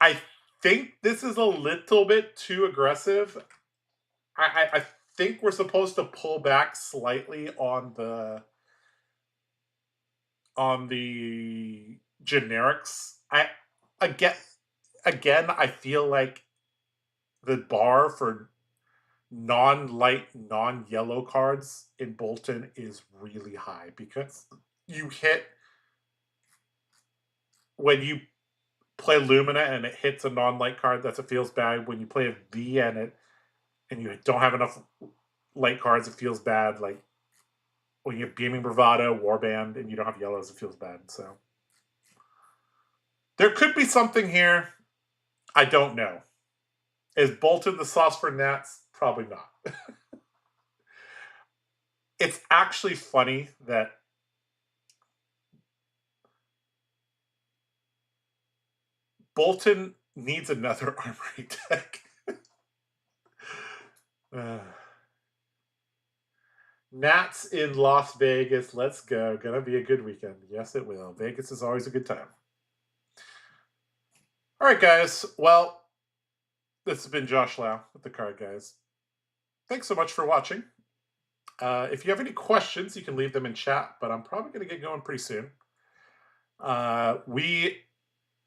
I think this is a little bit too aggressive. I think we're supposed to pull back slightly on the generics. Again again I feel like the bar for non-light, non-yellow cards in Boltyn is really high because you hit when you play Lumina and it hits a non-light card, that's it feels bad. When you play a V and you don't have enough light cards, it feels bad. Like when you have Beaming Bravado, Warband, and you don't have yellows, it feels bad. So there could be something here. I don't know. Is Boltyn the sauce for Nats? Probably not. It's actually funny that Boltyn needs another armory deck. Nats in Las Vegas. Let's go. Gonna be a good weekend. Yes, it will. Vegas is always a good time. All right, guys. Well, this has been Josh Lau with the Card Guys. Thanks so much for watching. If you have any questions, you can leave them in chat, but I'm probably going to get going pretty soon. We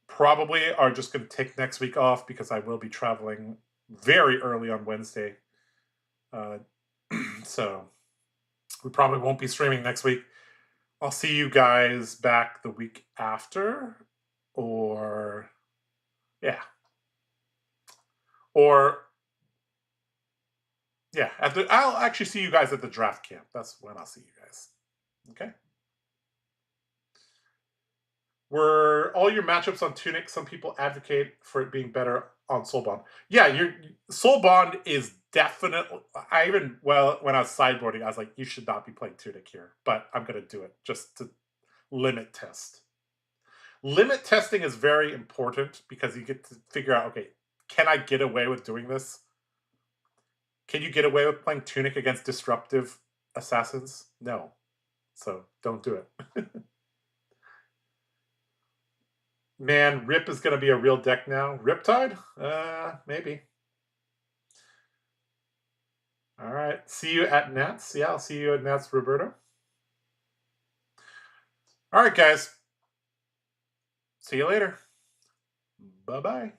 probably are just going to take next week off because I will be traveling very early on Wednesday. So we probably won't be streaming next week. I'll see you guys back the week after, or yeah. Or yeah, I'll actually see you guys at the draft camp. That's when I'll see you guys. Okay. Were all your matchups on Tunic? Some people advocate for it being better on Soul Bond. Yeah, your Soul Bond is definitely. I even when I was sideboarding, I was like, you should not be playing Tunic here, but I'm gonna do it just to limit test. Limit testing is very important because you get to figure out, okay, can I get away with doing this? Can you get away with playing Tunic against disruptive assassins? No. So don't do it. Man, Rip is going to be a real deck now. Riptide? Maybe. All right. See you at Nats. Yeah, I'll see you at Nats, Roberto. All right, guys. See you later. Bye-bye.